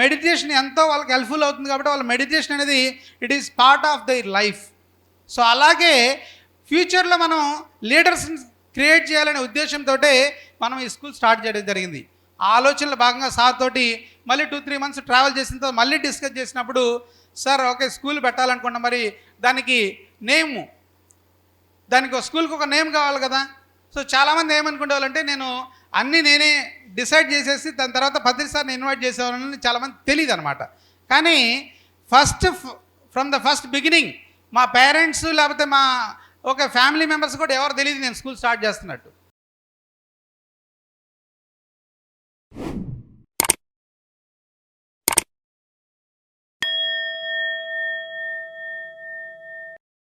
meditation ఎంతో వాళ్ళకి helpful అవుతుంది కాబట్టి వాళ్ళ మెడిటేషన్ అనేది it is part of their life. So అలాగే ఫ్యూచర్లో మనం లీడర్స్ని క్రియేట్ చేయాలనే ఉద్దేశంతో మనం ఈ స్కూల్ స్టార్ట్ చేయడం జరిగింది. ఆ ఆలోచనలో భాగంగా సార్ తోటి మళ్ళీ 2-3 మంత్స్ ట్రావెల్ చేసిన తర్వాత మళ్ళీ డిస్కస్ చేసినప్పుడు, సార్ ఓకే స్కూల్ పెట్టాలనుకున్నా, మరి దానికి నేము, దానికి స్కూల్కి ఒక నేమ్ కావాలి కదా. సో చాలామంది ఏమనుకునే వాళ్ళంటే నేను అన్నీ నేనే డిసైడ్ చేసేసి దాని తర్వాత పత్రి సార్ని ఇన్వైట్ చేసేవాళ్ళని చాలామంది తెలియదు అనమాట. కానీ ఫ్రమ్ ద ఫస్ట్ బిగినింగ్ మా పేరెంట్స్ లేకపోతే మా ఒక ఫ్యామిలీ మెంబర్స్ కూడా ఎవరు తెలియదు నేను స్కూల్ స్టార్ట్ చేస్తున్నట్టు.